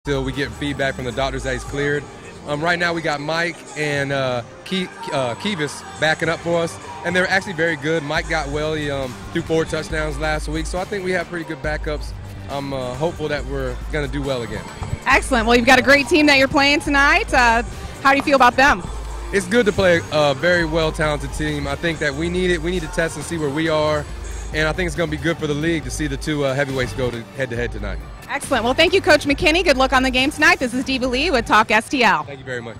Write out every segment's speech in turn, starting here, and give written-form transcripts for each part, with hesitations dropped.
Still, we get feedback from the doctors that he's cleared. Right now we got Mike and Kevis backing up for us, and they're actually very good. Mike got well. He threw 4 touchdowns last week, so I think we have pretty good backups. I'm hopeful that we're going to do well again. Excellent. Well, you've got a great team that you're playing tonight. How do you feel about them? It's good to play a very well-talented team. I think that we need it. We need to test and see where we are, and I think it's going to be good for the league to see the 2 heavyweights go head-to-head tonight. Excellent. Well, thank you, Coach McKinney. Good luck on the game tonight. This is Diva Lee with Talk STL. Thank you very much.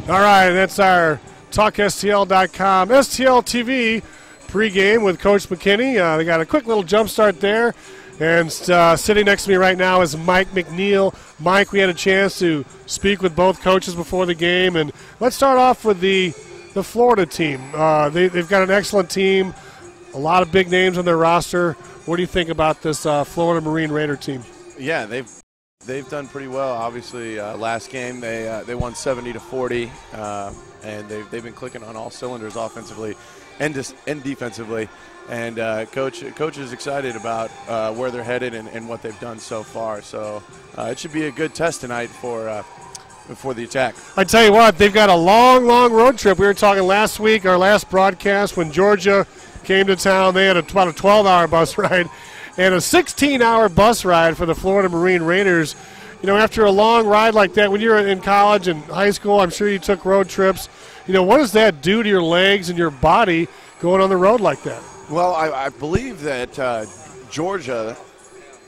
All right, that's our TalkSTL.com STL TV pregame with Coach McKinney. They got a quick little jump start there. And sitting next to me right now is Mike McNeil. Mike, we had a chance to speak with both coaches before the game. And let's start off with the Florida team. They've got an excellent team, a lot of big names on their roster. What do you think about this Florida Marine Raider team? Yeah, they've done pretty well. Obviously, last game they won 70-40, and they've been clicking on all cylinders offensively and defensively. And coach is excited about where they're headed and what they've done so far. So it should be a good test tonight for the Attack. I tell you what, they've got a long road trip. We were talking last week, our last broadcast, when Georgia came to town. They had about a 12-hour bus ride and a 16-hour bus ride for the Florida Marine Raiders. You know, after a long ride like that, when you're in college and high school, I'm sure you took road trips. You know, what does that do to your legs and your body going on the road like that? Well, I believe that Georgia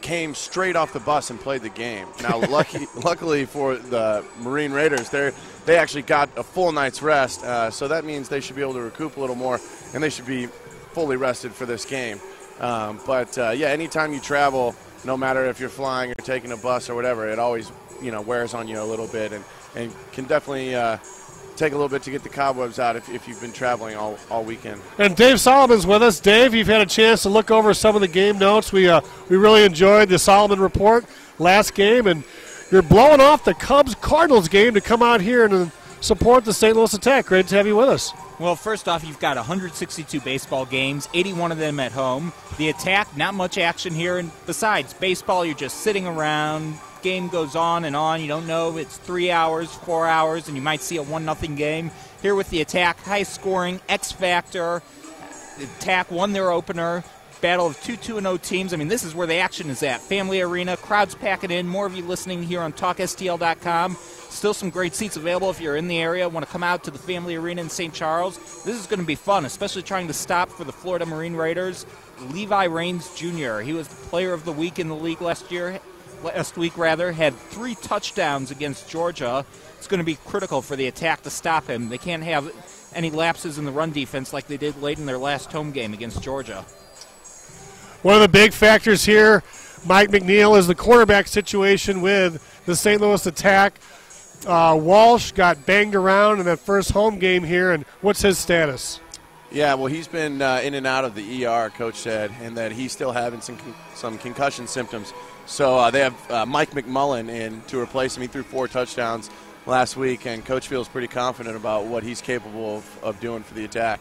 came straight off the bus and played the game. Now, luckily for the Marine Raiders, they actually got a full night's rest, so that means they should be able to recoup a little more, and they should be fully rested for this game. Yeah, anytime you travel, no matter if you're flying or taking a bus or whatever, it always, wears on you a little bit and can definitely take a little bit to get the cobwebs out if you've been traveling all weekend. And Dave Solomon's with us. Dave, you've had a chance to look over some of the game notes. We really enjoyed the Solomon report last game, and you're blowing off the Cubs-Cardinals game to come out here and support the St. Louis Attack. Great to have you with us. Well, first off, you've got 162 baseball games, 81 of them at home. The Attack, not much action here. And besides, baseball, you're just sitting around. Game goes on and on. You don't know it's 3 hours, 4 hours, and you might see a 1-0 game. Here with the Attack, high-scoring, X-Factor. The Attack won their opener. Battle of 2-2-0 teams. I mean, this is where the action is at. Family Arena, crowds packing in. More of you listening here on TalkSTL.com. Still some great seats available if you're in the area, want to come out to the Family Arena in St. Charles. This is going to be fun, especially trying to stop for the Florida Marine Raiders. Levi Raines Jr., he was the player of the week in the league last week, had 3 touchdowns against Georgia. It's going to be critical for the Attack to stop him. They can't have any lapses in the run defense like they did late in their last home game against Georgia. One of the big factors here, Mike McNeil, is the quarterback situation with the St. Louis Attack. Walsh got banged around in that first home game here, and what's his status? Yeah, well, he's been in and out of the ER, Coach said, and that he's still having some concussion symptoms. So they have Mike McMullen in to replace him. He threw 4 touchdowns last week, and Coach feels pretty confident about what he's capable of doing for the Attack.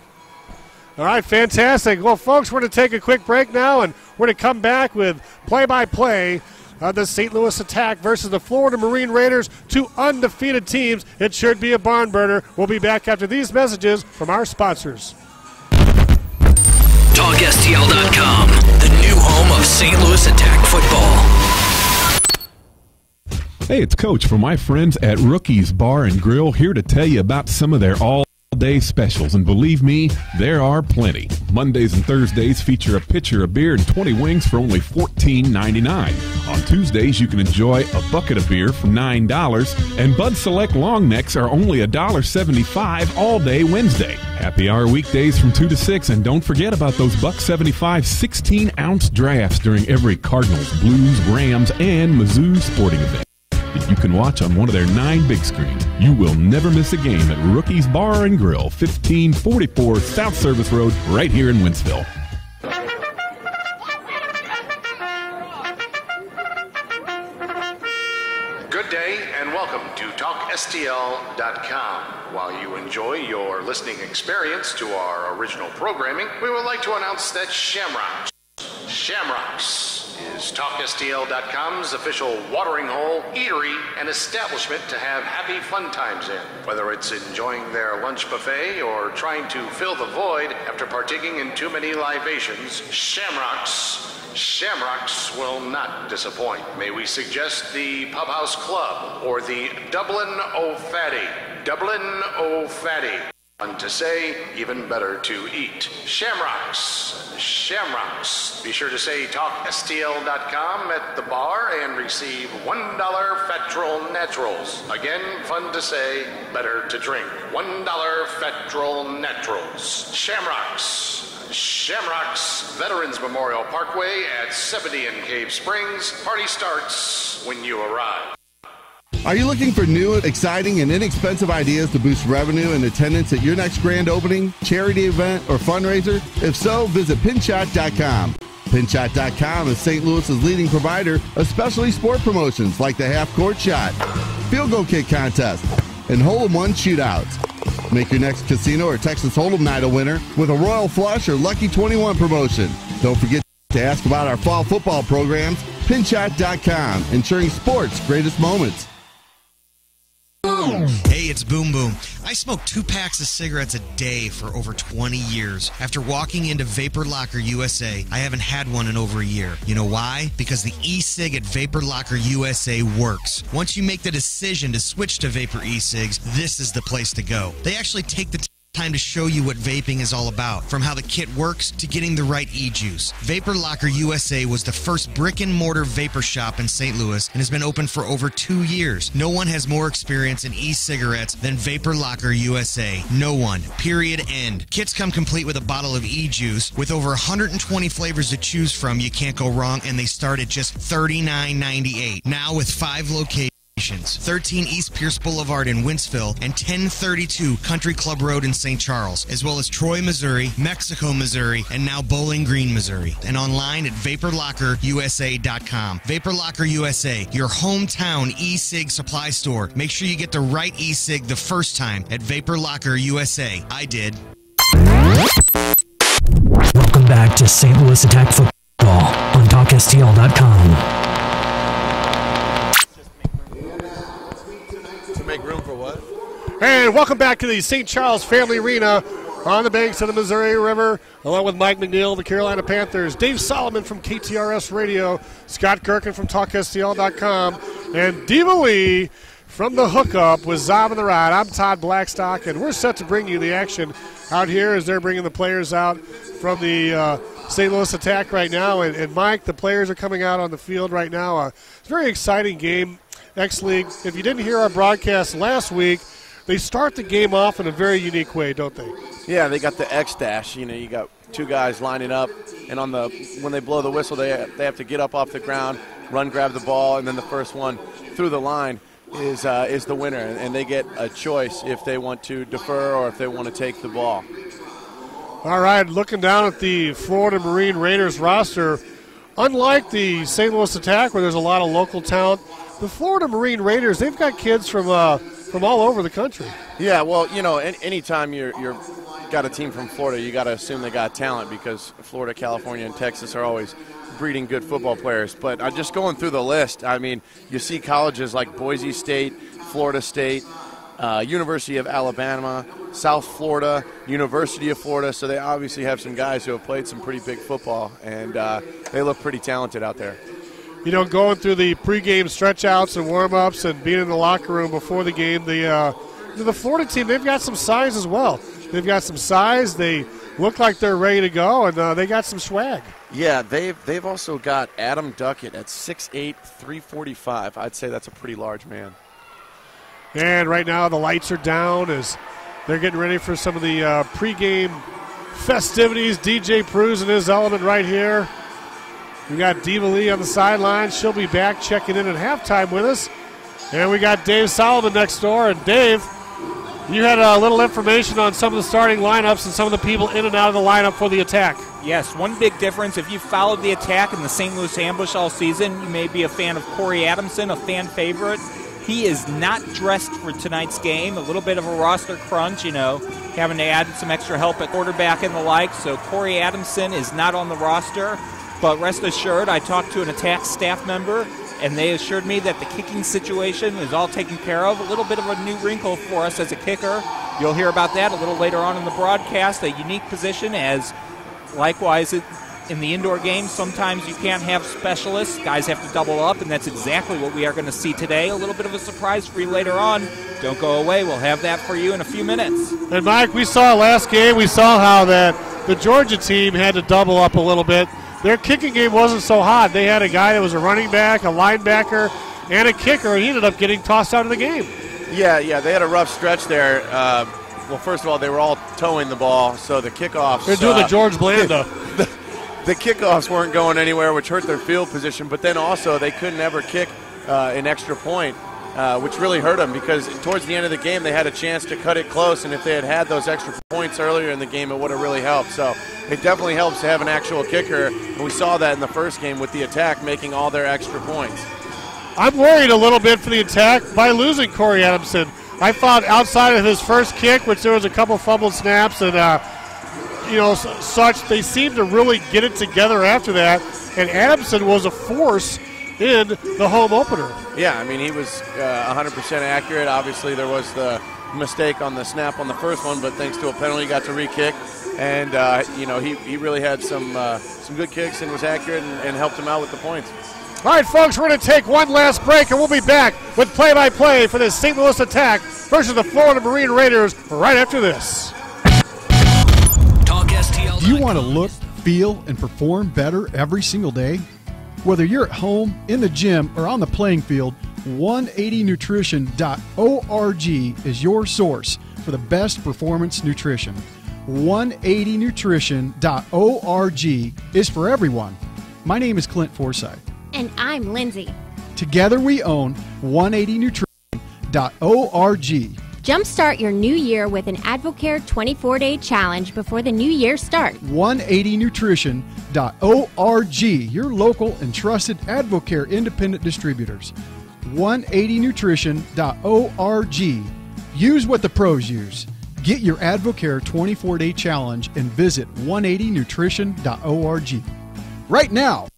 All right, fantastic. Well, folks, we're going to take a quick break now, and we're going to come back with play-by-play of the St. Louis Attack versus the Florida Marine Raiders, 2 undefeated teams. It should be a barn burner. We'll be back after these messages from our sponsors. TalkSTL.com, the new home of St. Louis Attack football. Hey, it's Coach from my friends at Rookie's Bar and Grill, here to tell you about some of their all-day specials. And believe me, there are plenty. Mondays and Thursdays feature a pitcher of beer and 20 wings for only $14.99. On Tuesdays, you can enjoy a bucket of beer for $9. And Bud Select long necks are only $1.75 all day Wednesday. Happy hour weekdays from 2 to 6. And don't forget about those $1.75 16-ounce drafts during every Cardinals, Blues, Rams, and Mizzou sporting event. You can watch on one of their 9 big screens. You will never miss a game at Rookie's Bar and Grill, 1544 South Service Road, right here in Wentzville. Good day and welcome to TalkSTL.com. While you enjoy your listening experience to our original programming, we would like to announce that Shamrocks is TalkSTL.com's official watering hole, eatery, and establishment to have happy fun times in. Whether it's enjoying their lunch buffet or trying to fill the void after partaking in too many libations, Shamrocks will not disappoint. May we suggest the Pub House Club or the Dublin O'Fatty. Dublin O'Fatty. Fun to say, even better to eat. Shamrocks. Be sure to say TalkSTL.com at the bar and receive $1 Fatrol Naturals. Again, fun to say, better to drink. $1 Fatrol Naturals. Shamrocks, Veterans Memorial Parkway at 70 in Cave Springs. Party starts when you arrive. Are you looking for new, exciting, and inexpensive ideas to boost revenue and attendance at your next grand opening, charity event, or fundraiser? If so, visit Pinshot.com. Pinshot.com is St. Louis's leading provider of specialty sport promotions like the half-court shot, field goal kick contest, and hole-in-one shootouts. Make your next casino or Texas Hold'em night a winner with a Royal Flush or Lucky 21 promotion. Don't forget to ask about our fall football programs. Pinshot.com, ensuring sports' greatest moments. Hey, it's Boom Boom. I smoke 2 packs of cigarettes a day for over 20 years. After walking into Vapor Locker USA, I haven't had one in over a year. You know why? Because the e-cig at Vapor Locker USA works. Once you make the decision to switch to Vapor e-cigs, this is the place to go. They actually take the time to show you what vaping is all about, from how the kit works to getting the right e-juice. Vapor Locker USA was the first brick-and-mortar vapor shop in St. Louis and has been open for over 2 years. No one has more experience in e-cigarettes than Vapor Locker USA. No one. Period. End. Kits come complete with a bottle of e-juice. With over 120 flavors to choose from, you can't go wrong, and they start at just $39.98. Now with 5 locations. 13 East Pierce Boulevard in Wentzville and 1032 Country Club Road in St. Charles, as well as Troy, Missouri, Mexico, Missouri, and now Bowling Green, Missouri. And online at VaporLockerUSA.com. Vapor Locker USA, your hometown e-cig supply store. Make sure you get the right e-cig the first time at Vapor Locker USA. I did. Welcome back to St. Louis Attack Football on TalkSTL.com. Make room for what? And welcome back to the St. Charles Family Arena on the banks of the Missouri River, along with Mike McNeil, the Carolina Panthers, Dave Solomon from KTRS Radio, Scott Kirkin from TalkSTL.com, and Diva Lee from the Hookup with Zob and the Ride. I'm Todd Blackstock, and we're set to bring you the action out here as they're bringing the players out from the St. Louis Attack right now. And Mike, the players are coming out on the field right now. It's a very exciting game. X-League. If you didn't hear our broadcast last week, they start the game off in a very unique way, don't they? Yeah, they got the X-Dash. You know, you got 2 guys lining up, and when they blow the whistle, they have to get up off the ground, run, grab the ball, and then the first one through the line is the winner, and they get a choice if they want to defer or if they want to take the ball. All right, looking down at the Florida Marine Raiders roster, unlike the St. Louis Attack where there's a lot of local talent, the Florida Marine Raiders, they've got kids from all over the country. Yeah, well, you know, anytime you're got a team from Florida, you got to assume they got talent because Florida, California, and Texas are always breeding good football players. But just going through the list, I mean, you see colleges like Boise State, Florida State, University of Alabama, South Florida, University of Florida. So they obviously have some guys who have played some pretty big football, and they look pretty talented out there. You know, going through the pregame stretch-outs and warm-ups and being in the locker room before the game, the Florida team, they've got some size as well. They've got some size. They look like they're ready to go, and they got some swag. Yeah, they've also got Adam Duckett at 6'8", 345. I'd say that's a pretty large man. And right now the lights are down as they're getting ready for some of the pregame festivities. DJ Pruz in his element right here. We got Diva Lee on the sideline. She'll be back checking in at halftime with us. And we got Dave Solomon next door. And Dave, you had a little information on some of the starting lineups and some of the people in and out of the lineup for the Attack. Yes, one big difference. If you followed the Attack in the St. Louis Ambush all season, you may be a fan of Corey Adamson, a fan favorite. He is not dressed for tonight's game. A little bit of a roster crunch, you know, having to add some extra help at quarterback and the like. So Corey Adamson is not on the roster. but rest assured, I talked to an Attack staff member, and they assured me that the kicking situation is all taken care of. A little bit of a new wrinkle for us as a kicker. You'll hear about that a little later on in the broadcast, a unique position, as likewise in the indoor game, sometimes you can't have specialists. Guys have to double up, and that's exactly what we are going to see today. A little bit of a surprise for you later on. Don't go away. We'll have that for you in a few minutes. And, Mike, we saw last game, we saw how that the Georgia team had to double up a little bit. Their kicking game wasn't so hot. They had a guy that was a running back, a linebacker, and a kicker, and he ended up getting tossed out of the game. Yeah, they had a rough stretch there. Well, first of all, they were all towing the ball, so the kickoffs. They're doing the George Blanda. The kickoffs weren't going anywhere, which hurt their field position, but then also they couldn't ever kick an extra point, which really hurt them because towards the end of the game they had a chance to cut it close, and if they had had those extra points earlier in the game, it would have really helped. So it definitely helps to have an actual kicker, and we saw that in the first game with the Attack making all their extra points. I'm worried a little bit for the Attack by losing Corey Adamson. I thought outside of his first kick, which there was a couple fumbled snaps and such, they seemed to really get it together after that, and Adamson was a force in the home opener. Yeah, I mean, he was 100% accurate. Obviously, there was the mistake on the snap on the first one, but thanks to a penalty, he got to re-kick, and he really had some good kicks and was accurate and helped him out with the points. All right, folks, we're going to take one last break, and we'll be back with play-by-play for the St. Louis Attack versus the Florida Marine Raiders right after this. Do you want to look, feel, and perform better every single day? Whether you're at home, in the gym, or on the playing field, 180nutrition.org is your source for the best performance nutrition. 180nutrition.org is for everyone. My name is Clint Forsythe. And I'm Lindsay. Together we own 180nutrition.org. Jumpstart your new year with an AdvoCare 24-day challenge before the new year starts. 180nutrition.org, your local and trusted AdvoCare independent distributors. 180nutrition.org. Use what the pros use. Get your AdvoCare 24-day challenge and visit 180nutrition.org. Right now.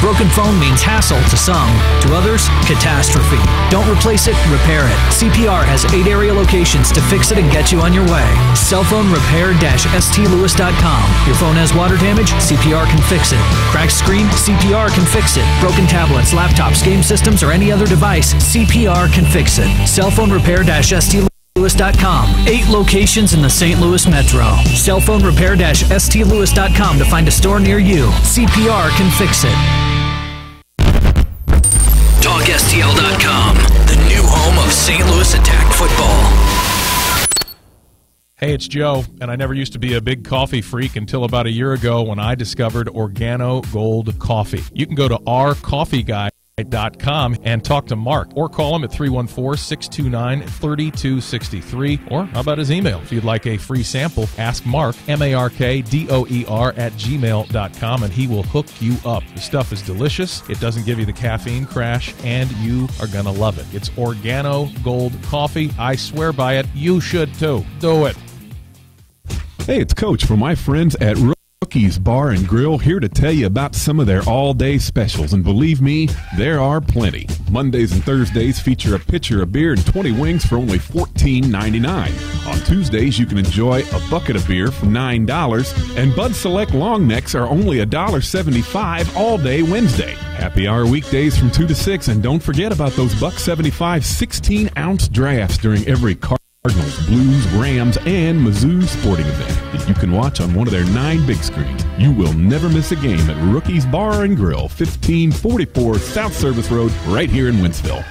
Broken phone means hassle to some. To others, catastrophe. Don't replace it, repair it. CPR has 8 area locations to fix it and get you on your way. Cellphone repair-stlewis.com. Your phone has water damage? CPR can fix it. Cracked screen? CPR can fix it. Broken tablets, laptops, game systems, or any other device? CPR can fix it. Cellphone repair-stlewis.com. 8 locations in the St. Louis Metro. Cellphone repair-stlewis.com to find a store near you. CPR can fix it. TalkSTL.com, the new home of St. Louis Attack football. Hey, it's Joe, and I never used to be a big coffee freak until about a year ago when I discovered Organo Gold Coffee. You can go to ourcoffeeguy.com and talk to Mark, or call him at 314-629-3263, or how about his email? If you'd like a free sample, ask Mark, MARKDOER @gmail.com, and he will hook you up. The stuff is delicious, it doesn't give you the caffeine crash, and you are going to love it. It's Organo Gold Coffee. I swear by it. You should too. Do it. Hey, it's Coach from my friends at Rookies Bar and Grill, here to tell you about some of their all-day specials, and believe me, there are plenty. Mondays and Thursdays feature a pitcher of beer and 20 wings for only $14.99. On Tuesdays, you can enjoy a bucket of beer for $9, and Bud Select long necks are only $1.75 all day Wednesday. Happy hour weekdays from 2 to 6, and don't forget about those $1.75 16-ounce drafts during every Cardinals, Blues, Rams, and Mizzou sporting event that you can watch on one of their 9 big screens. You will never miss a game at Rookies Bar and Grill, 1544 South Service Road, right here in Wentzville.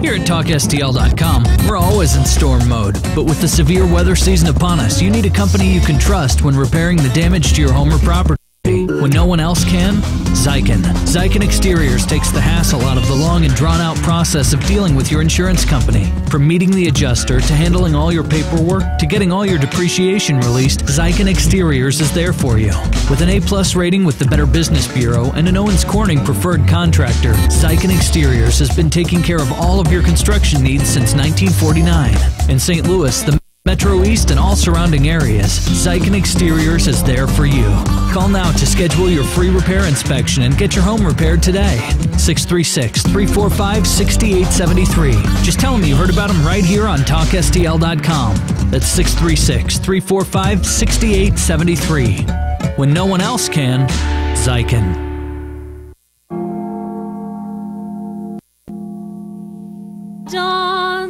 Here at TalkSTL.com, we're always in storm mode. But with the severe weather season upon us, you need a company you can trust when repairing the damage to your home or property. When no one else can, Zykan. Zykan Exteriors takes the hassle out of the long and drawn-out process of dealing with your insurance company. From meeting the adjuster to handling all your paperwork to getting all your depreciation released, Zykan Exteriors is there for you. With an A+ rating with the Better Business Bureau and an Owens Corning preferred contractor, Zykan Exteriors has been taking care of all of your construction needs since 1949. In St. Louis, the Metro East and all surrounding areas, Zykan Exteriors is there for you. Call now to schedule your free repair inspection and get your home repaired today. 636-345-6873. Just tell them you heard about them right here on TalkSTL.com. That's 636-345-6873. When no one else can, Zykan.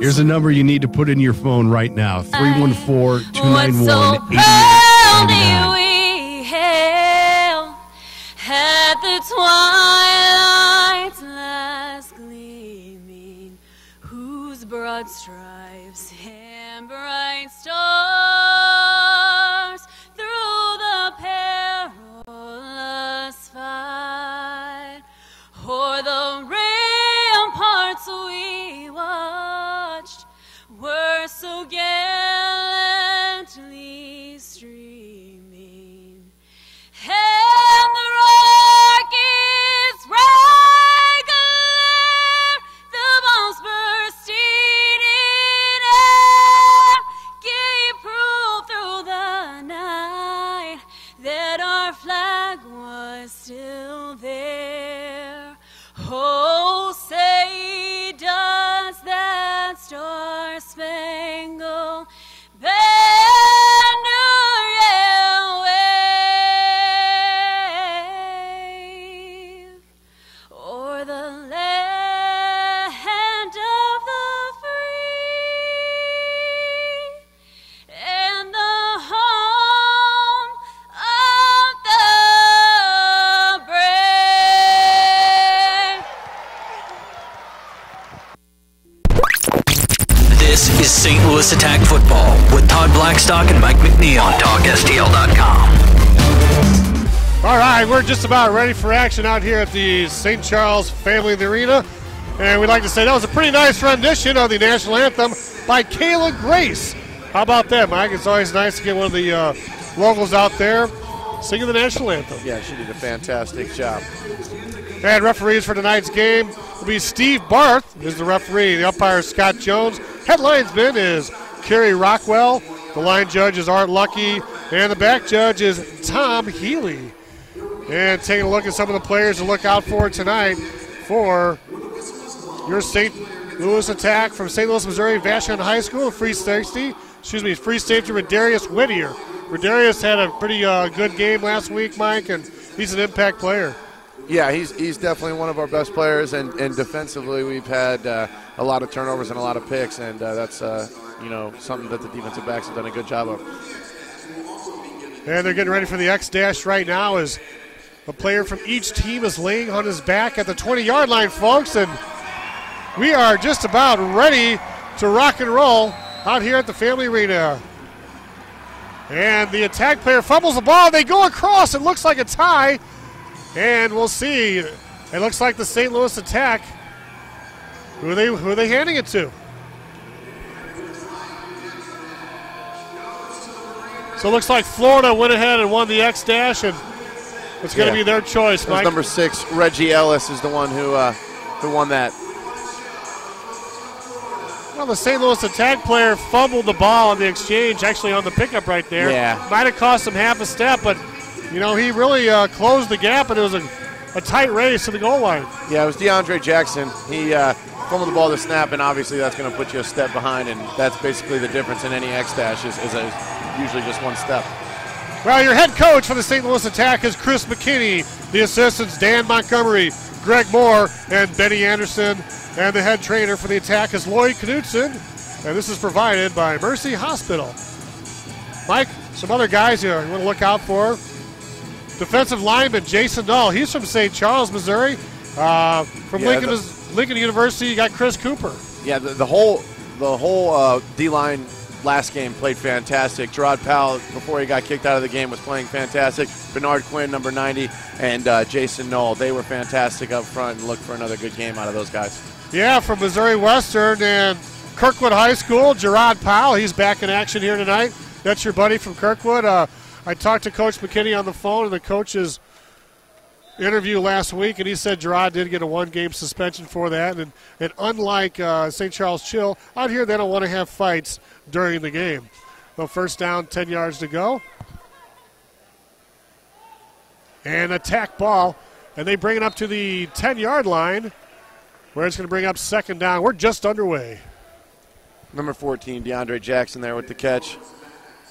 Here's a number you need to put in your phone right now. 314-291-8889. At the twilight's last gleaming, whose broad stripes and bright stars through the perilous fight, o'er the ramparts we watched, were so gallantly streaming, and the rocket's bright glare, the bombs bursting in air, gave proof through the night that our flag was still there. Oh, say does that star-spangled banner yet wave o'er the land of the free and the home of the brave? This is St. Louis Attack Football with Todd Blackstock and Mike McNeil on TalkSTL.com. All right, we're just about ready for action out here at the St. Charles Family Arena. And we'd like to say that was a pretty nice rendition of the national anthem by Kayla Grace. How about that, Mike? It's always nice to get one of the locals out there singing the national anthem. Yeah, she did a fantastic job. And referees for tonight's game will be Steve Barth is the referee. The umpire is Scott Jones. Head linesman is Kerry Rockwell. The line judge is Art Lucky. And the back judge is Tom Healy. And taking a look at some of the players to look out for tonight for your St. Louis Attack from St. Louis, Missouri, Vashon High School, free safety Redarius Whittier. Redarius had a pretty good game last week, Mike, and he's an impact player. Yeah, he's definitely one of our best players, and defensively we've had a lot of turnovers and a lot of picks, and that's something that the defensive backs have done a good job of. And they're getting ready for the X-Dash right now as a player from each team is laying on his back at the 20-yard line, folks, and we are just about ready to rock and roll out here at the Family Arena. And the attack player fumbles the ball. They go across. It looks like a tie. And we'll see. It looks like the St. Louis Attack. Who are they handing it to? So it looks like Florida went ahead and won the X-Dash, and it's going to be their choice, Mike. Number 6, Reggie Ellis, is the one who won that. Well, the St. Louis Attack player fumbled the ball on the exchange, actually on the pickup right there. Yeah. Might have cost him half a step, but, he really closed the gap, and it was a tight race to the goal line. Yeah, it was DeAndre Jackson. He fumbled the ball to snap, and obviously that's going to put you a step behind, and that's basically the difference in any X-Dash is usually just one step. Well, your head coach for the St. Louis Attack is Chris McKinney. The assistants, Dan Montgomery, Greg Moore, and Benny Anderson. And the head trainer for the Attack is Lloyd Knudsen. And this is provided by Mercy Hospital. Mike, some other guys you want to look out for. Defensive lineman Jason Dahl. He's from St. Charles, Missouri. From Lincoln University, you got Chris Cooper. Yeah, the whole D-line last game played fantastic. Gerard Powell, before he got kicked out of the game, was playing fantastic. Bernard Quinn, number 90, and Jason Knoll. They were fantastic up front, and look for another good game out of those guys. Yeah, from Missouri Western and Kirkwood High School, Gerard Powell. He's back in action here tonight. That's your buddy from Kirkwood. I talked to Coach McKinney on the phone in the coach's interview last week, and he said Gerard did get a one-game suspension for that. And unlike St. Charles Chill, out here they don't want to have fights during the game. So first down, 10 yards to go. And attack ball. And they bring it up to the 10-yard line, where it's going to bring up second down. We're just underway. Number 14, DeAndre Jackson there with the catch.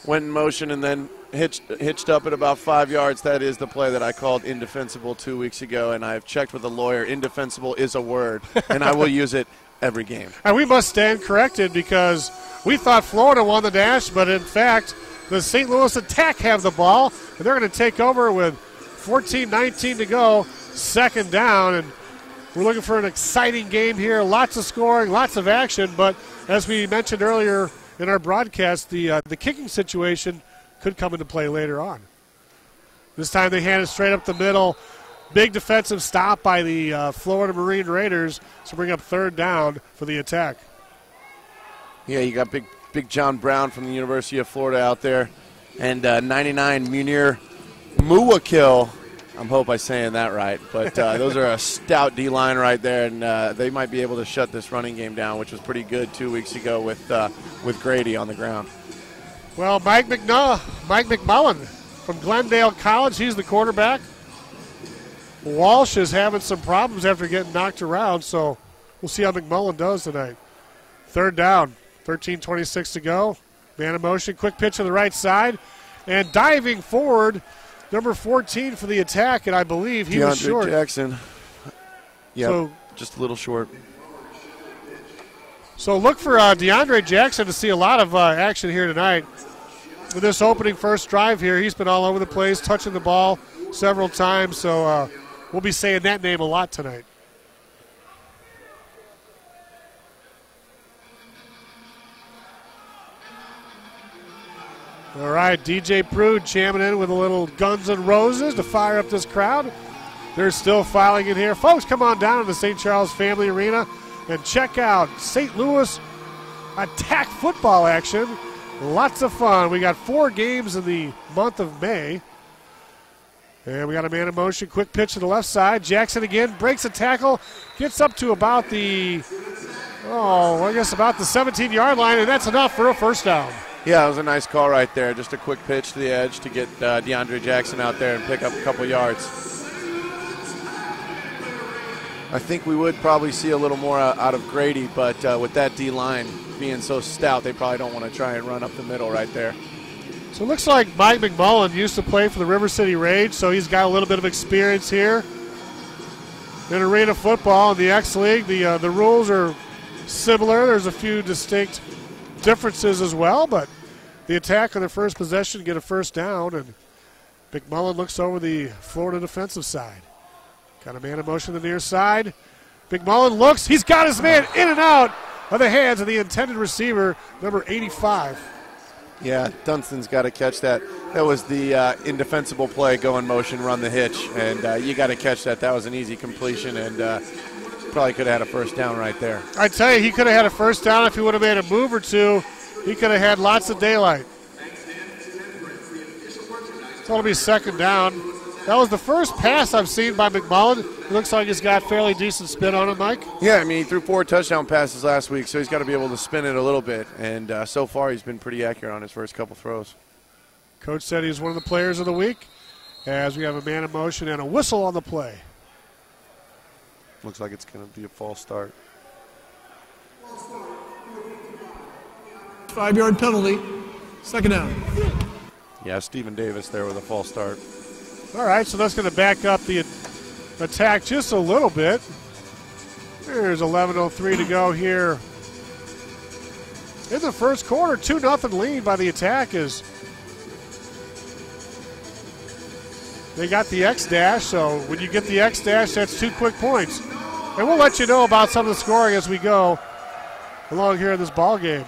Went in motion and then hitched up at about 5 yards. That is the play that I called indefensible 2 weeks ago, and I've checked with a lawyer. Indefensible is a word, and I will use it every game. And we must stand corrected because we thought Florida won the dash, but in fact, the St. Louis Attack have the ball, and they're going to take over with 14-19 to go, second down, and we're looking for an exciting game here. Lots of scoring, lots of action, but as we mentioned earlier in our broadcast, the kicking situation could come into play later on. This time they hand it straight up the middle. Big defensive stop by the Florida Marine Raiders to bring up third down for the Attack. Yeah, you got big John Brown from the University of Florida out there, and 99 Munir Muwakil. I hope I'm saying that right, but those are a stout D-line right there, and they might be able to shut this running game down, which was pretty good 2 weeks ago with Grady on the ground. Well, Mike McMullen from Glendale College, he's the quarterback. Walsh is having some problems after getting knocked around, so we'll see how McMullen does tonight. Third down, 13:26 to go. Man in motion, quick pitch to the right side, and diving forward, number 14 for the Attack, and I believe he was short. DeAndre Jackson. Yeah, So- just a little short. So look for DeAndre Jackson to see a lot of action here tonight. With this opening first drive here, he's been all over the place, touching the ball several times, so we'll be saying that name a lot tonight. All right, DJ Prude jamming in with a little Guns N' Roses to fire up this crowd. They're still filing in here. Folks, come on down to the St. Charles Family Arena and check out St. Louis Attack football action. Lots of fun. We got 4 games in the month of May. And we got a man in motion. Quick pitch to the left side. Jackson again breaks a tackle. Gets up to about the 17-yard line, and that's enough for a first down. Yeah, it was a nice call right there. Just a quick pitch to the edge to get DeAndre Jackson out there and pick up a couple yards. I think we would probably see a little more out of Grady, but with that D-line being so stout, they probably don't want to try and run up the middle right there. So it looks like Mike McMullen used to play for the River City Rage, so he's got a little bit of experience here in arena football in the X League. The rules are similar. There's a few distinct differences as well, but the Attack on their first possession get a first down, and McMullen looks over the Florida defensive side. Got a man in motion to the near side. McMullen looks. He's got his man in and out of the hands of the intended receiver, number 85. Yeah, Dunstan's got to catch that. That was the indefensible play, go in motion, run the hitch, and you got to catch that. That was an easy completion, and probably could have had a first down right there. I tell you, he could have had a first down if he would have made a move or two. He could have had lots of daylight. It's going to be second down. That was the first pass I've seen by McMullen. It looks like he's got fairly decent spin on it, Mike. Yeah, I mean, he threw 4 touchdown passes last week, so he's got to be able to spin it a little bit. And so far, he's been pretty accurate on his first couple throws. Coach said he's one of the players of the week, as we have a man in motion and a whistle on the play. Looks like it's going to be a false start. 5-yard penalty. Second down. Yeah, Stephen Davis there with a false start. All right, so that's going to back up the Attack just a little bit. There's 11:03 to go here in the first quarter. 2-0 lead by the Attack as they got the X-dash. So when you get the X-dash, that's 2 quick points. And we'll let you know about some of the scoring as we go along here in this ball game.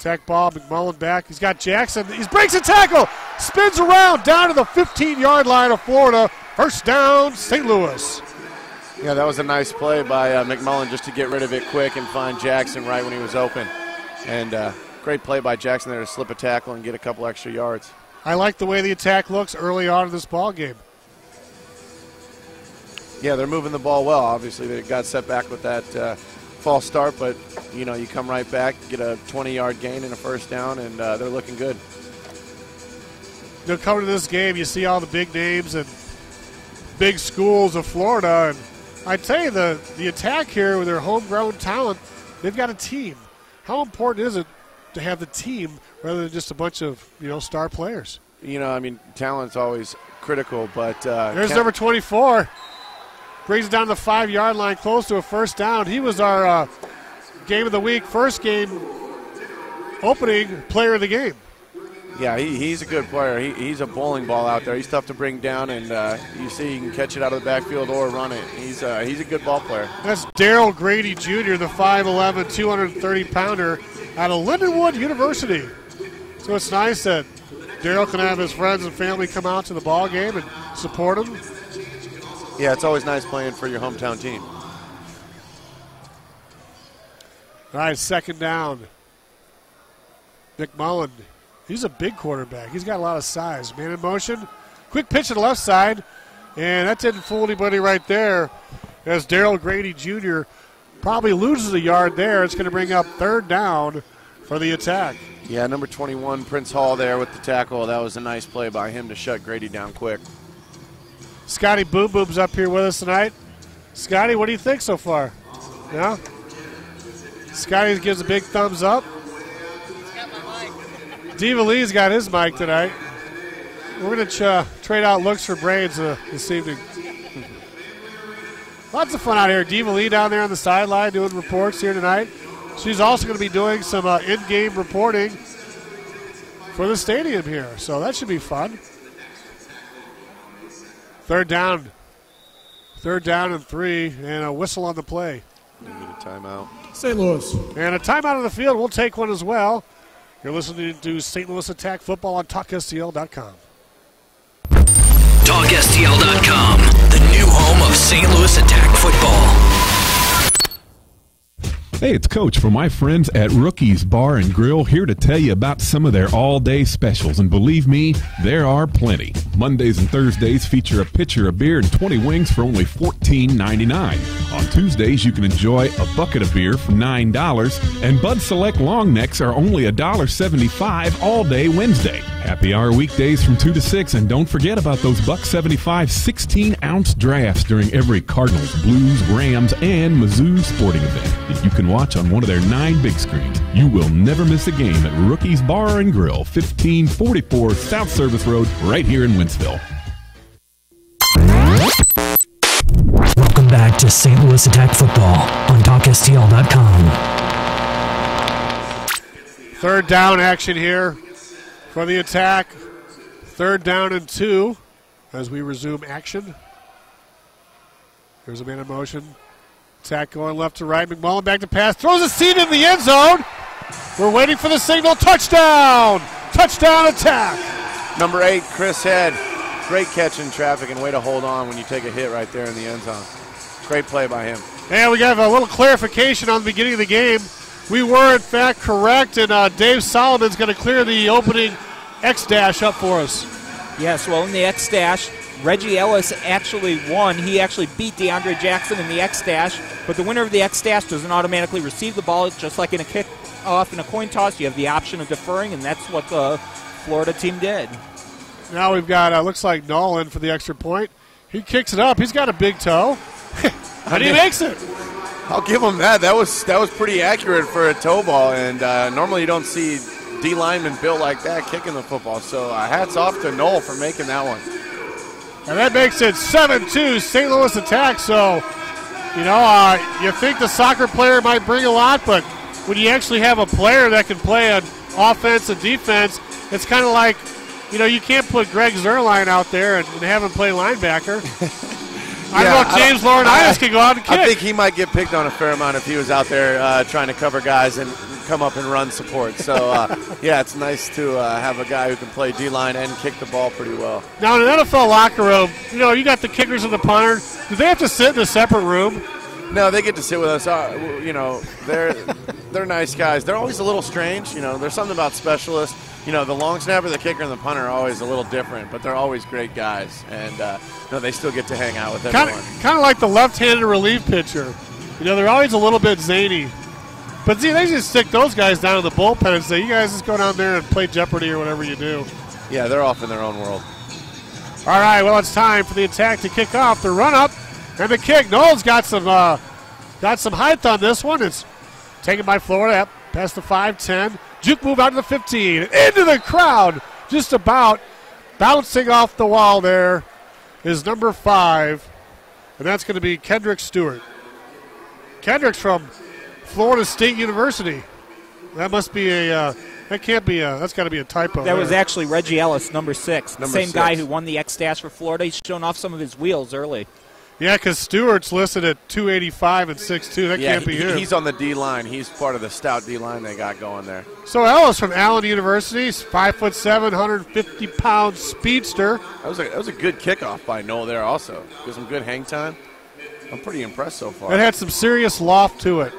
Tech ball, McMullen back. He's got Jackson. He breaks a tackle. Spins around down to the 15-yard line of Florida. First down, St. Louis. Yeah, that was a nice play by McMullen just to get rid of it quick and find Jackson right when he was open. And great play by Jackson there to slip a tackle and get a couple extra yards. I like the way the attack looks early on in this ball game. Yeah, they're moving the ball well. Obviously, they got set back with that false start, but, you know, you come right back, get a 20-yard gain and a first down, and they're looking good. They'll come to this game, you see all the big names and big schools of Florida, and I tell you, the attack here with their homegrown talent, they've got a team. How important is it to have the team rather than just a bunch of, you know, star players? You know, I mean, talent's always critical, but there's number 24. Brings it down to the 5-yard line, close to a first down. He was our game of the week, first game opening player of the game. Yeah, he's a good player. He's a bowling ball out there. He's tough to bring down, and you see he can catch it out of the backfield or run it. He's a good ball player. That's Daryl Grady Jr., the 5'11", 230-pounder out of Lindenwood University. So it's nice that Daryl can have his friends and family come out to the ball game and support him. Yeah, it's always nice playing for your hometown team. All right, second down. McMullen, he's a big quarterback. He's got a lot of size. Man in motion. Quick pitch to the left side, and that didn't fool anybody right there as Daryl Grady Jr. probably loses a yard there. It's going to bring up third down for the attack. Yeah, number 21, Prince Hall there with the tackle. That was a nice play by him to shut Grady down quick. Scotty Boom Boom's up here with us tonight. Scotty, what do you think so far? Yeah? Scotty gives a big thumbs up. Diva Lee's got his mic tonight. We're going to trade out looks for brains this evening. Lots of fun out here. Diva Lee down there on the sideline doing reports here tonight. She's also going to be doing some in-game reporting for the stadium here, so that should be fun. Third down and 3, and a whistle on the play. Need a timeout. St. Louis. And a timeout on the field. We'll take one as well. You're listening to St. Louis Attack Football on TalkSTL.com. TalkSTL.com, the new home of St. Louis Attack Football. Hey, it's Coach from my friends at Rookies Bar and Grill, here to tell you about some of their all-day specials. And believe me, there are plenty. Mondays and Thursdays feature a pitcher of beer and 20 wings for only $14.99. On Tuesdays, you can enjoy a bucket of beer for $9. And Bud Select Long Necks are only $1.75 all day Wednesday. Happy hour weekdays from 2 to 6. And don't forget about those $1.75 16-ounce drafts during every Cardinals, Blues, Rams, and Mizzou sporting event that you can watch on one of their 9 big screens. You will never miss a game at Rookies Bar and Grill, 1544 South Service Road, right here in Wentzville. Welcome back to St. Louis Attack Football on TalkSTL.com. Third down action here for the attack. Third down and 2 as we resume action. Here's a man in motion. Attack going left to right. McMullen back to pass. Throws a seed in the end zone. We're waiting for the signal. Touchdown! Touchdown attack! Number 8, Chris Head. Great catch in traffic and way to hold on when you take a hit right there in the end zone. Great play by him. And we have a little clarification on the beginning of the game. We were, in fact, correct, and Dave Solomon's going to clear the opening X-Dash up for us. Yes, well, in the X-Dash, Reggie Ellis actually won. He actually beat DeAndre Jackson in the X-Dash, but the winner of the X-Dash doesn't automatically receive the ball. Just like in a kick-off and a coin toss, you have the option of deferring, and that's what the Florida team did. Now we've got, looks like Nolan for the extra point. He kicks it up. He's got a big toe. And he makes it. I'll give him that. That was pretty accurate for a toe ball, and normally you don't see D linemen built like that kicking the football. So hats off to Noel for making that one. And that makes it 7-2 St. Louis Attack. So, you know, you think the soccer player might bring a lot, but when you actually have a player that can play on offense and defense, it's kind of like, you know, you can't put Greg Zerline out there and have him play linebacker. I don't know if James Laurinaitis can go out and kick. I think he might get picked on a fair amount if he was out there trying to cover guys. And come up and run support. So, yeah, it's nice to have a guy who can play D-line and kick the ball pretty well. Now, in an NFL locker room, you got the kickers and the punter. Do they have to sit in a separate room? No, they get to sit with us. They're nice guys. They're always a little strange. There's something about specialists. The long snapper, the kicker, and the punter are always a little different, but they're always great guys. And they still get to hang out with everyone. Kind of like the left-handed relief pitcher. They're always a little bit zany. But see, they just stick those guys down in the bullpen and say, you guys just go down there and play Jeopardy or whatever you do. Yeah, they're off in their own world. All right, well, it's time for the attack to kick off. The run-up and the kick. Noel's got some height on this one. It's taken by Florida up past the 5-10. Juke move out to the 15. Into the crowd. Just about bouncing off the wall there is number 5. And that's going to be Kendrick Stewart. Kendrick's from Florida State University. That must be that's got to be a typo. That was actually Reggie Ellis, number 6. The same guy who won the X-Dash for Florida. He's shown off some of his wheels early. Yeah, because Stewart's listed at 285 and 6'2". That can't be him. He's on the D-line. He's part of the stout D-line they got going there. So Ellis from Allen University, 5'7", 150-pound speedster. That was a good kickoff by Noel there also. Got some good hang time. I'm pretty impressed so far. It had some serious loft to it.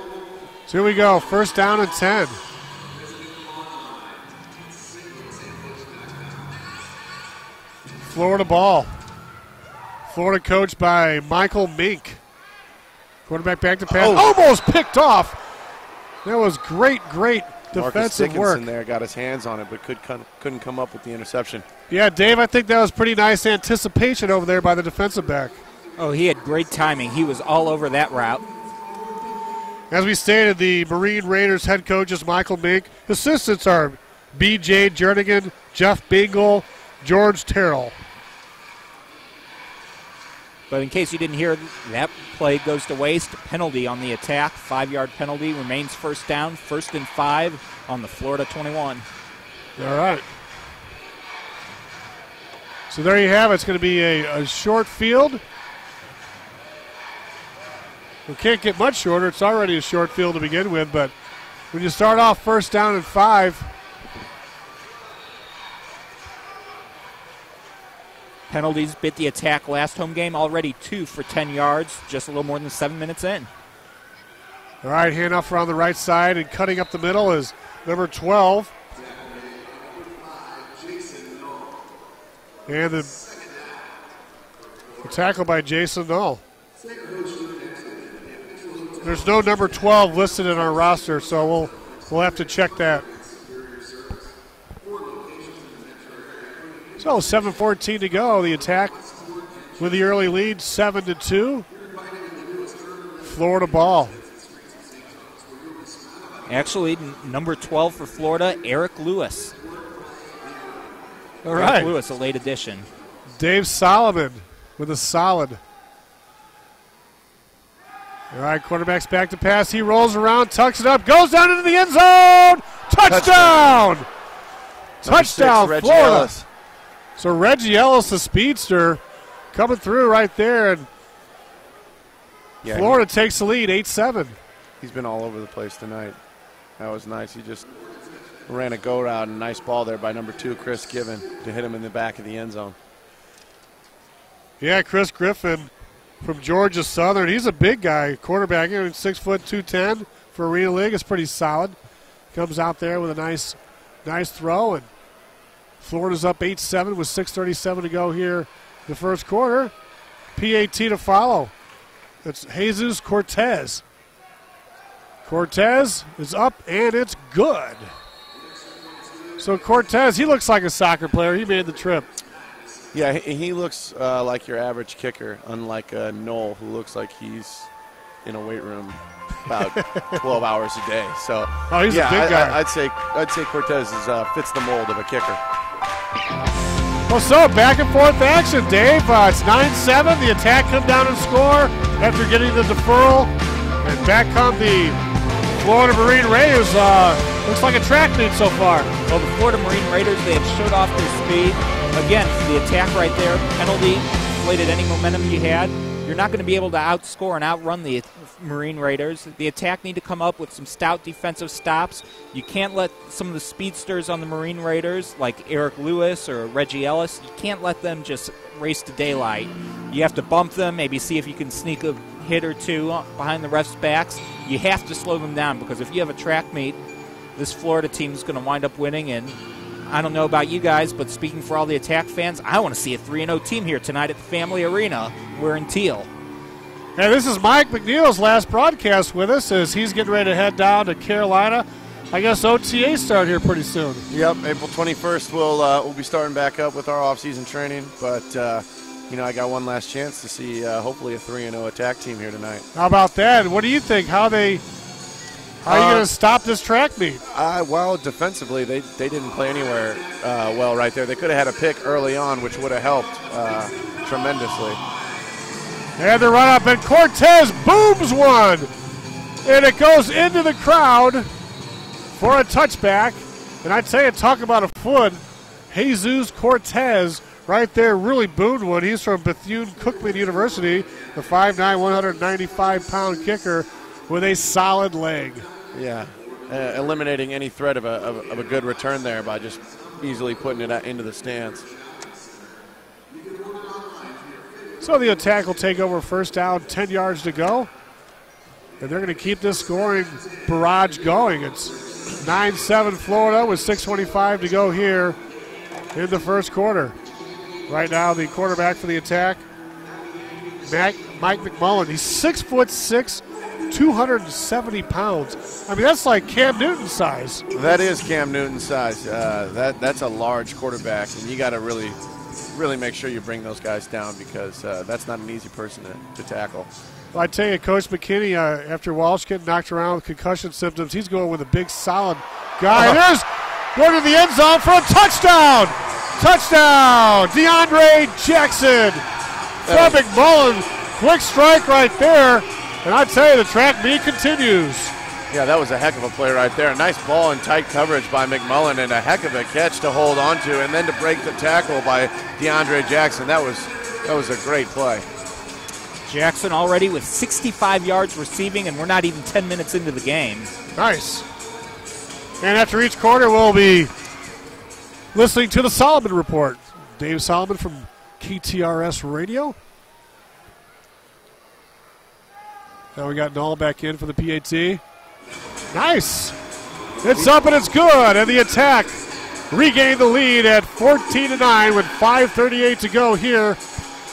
So here we go, first down and 10. Florida ball. Florida coached by Michael Mink. Quarterback back to pass. Almost picked off. That was great defensive work. Marcus there got his hands on it, but couldn't come up with the interception. Yeah, Dave, I think that was pretty nice anticipation over there by the defensive back. Oh, he had great timing. He was all over that route. As we stated, the Marine Raiders head coach is Michael Mink. Assistants are B.J. Jernigan, Jeff Bingle, George Terrell. But in case you didn't hear, that play goes to waste. Penalty on the attack. 5-yard penalty. Remains first down. 1st and 5 on the Florida 21. All right. So there you have it. It's going to be a short field. We can't get much shorter. It's already a short field to begin with. But when you start off 1st down and 5, penalties bit the attack last home game. Already 2 for 10 yards, just a little more than 7 minutes in. All right, handoff around the right side, and cutting up the middle is number 12. And the tackle by Jason Null. There's no number 12 listed in our roster, so we'll have to check that. So 7:14 to go. The attack with the early lead, 7-2. Florida ball. Actually, number 12 for Florida, Eric Lewis. All right. Eric Lewis, a late addition. Dave Solomon with a solid. All right, quarterback's back to pass. He rolls around, tucks it up, goes down into the end zone. Touchdown! Touchdown, Reggie Florida. Ellis. So Reggie Ellis, the speedster, coming through right there. And Florida takes the lead, 8-7. He's been all over the place tonight. That was nice. He just ran a go route and nice ball there by number 2, Chris Given, to hit him in the back of the end zone. Yeah, Chris Griffin from Georgia Southern. He's a big guy, quarterback. 6 foot 210 for Arena League. It's pretty solid. Comes out there with a nice throw, and Florida's up 8-7 with 6:37 to go here the first quarter. PAT to follow. It's Jesus Cortez. Cortez is up, and it's good. So Cortez, he looks like a soccer player. He made the trip. Yeah, he looks like your average kicker, unlike Noel, who looks like he's in a weight room about 12 hours a day. So, he's a big guy. I'd say Cortez fits the mold of a kicker. Well, so back and forth action, Dave. It's 9-7. The attack come down and score after getting the deferral, and back come the Florida Marine Raiders. Looks like a track meet so far. Well, the Florida Marine Raiders, they have showed off their speed. Again, the attack right there, penalty, inflated any momentum you had. you're not going to be able to outscore and outrun the Marine Raiders. The attack need to come up with some stout defensive stops. You can't let some of the speedsters on the Marine Raiders, like Eric Lewis or Reggie Ellis, you can't let them just race to daylight. You have to bump them, maybe see if you can sneak a hit or two behind the refs' backs. You have to slow them down, because if you have a track meet, this Florida team is going to wind up winning. And I don't know about you guys, but speaking for all the attack fans, I want to see a 3-0 team here tonight at the Family Arena. We're in teal. And this is Mike McNeil's last broadcast with us as he's getting ready to head down to Carolina. I guess OTA start here pretty soon. Yep, April 21st we'll be starting back up with our off-season training. But, I got one last chance to see hopefully a 3-0 attack team here tonight. How about that? What do you think? How are you going to stop this track meet? Well, defensively, they didn't play anywhere well right there. They could have had a pick early on, which would have helped tremendously. And the run up, and Cortez booms one. And it goes into the crowd for a touchback. And I'd say, talk about a foot. Jesus Cortez right there really boomed one. He's from Bethune-Cookman University, the 5'9", 195-pound kicker with a solid leg. Yeah, eliminating any threat of a good return there by just easily putting it into the stands. So the attack will take over first down, 10 yards to go. And they're going to keep this scoring barrage going. It's 9-7 Florida with 6:25 to go here in the first quarter. Right now, the quarterback for the attack, Mike McMullen. He's 6'6", 270 pounds. I mean, that's like Cam Newton size. That is Cam Newton size. That's a large quarterback, and you got to really make sure you bring those guys down, because that's not an easy person to tackle. Well, I tell you, Coach McKinney, after Walsh getting knocked around with concussion symptoms, he's going with a big, solid guy. There's going to the end zone for a touchdown. Touchdown, DeAndre Jackson from McMullen. Quick strike right there. And I tell you, the track meet continues. Yeah, that was a heck of a play right there. A nice ball in tight coverage by McMullen, and a heck of a catch to hold on to, and then to break the tackle by DeAndre Jackson. That was a great play. Jackson already with 65 yards receiving, and we're not even 10 minutes into the game. Nice. And after each quarter, we'll be listening to the Solomon Report. Dave Solomon from KTRS Radio. Now we got Null back in for the PAT. Nice. It's up and it's good. And the attack regained the lead at 14-9 with 5:38 to go here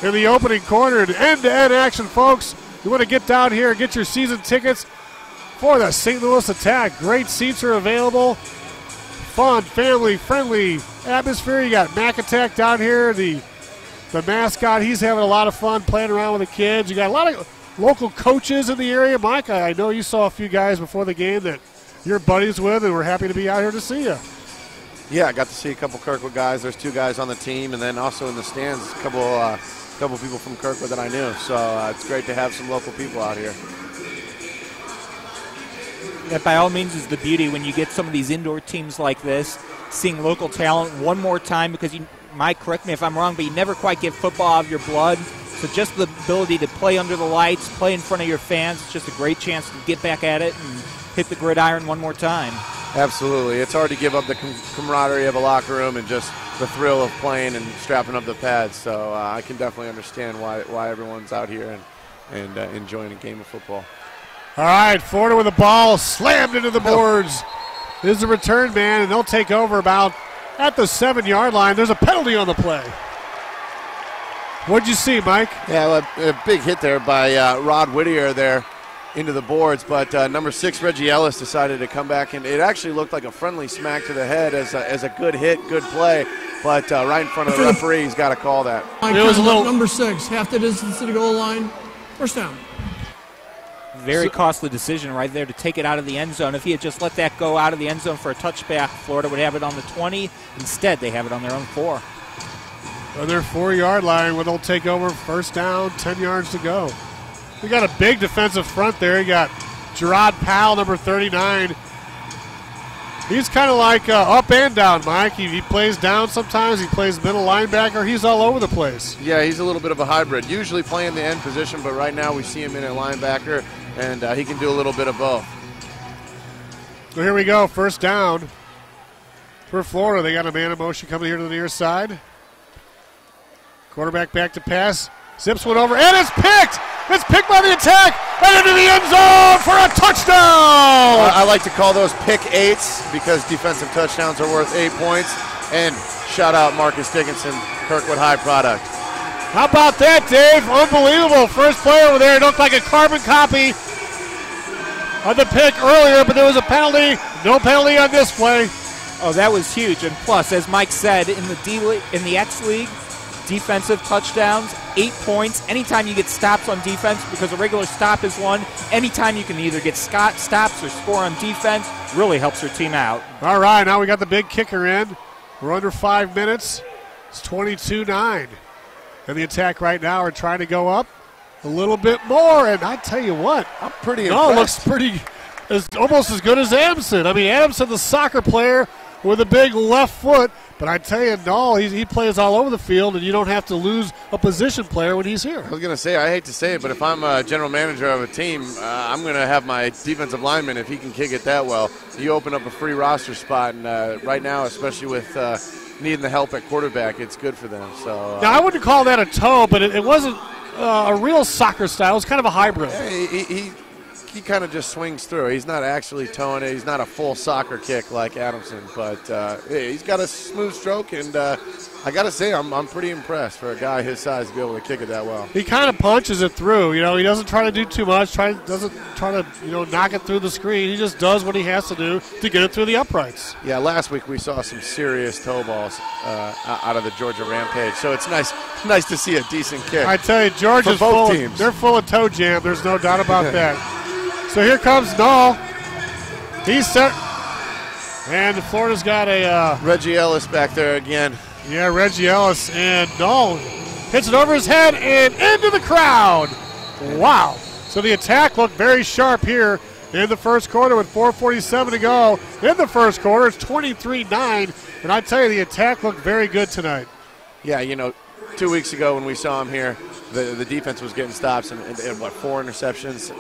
in the opening quarter. End-to-end action, folks. You want to get down here and get your season tickets for the St. Louis Attack. Great seats are available. Fun, family-friendly atmosphere. You got Mac Attack down here, the mascot. He's having a lot of fun playing around with the kids. You got a lot of local coaches in the area. Mike, I know you saw a few guys before the game that you're buddies with, and we're happy to be out here to see you. Yeah, I got to see a couple Kirkwood guys. There's 2 guys on the team, and then also in the stands, a couple people from Kirkwood that I knew. So it's great to have some local people out here. That by all means is the beauty when you get some of these indoor teams like this, seeing local talent one more time, because you might correct me if I'm wrong, but you never quite get football out of your blood. So just the ability to play under the lights, play in front of your fans, it's just a great chance to get back at it and hit the gridiron one more time. Absolutely. It's hard to give up the camaraderie of a locker room and just the thrill of playing and strapping up the pads. So I can definitely understand why everyone's out here and enjoying a game of football. All right, Florida with the ball slammed into the boards. This is a return man, and they'll take over about at the 7-yard line. There's a penalty on the play. What'd you see, Mike? Yeah, a big hit there by Rod Whittier there into the boards, but number 6, Reggie Ellis, decided to come back, and it actually looked like a friendly smack to the head as a good hit, good play, but right in front of the referee, he's got to call that. It was a little number 6, half the distance to the goal line, first down. Very costly decision right there to take it out of the end zone. If he had just let that go out of the end zone for a touchback, Florida would have it on the 20. Instead, they have it on their own 4. On their 4-yard line, where they'll take over first down, 10 yards to go. We got a big defensive front there. You got Gerard Powell, number 39, He's kind of like up and down, Mike. He plays down sometimes. He plays middle linebacker. He's all over the place. Yeah, he's a little bit of a hybrid. Usually playing the end position, but right now we see him in a linebacker, and he can do a little bit of both. So here we go. First down for Florida. They got a man in motion coming here to the near side. Quarterback back to pass. Zips one over, and it's picked! It's picked by the attack, and into the end zone for a touchdown! I like to call those pick eights because defensive touchdowns are worth 8 points. And shout out Marcus Dickinson, Kirkwood High product. How about that, Dave? Unbelievable. First play over there. It looked like a carbon copy of the pick earlier, but there was a penalty. No penalty on this play. Oh, that was huge. And plus, as Mike said, in the X League, defensive touchdowns, 8 points. Anytime you get stops on defense, because a regular stop is one, anytime you can either get stops or score on defense, really helps your team out. All right, now we got the big kicker in. We're under 5 minutes. It's 22-9. And the attack right now are trying to go up a little bit more. And I tell you what, I'm pretty impressed. impressed. Looks almost as good as Adamson. I mean, Adamson, the soccer player with a big left foot. But I tell you, no, he plays all over the field, and you don't have to lose a position player when he's here. I was going to say, I hate to say it, but if I'm a general manager of a team, I'm going to have my defensive lineman, if he can kick it that well. You open up a free roster spot, and right now, especially with needing the help at quarterback, it's good for them. So now, I wouldn't call that a toe, but it wasn't a real soccer style. It was kind of a hybrid. Yeah, he kind of just swings through. He's not actually towing it. He's not a full soccer kick like Adamson, but he's got a smooth stroke, and I got to say, I'm pretty impressed for a guy his size to be able to kick it that well. He kind of punches it through. You know, he doesn't try to do too much. Doesn't try to knock it through the screen. He just does what he has to do to get it through the uprights. Yeah, last week we saw some serious toe balls out of the Georgia Rampage, so it's nice to see a decent kick. I tell you, Georgia's both teams. They're full of toe jam. There's no doubt about that. So here comes Null. He's set. And Florida's got a... Reggie Ellis back there again. Yeah, Reggie Ellis. And Null hits it over his head and into the crowd. Wow. So the attack looked very sharp here in the first quarter with 4:47 to go. In the first quarter, it's 23-9. And I tell you, the attack looked very good tonight. Yeah, 2 weeks ago when we saw him here, the defense was getting stops and 4 interceptions,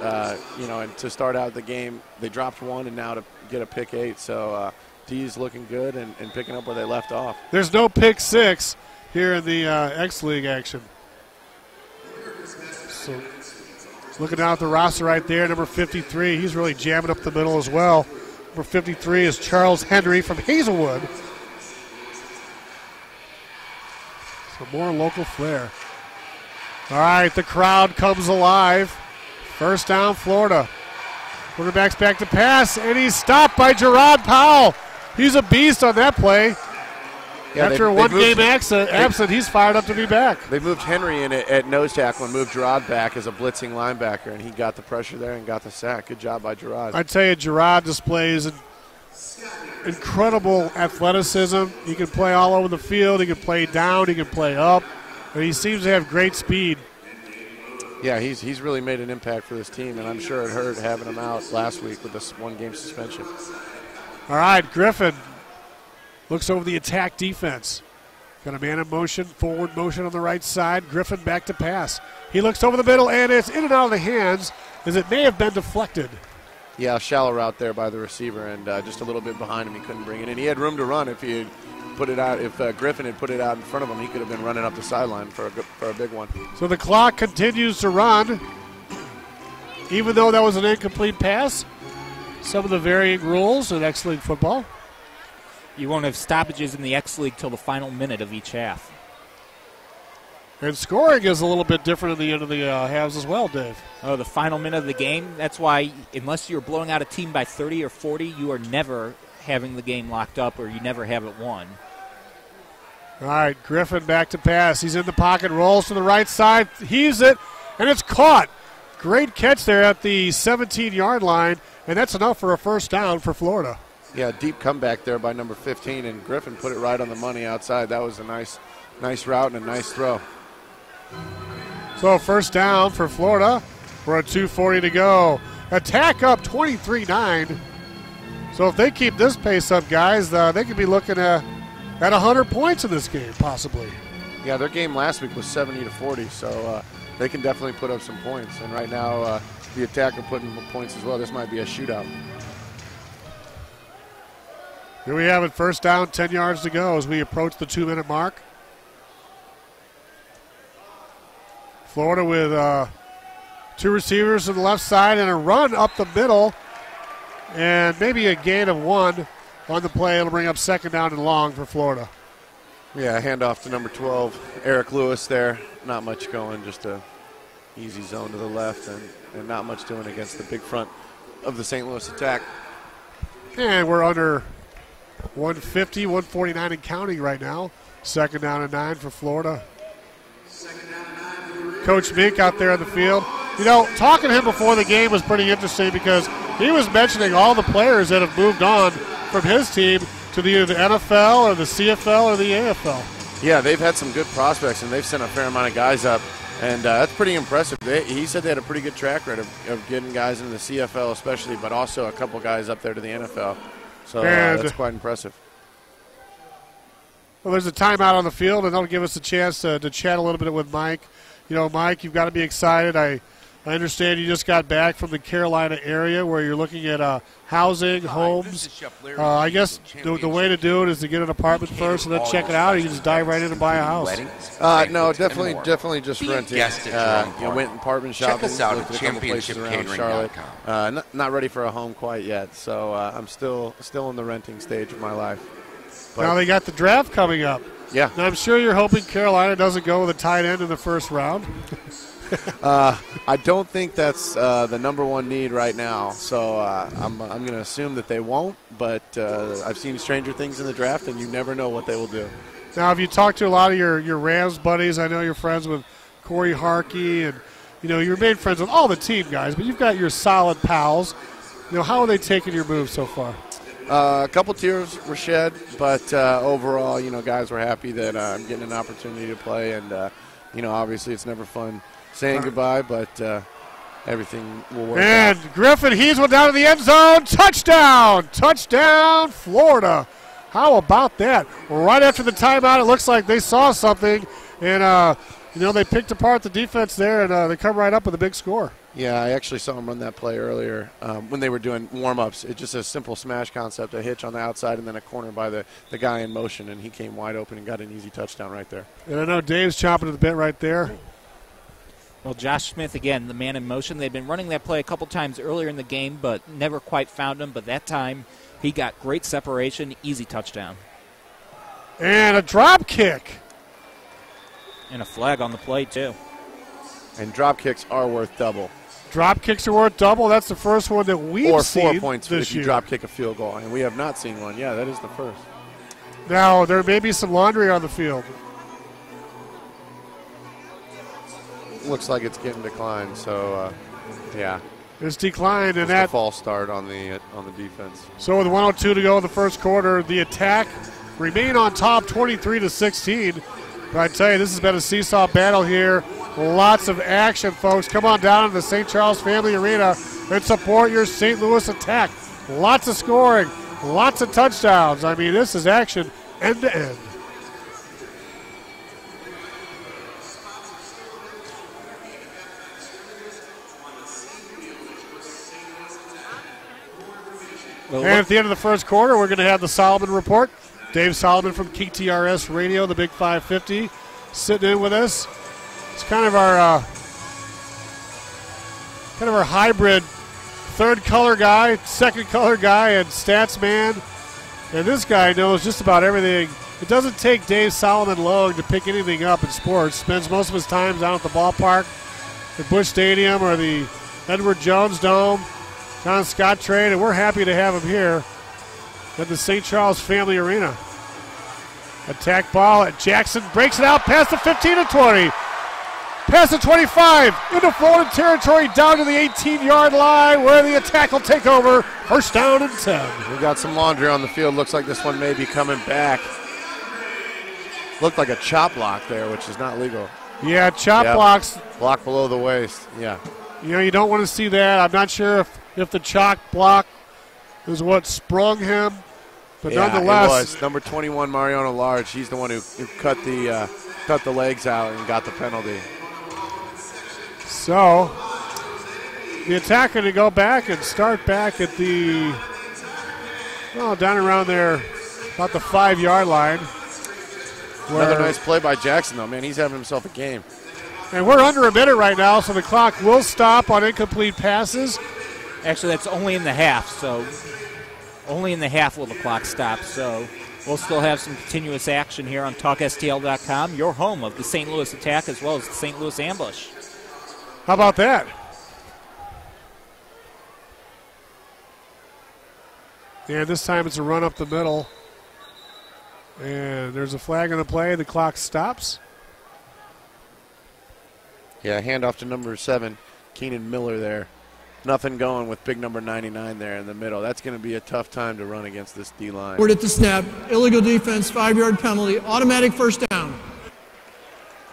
and to start out the game, they dropped one, and now to get a pick 8. So D's looking good and picking up where they left off. There's no pick 6 here in the X League action. So looking down at the roster right there, number 53, he's really jamming up the middle as well. Number 53 is Charles Henry from Hazelwood. So more local flair. All right, the crowd comes alive. First down, Florida. Quarterback's back to pass, and he's stopped by Gerard Powell. He's a beast on that play. Yeah, after a one-game absent, he's fired up to be back. They moved Henry in at nose tackle and moved Gerard back as a blitzing linebacker, and he got the pressure there and got the sack. Good job by Gerard. I tell you, Gerard displays incredible athleticism. He can play all over the field. He can play down. He can play up. And he seems to have great speed. Yeah, he's really made an impact for this team, and I'm sure it hurt having him out last week with this one-game suspension. All right, Griffin looks over the attack defense. Got a man in motion, forward motion on the right side. Griffin back to pass. He looks over the middle, and it's in and out of the hands as it may have been deflected. Yeah, shallow route there by the receiver, and just a little bit behind him. He couldn't bring it in. He had room to run if he had put it out. If Griffin had put it out in front of him, he could have been running up the sideline for a big one. So the clock continues to run, even though that was an incomplete pass. Some of the varying rules in X League football. You won't have stoppages in the X League till the final minute of each half. And scoring is a little bit different at the end of the halves as well, Dave. Oh, the final minute of the game. That's why, unless you're blowing out a team by 30 or 40, you are never having the game locked up, or you never have it won. All right, Griffin back to pass. He's in the pocket, rolls to the right side, heaves it, and it's caught. Great catch there at the 17-yard line, and that's enough for a first down for Florida. Yeah, deep comeback there by number 15, and Griffin put it right on the money outside. That was a nice route and a nice throw. So first down for Florida. We're at 2:40 to go. Attack up 23-9. So if they keep this pace up, guys, they could be looking at 100 points in this game, possibly. Yeah, their game last week was 70-40, so they can definitely put up some points. And right now, the Attack are putting points as well. This might be a shootout. Here we have it, first down, 10 yards to go as we approach the 2-minute mark. Florida with 2 receivers on the left side and a run up the middle, and maybe a gain of 1 on the play. It'll bring up second down and long for Florida. Yeah, handoff to number 12, Eric Lewis there. Not much going, just a easy zone to the left, and not much doing against the big front of the St. Louis Attack. And we're under 150, 149 and counting right now. Second down and 9 for Florida. Coach Mink out there on the field. You know, talking to him before the game was pretty interesting because he was mentioning all the players that have moved on from his team to either the NFL or the CFL or the AFL. Yeah, they've had some good prospects, and they've sent a fair amount of guys up, and that's pretty impressive. He said they had a pretty good track record of getting guys into the CFL especially, but also a couple guys up there to the NFL. So that's quite impressive. Well, there's a timeout on the field, and that'll give us a chance to chat a little bit with Mike. You know, Mike, you've got to be excited. I understand you just got back from the Carolina area where you're looking at housing, homes. I guess the way to do it is to get an apartment first and then check it out, or you can just dive right in and buy a house. No, definitely just renting. Went apartment shopping. Check us out at looked at a couple places around Charlotte. Not ready for a home quite yet, so I'm still in the renting stage of my life. But now they got the draft coming up. Yeah. Now I'm sure you're hoping Carolina doesn't go with a tight end in the first round. I don't think that's the number one need right now, so I'm going to assume that they won't, but I've seen stranger things in the draft, and you never know what they will do. Now, have you talked to a lot of your Rams buddies? I know you're friends with Corey Harkey, and you remain friends with all the team guys, but you've got your solid pals. How are they taking your move so far? A couple tears were shed, but overall, guys were happy that I'm getting an opportunity to play, and obviously it's never fun saying goodbye, but everything will work out. And Griffin heaves one down to the end zone. Touchdown, Florida. How about that? Right after the timeout, it looks like they saw something, and they picked apart the defense there, and they come right up with a big score. Yeah, I actually saw them run that play earlier when they were doing warm-ups. It's just a simple smash concept, a hitch on the outside, and then a corner by the guy in motion, and he came wide open and got an easy touchdown right there. And I know Dave's chomping at the bit right there. Well, Josh Smith, again, the man in motion. They've been running that play a couple times earlier in the game, but never quite found him. But that time, he got great separation, easy touchdown. And a drop kick. And a flag on the play, too. And drop kicks are worth double. Drop kicks are worth double. That's the first one that we've seen. Or 4 points this if you year. drop kick a field goal. And we have not seen one. Yeah, that is the first. Now, there may be some laundry on the field. Looks like it's getting declined, so yeah. It's declined, and just that a false start on the defense. So with 1:02 to go in the first quarter, the Attack remain on top, 23-16. But I tell you, this has been a seesaw battle here. Lots of action, folks. Come on down to the St. Charles Family Arena and support your St. Louis Attack. Lots of scoring, lots of touchdowns. I mean, this is action end to end. And at the end of the first quarter, we're going to have the Solomon Report. Dave Solomon from KTRS Radio, the Big 550, sitting in with us. It's kind of our hybrid third color guy, second color guy, and stats man. And this guy knows just about everything. It doesn't take Dave Solomon long to pick anything up in sports. Spends most of his time down at the ballpark, at Busch Stadium or the Edward Jones Dome, down at Scottrade, and we're happy to have him here at the St. Charles Family Arena. Attack ball at Jackson, breaks it out past the 15 and 20. Past the 25, into Florida territory, down to the 18-yard line where the Attack will take over. First down and 10. We got some laundry on the field. Looks like this one may be coming back. Looked like a chop block there, which is not legal. Yeah, chop blocks. Block below the waist, yeah. You don't want to see that. I'm not sure if the chalk block is what sprung him. But yeah, nonetheless, it was. Number 21, Mariano Large. He's the one who cut the legs out and got the penalty. So the attacker to go back and start back at the, down around there, about the 5-yard line. Another nice play by Jackson, though, man. He's having himself a game. And we're under a minute right now, so the clock will stop on incomplete passes. Actually, that's only in the half, so only in the half will the clock stop. So we'll still have some continuous action here on TalkSTL.com, your home of the St. Louis Attack as well as the St. Louis Ambush. How about that? And this time it's a run up the middle. And there's a flag on the play. The clock stops. Yeah, handoff to number 7, Keenan Miller there. Nothing going with big number 99 there in the middle. That's going to be a tough time to run against this D-line. Word at the snap. Illegal defense, 5-yard penalty, automatic first down.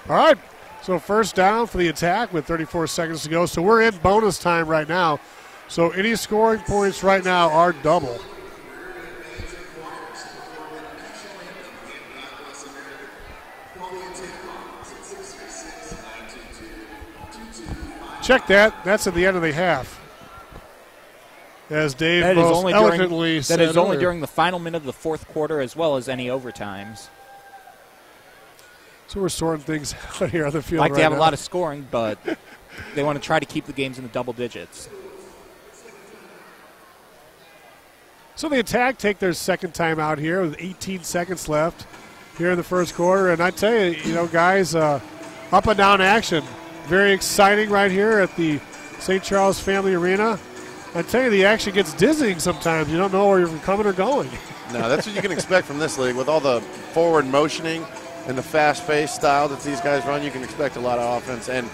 All right. So first down for the attack with 34 seconds to go. So we're in bonus time right now. So any scoring points right now are double. Check that. That's at the end of the half. As Dave most eloquently said that is only earlier. during the final minute of the fourth quarter as well as any overtimes. So we're sorting things out here on the field Like right to have now. a lot of scoring, but they want to try to keep the games in the double digits. So the attack take their second time out here with 18 seconds left here in the first quarter. And I tell you, guys, up and down action. Very exciting right here at the St. Charles Family Arena. I tell you, the action gets dizzying sometimes. You don't know where you're coming or going. No, that's what you can expect from this league. With all the forward motioning and the fast-paced style that these guys run, you can expect a lot of offense and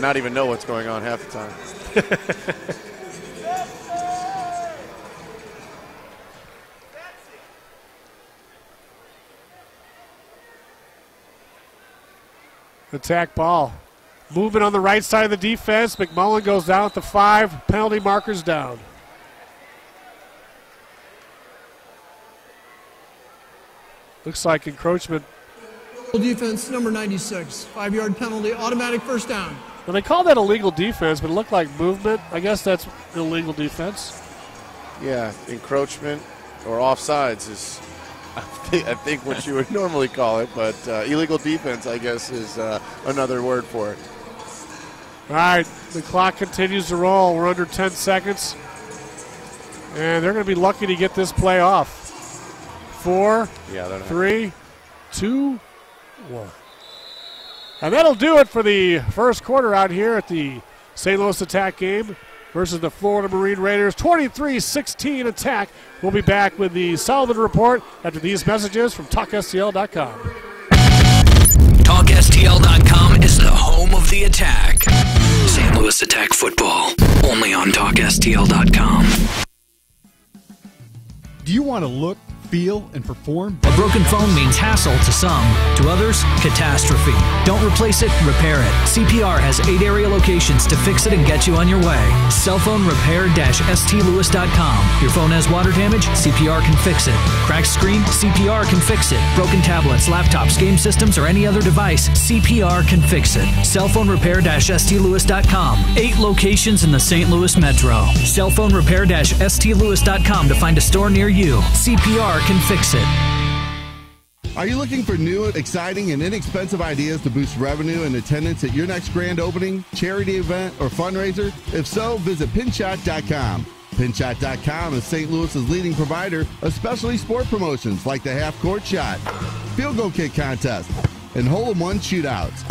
not even know what's going on half the time. Attack ball. Movement on the right side of the defense. McMullen goes down at the 5. Penalty markers down. Looks like encroachment. Defense, number 96, 5-yard penalty, automatic first down. Well, they call that illegal defense, but it looked like movement. I guess that's illegal defense. Yeah, encroachment or offsides is, I think, what you would normally call it, but illegal defense, I guess, is another word for it. All right, the clock continues to roll. We're under 10 seconds. And they're going to be lucky to get this play off. 4, 3, 2, 1. And that'll do it for the first quarter out here at the St. Louis Attack game versus the Florida Marine Raiders. 23-16 Attack. We'll be back with the Sullivan Report after these messages from TalkSTL.com. TalkSTL.com is the home of the Attack. St. Louis Attack football, only on TalkSTL.com. Do you want to look, feel, and perform? A broken phone means hassle to some. To others, catastrophe. Don't replace it, repair it. CPR has 8 area locations to fix it and get you on your way. Cellphone repair-stlewis.com. Your phone has water damage? CPR can fix it. Cracked screen? CPR can fix it. Broken tablets, laptops, game systems, or any other device? CPR can fix it. Cellphone repair-stlewis.com. 8 locations in the St. Louis Metro. Cellphone repair-stlewis.com to find a store near you. CPR can fix it. Are you looking for new, exciting, and inexpensive ideas to boost revenue and attendance at your next grand opening, charity event, or fundraiser? If so, visit Pinshot.com. Pinshot.com is St. Louis's leading provider of specialty sport promotions like the half-court shot, field goal kick contest, and hole-in-one shootouts.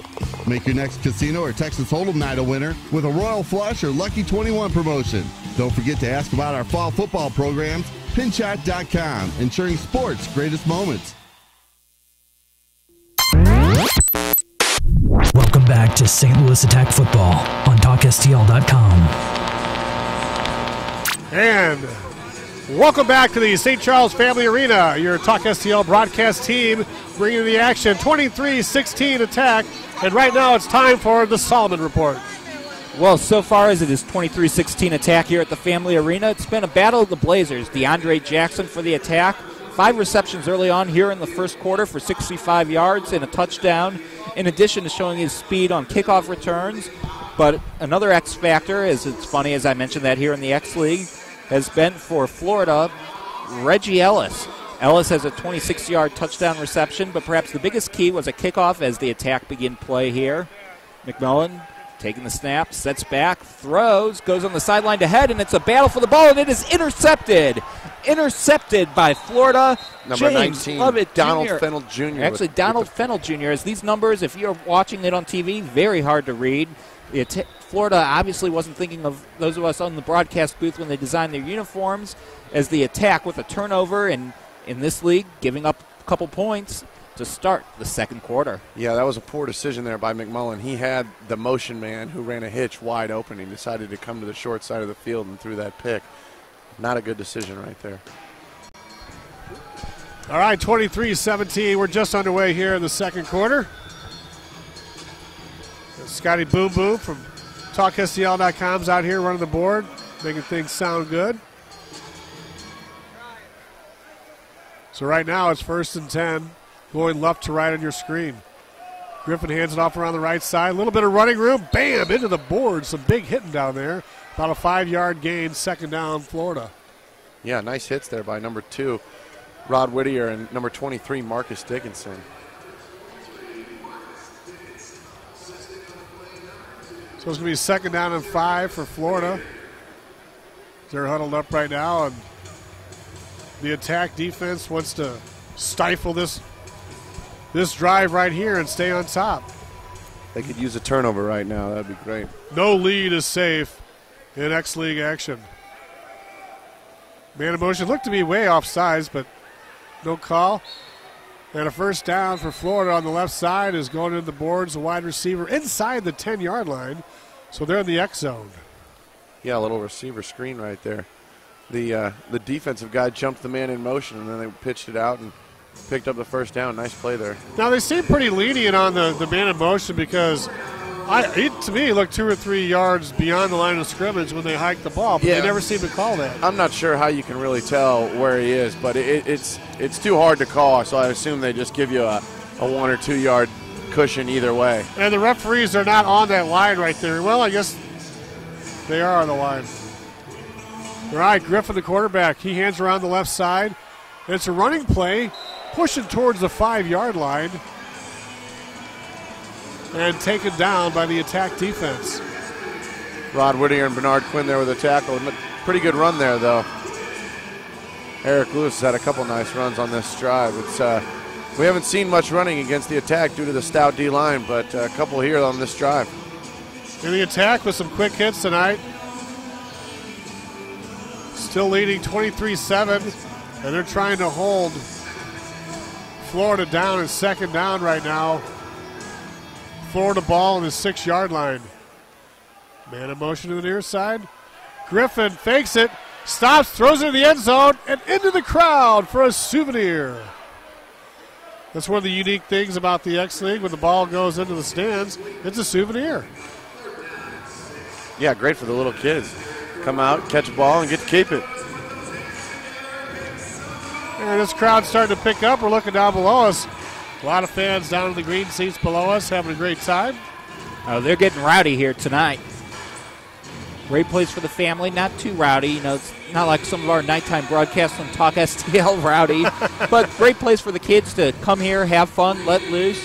Make your next casino or Texas Hold'em night a winner with a Royal Flush or Lucky 21 promotion. Don't forget to ask about our fall football programs. Pinshot.com, ensuring sports' greatest moments. Welcome back to St. Louis Attack football on TalkSTL.com. And welcome back to the St. Charles Family Arena. Your Talk STL broadcast team bringing the action. 23-16 Attack. And right now it's time for the Solomon Report. Well, so far as it is 23-16 attack here at the Family Arena, it's been a battle of the Blazers. DeAndre Jackson for the attack. 5 receptions early on here in the first quarter for 65 yards and a touchdown, in addition to showing his speed on kickoff returns. But another X factor, as it's funny as I mentioned that here in the X League, has been for Florida, Reggie Ellis. Ellis has a 26-yard touchdown reception, but perhaps the biggest key was a kickoff as the attack began play here. McMillan taking the snap, sets back, throws, goes on the sideline to head, and it's a battle for the ball, and it is intercepted. Intercepted by Florida. Number James 19, Lovett Donald Jr. Fennell Jr. Actually, Donald Fennell Jr. As these numbers, if you're watching it on TV, very hard to read. Florida obviously wasn't thinking of those of us on the broadcast booth when they designed their uniforms, as the attack with a turnover, and in this league, giving up a couple points to start the second quarter. Yeah, that was a poor decision there by McMullen. He had the motion man who ran a hitch wide open. He decided to come to the short side of the field and threw that pick. Not a good decision right there. All right, 23-17. We're just underway here in the second quarter. Scotty Boom Boom from TalkSTL.com's out here running the board, making things sound good. So right now it's 1st and 10, going left to right on your screen. Griffin hands it off around the right side. A little bit of running room. Bam! Into the board. Some big hitting down there. About a 5-yard gain, 2nd down, Florida. Yeah, nice hits there by number 2, Rod Whittier, and number 23, Marcus Dickinson. So it's going to be 2nd down and 5 for Florida. They're huddled up right now, and the attack defense wants to stifle this drive right here and stay on top. They could use a turnover right now. That'd be great. No lead is safe in X-League action. Man in motion looked to be way off sides, but no call. And a 1st down for Florida on the left side is going into the boards, a wide receiver inside the 10-yard line. So they're in the X zone. Yeah, a little receiver screen right there. The defensive guy jumped the man in motion, and then they pitched it out and picked up the 1st down. Nice play there. Now, they seem pretty lenient on the man in motion because to me, he looked 2 or 3 yards beyond the line of scrimmage when they hiked the ball, but they never seem to call that. I'm not sure how you can really tell where he is, but it's too hard to call, so I assume they just give you a 1 or 2 yard cushion either way. And the referees are not on that line right there. Well, I guess they are on the line. All right, Griffin, the quarterback, he hands around the left side. It's a running play, pushing towards the 5-yard line, and taken down by the attack defense. Rod Whittier and Bernard Quinn there with a tackle. Pretty good run there, though. Eric Lewis has had a couple nice runs on this drive. We haven't seen much running against the attack due to the stout D-line, but a couple here on this drive. In the attack with some quick hits tonight. Still leading 23-7, and they're trying to hold Florida down in 2nd down right now. Florida ball on the 6-yard line. Man in motion to the near side. Griffin fakes it, stops, throws it in the end zone, and into the crowd for a souvenir. That's one of the unique things about the X-League. When the ball goes into the stands, it's a souvenir. Yeah, great for the little kids. Come out, catch a ball, and get to keep it. And this crowd's starting to pick up. We're looking down below us. A lot of fans down in the green seats below us having a great time. Oh, they're getting rowdy here tonight. Great place for the family, not too rowdy. You know, it's not like some of our nighttime broadcasts on Talk STL rowdy, but great place for the kids to come here, have fun, let loose.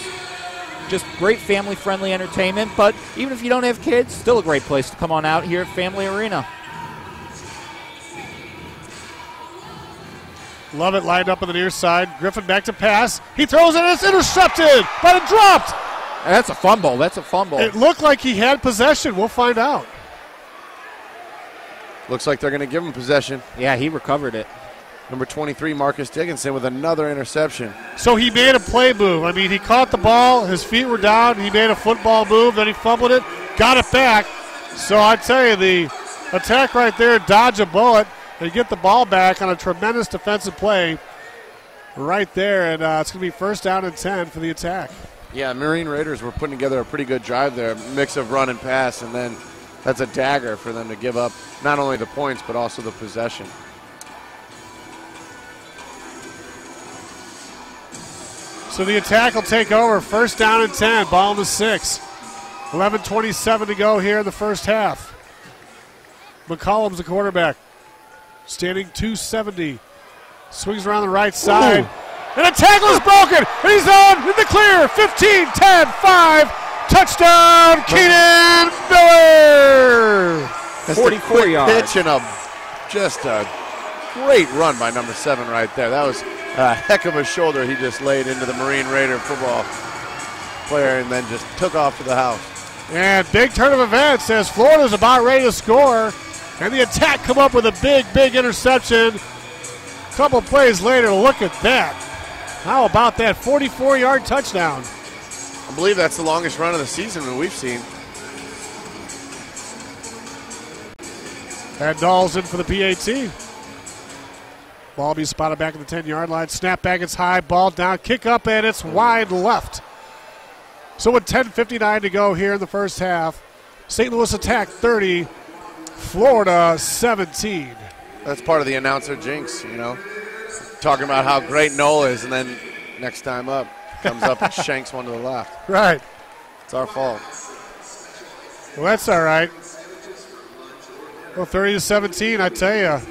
Just great family-friendly entertainment, but even if you don't have kids, still a great place to come on out here at Family Arena. Lovett lined up on the near side. Griffin back to pass. He throws it, and it's intercepted, but it dropped. That's a fumble. That's a fumble. It looked like he had possession. We'll find out. Looks like they're going to give him possession. Yeah, he recovered it. Number 23, Marcus Dickinson, with another interception. So he made a play move. I mean, he caught the ball, his feet were down, he made a football move, then he fumbled it, got it back. So I tell you, the attack right there, dodge a bullet, and get the ball back on a tremendous defensive play right there, and it's going to be 1st down and 10 for the attack. Yeah, Marine Raiders were putting together a pretty good drive there, a mix of run and pass, and then that's a dagger for them to give up not only the points but also the possession. So the attack will take over. First down and 10. Ball in the 6. 11:27 to go here in the first half. McCollum's the quarterback. Standing 270. Swings around the right side. Ooh. And a tackle is broken. And he's on in the clear. 15, 10, 5. Touchdown, Keenan Miller. That's 44 yards. Pitch and just a great run by number 7 right there. That was a heck of a shoulder he just laid into the Marine Raider football player and then just took off to the house. And big turn of events as Florida's about ready to score. And the attack come up with a big interception. A couple plays later, look at that. How about that 44-yard touchdown? I believe that's the longest run of the season that we've seen. And Dahl's in for the PAT. Ball be spotted back at the 10-yard line. Snap back, it's high, ball down, kick up, and it's wide left. So with 10:59 to go here in the first half, St. Louis attack 30, Florida 17. That's part of the announcer jinx, you know. Talking about how great Noel is, and then next time up, comes up and shanks one to the left. Right. It's our fault. Well, that's all right. Well, 30-17, I tell you.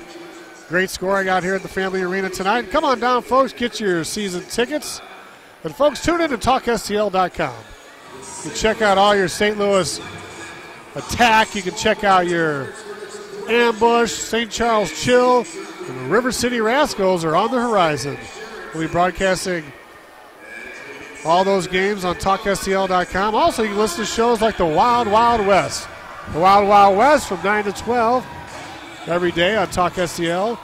Great scoring out here at the Family Arena tonight. Come on down, folks. Get your season tickets. And, folks, tune in to TalkSTL.com. You can check out all your St. Louis attack. You can check out your ambush, St. Charles Chill, and the River City Rascals are on the horizon. We'll be broadcasting all those games on TalkSTL.com. Also, you can listen to shows like the Wild Wild West. The Wild Wild West from 9 to 12 every day on Talk STL,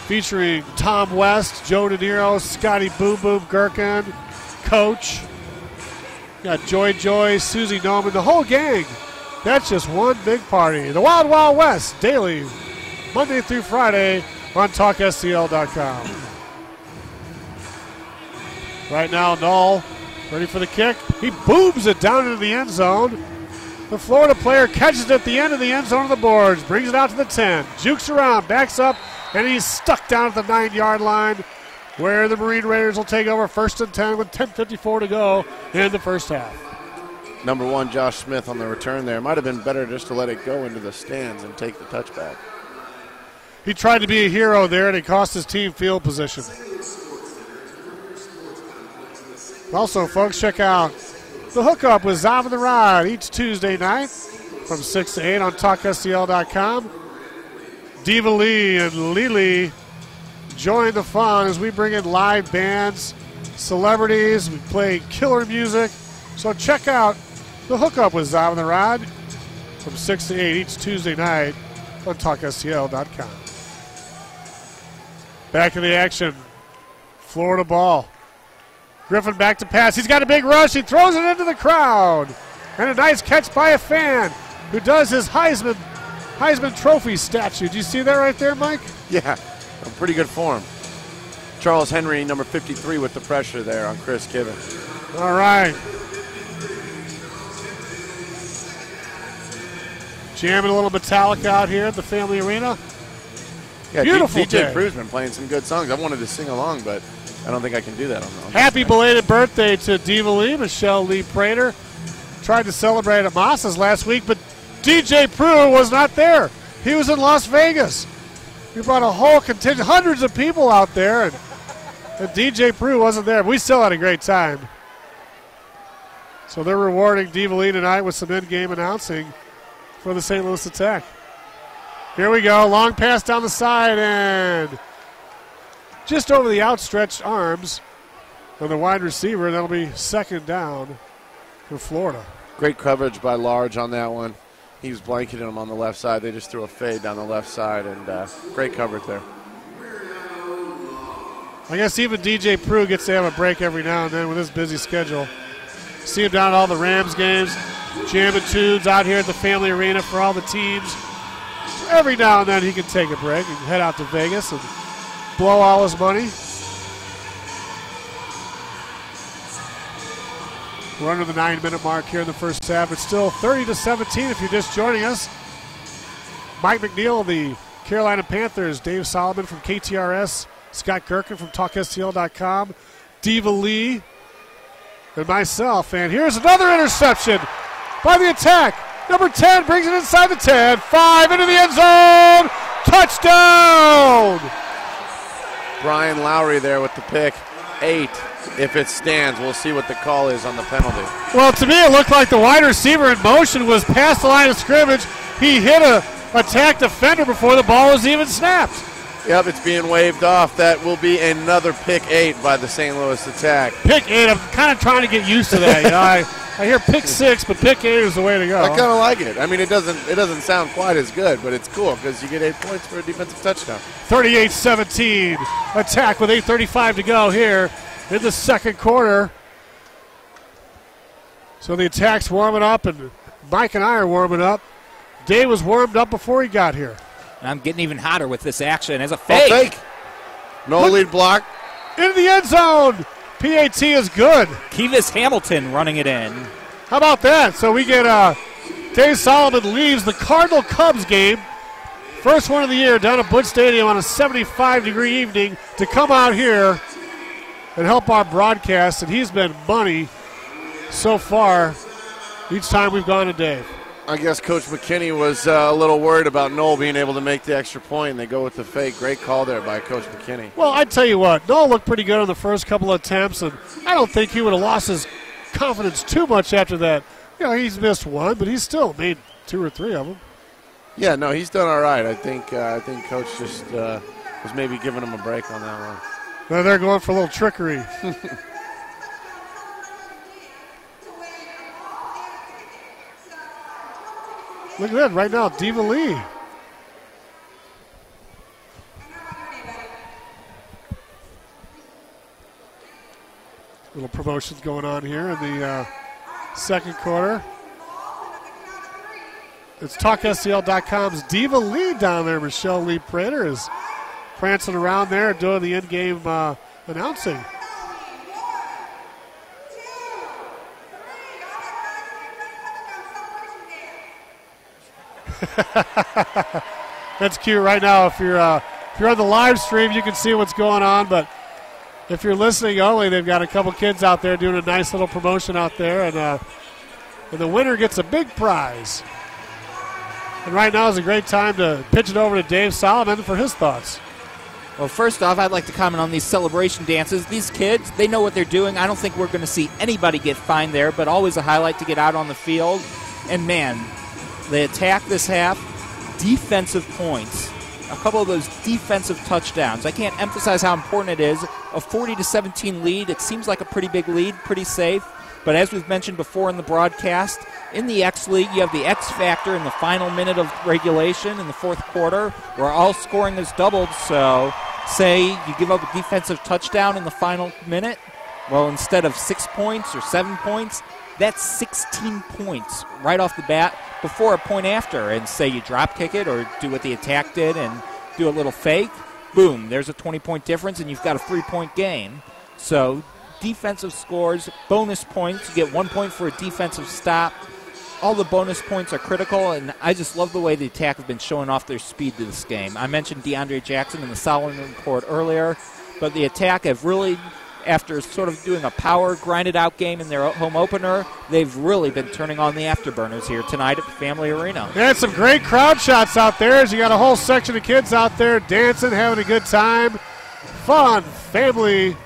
featuring Tom West, Joe De Niro, Scotty Boom Boom Gherkin, Coach. Got Joy, Susie Noman, the whole gang. That's just one big party. The Wild Wild West, daily, Monday through Friday on TalkSTL.com. Right now, Null ready for the kick. He booms it down into the end zone. The Florida player catches it at the end of the end zone of the boards, brings it out to the 10, jukes around, backs up, and he's stuck down at the 9-yard line where the Marine Raiders will take over 1st and 10 with 10:54 to go in the first half. Number 1, Josh Smith on the return there. Might have been better just to let it go into the stands and take the touchback. He tried to be a hero there, and he cost his team field position. Also, folks, check out The Hookup with Zav and the Rod each Tuesday night from 6 to 8 on TalkSTL.com. Diva Lee and Lily join the fun as we bring in live bands, celebrities, we play killer music. So check out The Hookup with Zav and the Rod from 6 to 8 each Tuesday night on TalkSTL.com. Back in the action. Florida ball. Griffin back to pass. He's got a big rush. He throws it into the crowd. And a nice catch by a fan who does his Heisman Trophy statue. Do you see that right there, Mike? Yeah, in pretty good form. Charles Henry, number 53, with the pressure there on Chris Kivin. All right. Jamming a little Metallica out here at the Family Arena. Yeah, beautiful DJ Prue's been playing some good songs. I wanted to sing along, but I don't think I can do that on Happy belated birthday to Diva Lee. Michelle Lee Prater tried to celebrate at Moss's last week, but DJ Prue was not there. He was in Las Vegas. We brought a whole contingent, hundreds of people out there, and DJ Prue wasn't there. We still had a great time. So they're rewarding Diva Lee tonight with some in-game announcing for the St. Louis attack. Here we go. Long pass down the side and just over the outstretched arms of the wide receiver. That'll be 2nd down for Florida. Great coverage by Large on that one. He was blanketing him on the left side. They just threw a fade down the left side, and great coverage there. I guess even DJ Prue gets to have a break every now and then with his busy schedule. See him down at all the Rams games, jamming tunes out here at the Family Arena for all the teams. So every now and then he can take a break and head out to Vegas and blow all his money. We're under the 9-minute mark here in the first half. It's still 30-17 if you're just joining us. Mike McNeil, the Carolina Panthers, Dave Solomon from KTRS, Scott Gerken from TalkSTL.com, Diva Lee, and myself. And here's another interception by the attack. Number 10 brings it inside the 10. 5 into the end zone. Touchdown! Brian Lowry there with the pick. 8. If it stands, we'll see what the call is on the penalty. Well, to me, it looked like the wide receiver in motion was past the line of scrimmage. He hit a attack defender before the ball was even snapped. Yep, it's being waved off. That will be another pick 8 by the St. Louis Attack. Pick 8, I'm kind of trying to get used to that. You know, I hear pick 6, but pick 8 is the way to go. I kind of like it. I mean, it doesn't sound quite as good, but it's cool because you get 8 points for a defensive touchdown. 38-17. Attack with 8:35 to go here in the second quarter. So the Attack's warming up, and Mike and I are warming up. Dave was warmed up before he got here. And I'm getting even hotter with this action as a fake. No lead block. Into the end zone. PAT is good. Kevis Hamilton running it in. How about that? So we get Dave Solomon leaves the Cardinal Cubs game. First one of the year down at Busch Stadium on a 75-degree evening to come out here and help our broadcast. And he's been money so far each time we've gone to Dave. I guess Coach McKinney was a little worried about Noel being able to make the extra point, and they go with the fake. Great call there by Coach McKinney. Well, I tell you what, Noel looked pretty good on the first couple of attempts, and I don't think he would have lost his confidence too much after that. You know, he's missed one, but he's still made 2 or 3 of them. Yeah, no, he's done all right. I think Coach just was maybe giving him a break on that one. Now they're going for a little trickery. Look at that right now, Diva Lee. Little promotions going on here in the second quarter. It's TalkSTL.com's Diva Lee down there. Michelle Lee Prater is prancing around there doing the in-game announcing. That's cute right now. If you're on the live stream, you can see what's going on, but if you're listening only, they've got a couple kids out there doing a nice little promotion out there, and the winner gets a big prize. And right now is a great time to pitch it over to Dave Solomon for his thoughts. Well, first off, I'd like to comment on these celebration dances. These kids, they know what they're doing. I don't think we're going to see anybody get fined there, but always a highlight to get out on the field. And, man, the Attack this half, defensive points. A couple of those defensive touchdowns. I can't emphasize how important it is. A 40-17 lead. It seems like a pretty big lead, pretty safe. But as we've mentioned before in the broadcast, in the X League, you have the X factor in the final minute of regulation in the fourth quarter, where all scoring is doubled. So, say you give up a defensive touchdown in the final minute. Well, instead of 6 points or 7 points, that's 16 points right off the bat before a point after. And say you drop kick it or do what the Attack did and do a little fake, boom, there's a 20-point difference and you've got a 3-point gain. So defensive scores, bonus points, you get 1 point for a defensive stop. All the bonus points are critical, and I just love the way the Attack have been showing off their speed to this game. I mentioned DeAndre Jackson in the Solomon report earlier, but the Attack have really, after sort of doing a power grinded-out game in their home opener, they've really been turning on the afterburners here tonight at Family Arena. They had some great crowd shots out there as you got a whole section of kids out there dancing, having a good time. Fun, family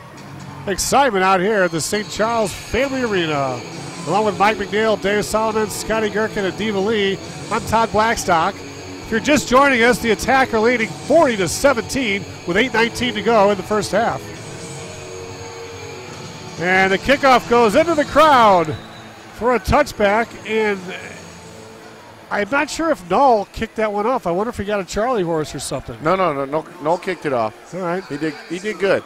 excitement out here at the St. Charles Family Arena. Along with Mike McNeil, Dave Solomon, Scotty Gerken, and Diva Lee, I'm Todd Blackstock. If you're just joining us, the Attack are leading 40-17 with 8:19 to go in the first half. And the kickoff goes into the crowd for a touchback, and I'm not sure if Noel kicked that one off. I wonder if he got a Charlie horse or something. No. Noel kicked it off. All right. He did good.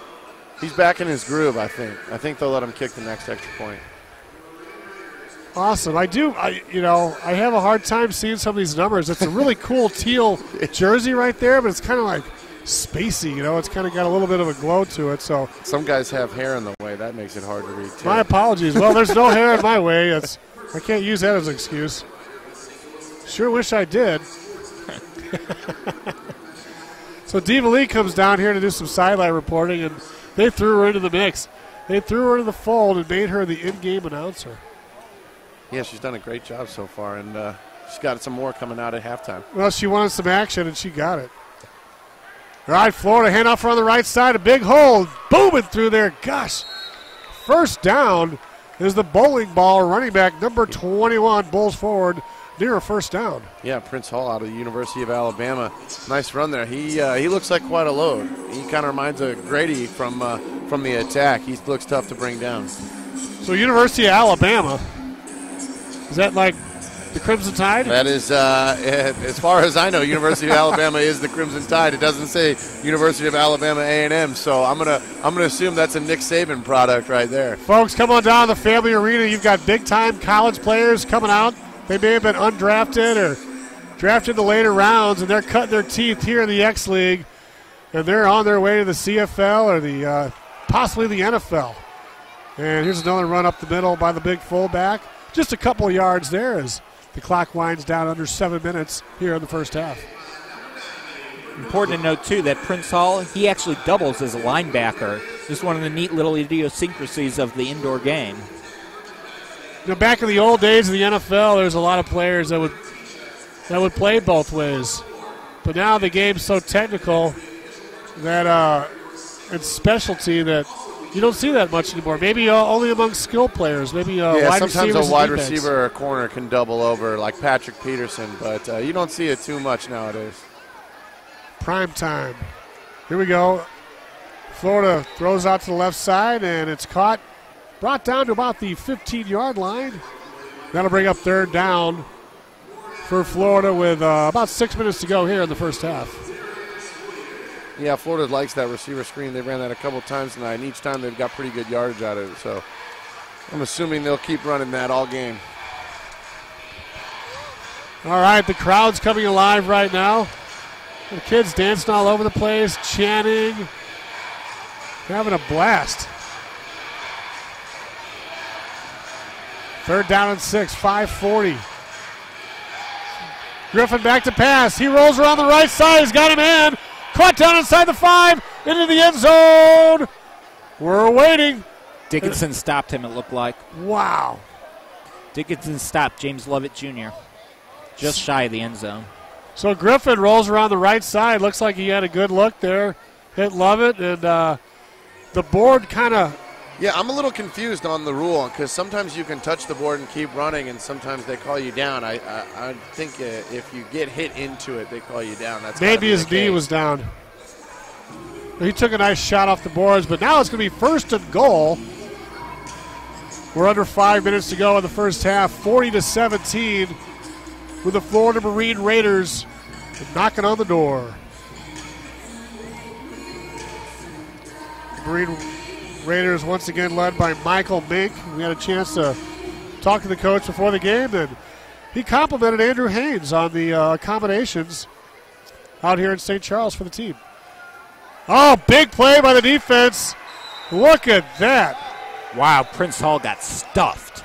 He's back in his groove, I think. I think they'll let him kick the next extra point. Awesome. I have a hard time seeing some of these numbers. It's a really cool teal jersey right there, but it's kind of like spacey, It's kind of got a little bit of a glow to it. So some guys have hair in the way. That makes it hard to read, too. My apologies. Well, there's no hair in my way. I can't use that as an excuse. Sure wish I did. So Diva Lee comes down here to do some sideline reporting, and they threw her into the mix. They threw her into the fold and made her the in-game announcer. Yeah, she's done a great job so far, and she's got some more coming out at halftime. Well, she wanted some action, and she got it. All right, Florida handoff on the right side. A big hole booming through there. Gosh. First down is the bowling ball. Running back number 21 bowls forward near a first down. Yeah, Prince Hall out of the University of Alabama. Nice run there. He looks like quite a load. He kind of reminds of Grady from the attack. He looks tough to bring down. So University of Alabama, is that like the Crimson Tide? That is, as far as I know, University of Alabama is the Crimson Tide. It doesn't say University of Alabama A&M, so I'm gonna assume that's a Nick Saban product right there. Folks, come on down to the Family Arena. You've got big-time college players coming out. They may have been undrafted or drafted in the later rounds, and they're cutting their teeth here in the X League, and they're on their way to the CFL or the possibly the NFL. And here's another run up the middle by the big fullback. Just a couple of yards there as the clock winds down under 7 minutes here in the first half. Important to note, too, that Prince Hall, he actually doubles as a linebacker. This is one of the neat little idiosyncrasies of the indoor game. You know, back in the old days of the NFL, there's a lot of players that would play both ways. But now the game's so technical that it's specialty that you don't see that much anymore. Maybe only among skill players. Maybe wide receivers. Sometimes a wide receiver or a corner can double over like Patrick Peterson, but you don't see it too much nowadays. Prime time. Here we go. Florida throws out to the left side, and it's caught. Brought down to about the 15-yard line. That'll bring up third down for Florida with about 6 minutes to go here in the first half. Yeah, Florida likes that receiver screen. They ran that a couple times tonight, and each time they've got pretty good yardage out of it. So I'm assuming they'll keep running that all game. All right, the crowd's coming alive right now. The kids dancing all over the place, chanting, having a blast. Third down and 6, 5:40. Griffin back to pass. He rolls around the right side. He's got a man. Caught down inside the 5, into the end zone. We're waiting. Dickinson stopped him, it looked like. Wow. Dickinson stopped James Lovett Jr. just shy of the end zone. So Griffin rolls around the right side. Looks like he had a good look there. Hit Lovett, and the board kind of... Yeah, I'm a little confused on the rule because sometimes you can touch the board and keep running, and sometimes they call you down. I think if you get hit into it, they call you down. That's maybe his knee was down. He took a nice shot off the boards, but now it's going to be first and goal. We're under 5 minutes to go in the first half, 40-17, with the Florida Marine Raiders knocking on the door. Marine Raiders once again led by Michael Mink. We had a chance to talk to the coach before the game, and he complimented Andrew Haynes on the accommodations out here in St. Charles for the team. Oh, big play by the defense. Look at that. Wow, Prince Hall got stuffed.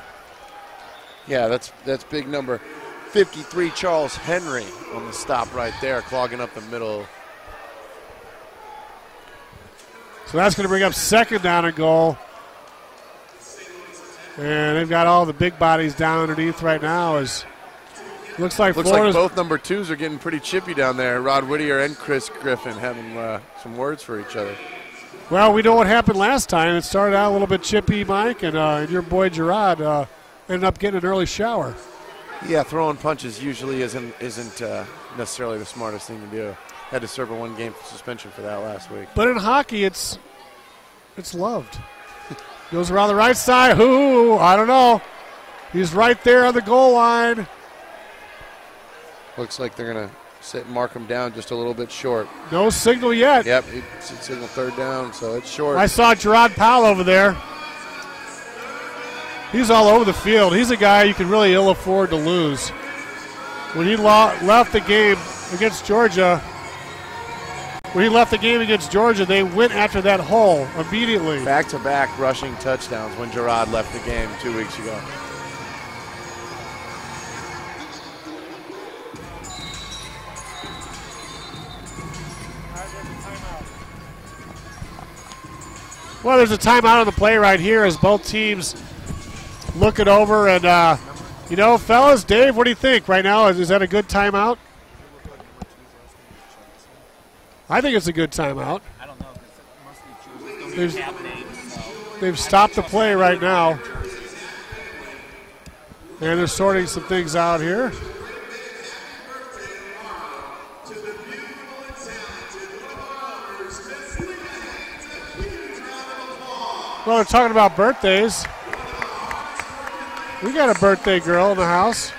Yeah, that's big number 53, Charles Henry, on the stop right there, clogging up the middle. So that's going to bring up second down and goal. And they've got all the big bodies down underneath right now. Looks like both number 2s are getting pretty chippy down there. Rod Whittier and Chris Griffin having some words for each other. Well, we know what happened last time. It started out a little bit chippy, Mike, and your boy Gerard ended up getting an early shower. Yeah, throwing punches usually isn't necessarily the smartest thing to do. Had to serve a 1-game suspension for that last week. But in hockey, it's loved. Goes around the right side. Who? I don't know. He's right there on the goal line. Looks like they're going to sit and mark him down just a little bit short. No signal yet. Yep, it's signal third down, so it's short. I saw Gerard Powell over there. He's all over the field. He's a guy you can really ill afford to lose. When he left the game against Georgia, when he left the game against Georgia, they went after that hole immediately. Back-to-back rushing touchdowns when Gerard left the game 2 weeks ago. Well, there's a timeout on the play right here as both teams look it over. And, you know, fellas, Dave, what do you think right now? Is that a good timeout? I think it's a good timeout. I don't know, because it must be true. They've stopped the play right now. And they're sorting some things out here. Well, they're talking about birthdays. We got a birthday girl in the house.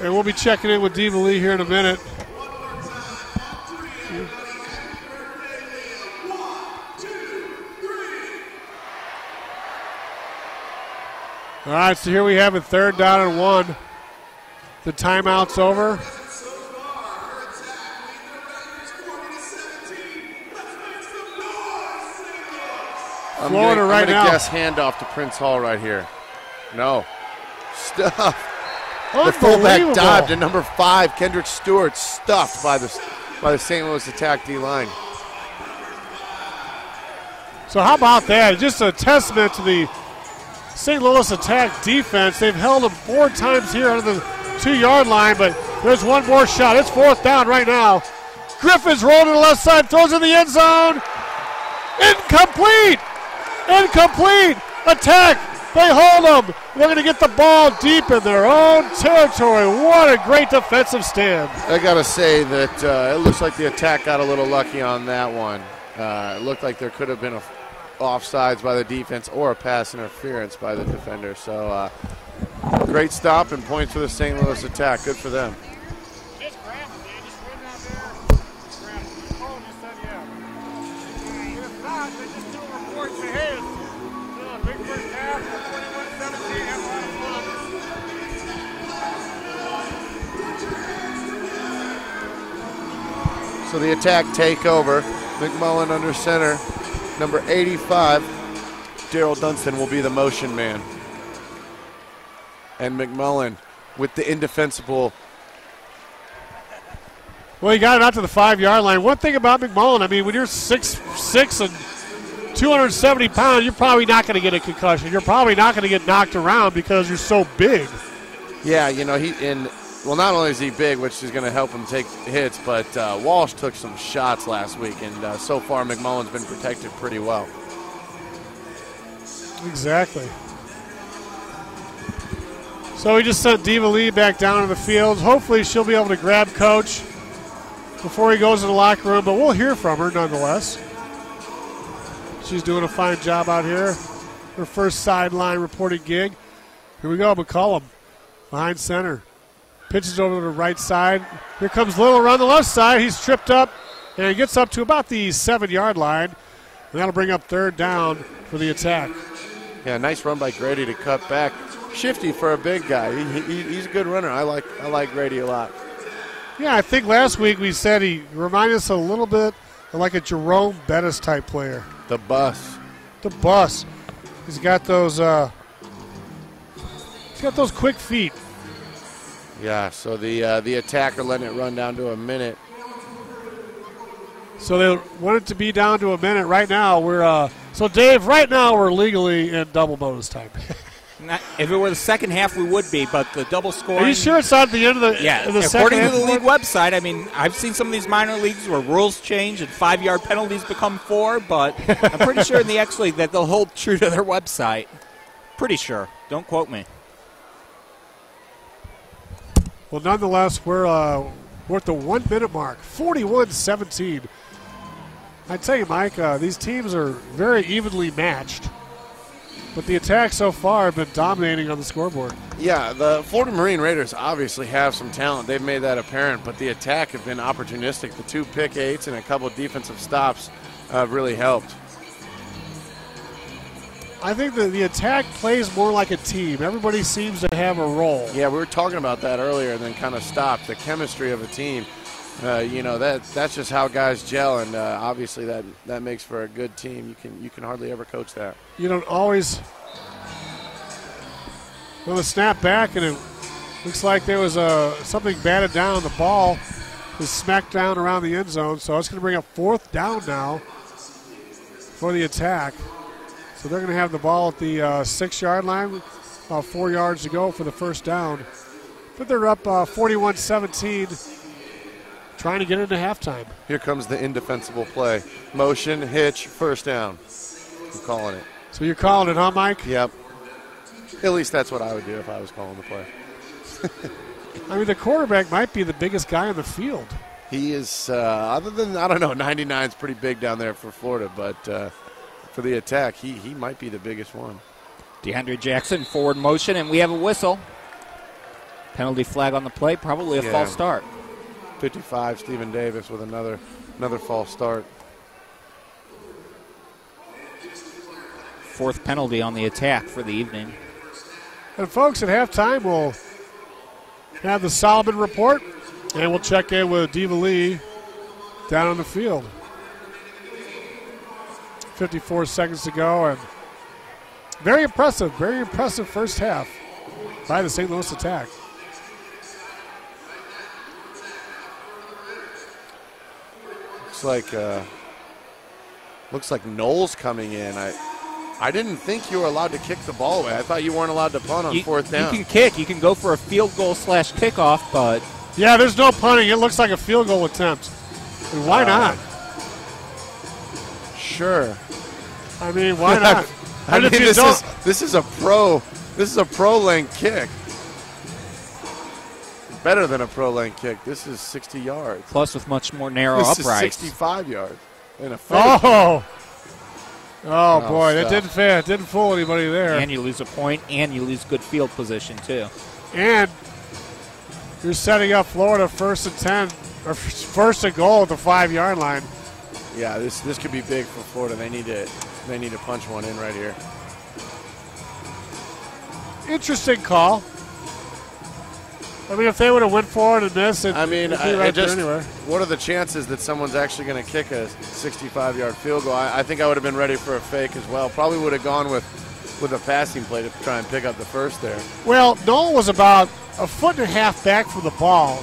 And we'll be checking in with Diva Lee here in a minute. All right, so here we have it, 3rd down and 1. The timeout's over. I'm Florida gonna, right I'm gonna now. guess handoff to Prince Hall right here. No. Stuff. The fullback dived to number 5, Kendrick Stewart, stuffed by the St. Louis Attack D-line. So how about that? Just a testament to the St. Louis Attack defense. They've held them 4 times here under the 2-yard line, but there's one more shot. It's 4th down right now. Griffin's rolling to the left side, throws in the end zone. Incomplete! Incomplete! Attack! They hold them. They're going to get the ball deep in their own territory. What a great defensive stand. I got to say that it looks like the Attack got a little lucky on that one. It looked like there could have been a offsides by the defense or a pass interference by the defender. So great stop and points for the St. Louis Attack. Good for them. So the Attack take over. McMullen under center. Number 85, Daryl Dunstan will be the motion man. And McMullen with the indefensible. Well, he got it out to the 5-yard line. One thing about McMullen, I mean, when you're 6'6" and 270 pounds, you're probably not going to get a concussion. You're probably not going to get knocked around because you're so big. Yeah, you know, well, not only is he big, which is going to help him take hits, but Walsh took some shots last week, and so far McMullen's been protected pretty well. Exactly. So we just sent Diva Lee back down to the field. Hopefully she'll be able to grab Coach before he goes to the locker room, but we'll hear from her nonetheless. She's doing a fine job out here. Her first sideline reporting gig. Here we go, McCollum behind center. Pitches over to the right side. Here comes Little around the left side. He's tripped up and gets up to about the 7-yard line. And that'll bring up 3rd down for the Attack. Yeah, nice run by Grady to cut back. Shifty for a big guy. He's a good runner. I like Grady a lot. Yeah, I think last week we said he reminded us a little bit of like a Jerome Bettis type player. The bus. The bus. He's got those quick feet. Yeah, so the Attack are letting it run down to a minute. So they want it to be down to a minute. Right now, so Dave, right now we're legally in double bonus time. If it were the second half, we would be, but the double scoring. Are you sure it's not the end of the Yeah, of the according second to the half? league website, I mean, I've seen some of these minor leagues where rules change and 5-yard penalties become 4, but I'm pretty sure in the X League that they'll hold true to their website. Pretty sure. Don't quote me. Well, nonetheless, we're at the 1 minute mark, 41-17. I tell you, Mike, these teams are very evenly matched, but the Attack so far have been dominating on the scoreboard. Yeah, the Florida Marine Raiders obviously have some talent. They've made that apparent, but the Attack have been opportunistic. The 2 pick-8s and a couple defensive stops have really helped. I think that the Attack plays more like a team. Everybody seems to have a role. Yeah, we were talking about that earlier and then kind of stopped. The chemistry of a team. That's just how guys gel, and obviously that makes for a good team. You can hardly ever coach that. You don't always. Well, the snap back, and it looks like there was something batted down. The ball was smacked down around the end zone, so it's going to bring up 4th down now for the attack. So they're going to have the ball at the 6-yard line, about 4 yards to go for the first down. But they're up 41-17, trying to get into halftime. Here comes the indefensible play. Motion, hitch, first down. I'm calling it. So you're calling it, huh, Mike? Yep. At least that's what I would do if I was calling the play. I mean, the quarterback might be the biggest guy on the field. He is, other than, 99 is pretty big down there for Florida, but for the attack, he might be the biggest one. DeAndre Jackson, forward motion, and we have a whistle. Penalty flag on the play, probably a false start. 55, Stephen Davis with another false start. 4th penalty on the attack for the evening. And folks, at halftime, we'll have the Solomon report, and we'll check in with Diva Lee down on the field. 54 seconds to go, and very impressive first half by the St. Louis attack. Looks like Knowles coming in. I didn't think you were allowed to kick the ball away. I thought you weren't allowed to punt on 4th down. You can kick. You can go for a field goal / kickoff, but yeah, there's no punting. It looks like a field goal attempt. And why not? Sure. I mean, why not? This is a pro length kick. Better than a pro length kick. This is 60 yards. Plus with much more narrow uprights. uprights. This is 65 yards. In a Oh, boy, that didn't fit. Didn't fool anybody there. And you lose a point, and you lose good field position, too. And you're setting up Florida 1st and 10, or 1st and goal at the 5-yard line. Yeah, this could be big for Florida. They need to punch one in right here. Interesting call. I mean, if they would have went for it and missed it, it'd be right there anyway. What are the chances that someone's actually going to kick a 65-yard field goal? I think I would have been ready for a fake as well. Probably would have gone with a passing play to try and pick up the first there. Well, Noel was about a foot and a half back from the ball.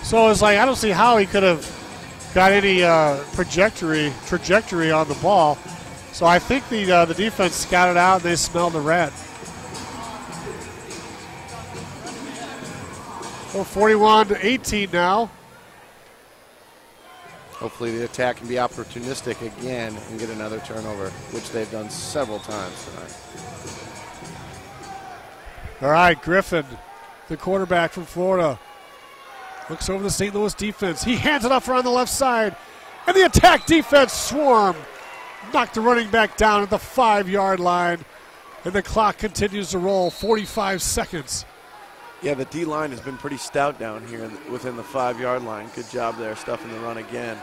So it's like, I don't see how he could have got any trajectory on the ball. So I think the defense scouted out and they smelled the rat. Well, 41-18 now. Hopefully the attack can be opportunistic again and get another turnover, which they've done several times tonight. All right, Griffin, the quarterback from Florida, looks over the St. Louis defense. He hands it off around the left side, and the attack defense swarm. Knocked the running back down at the 5-yard line, and the clock continues to roll, 45 seconds. Yeah, the D-line has been pretty stout down here within the 5-yard line. Good job there, stuffing the run again.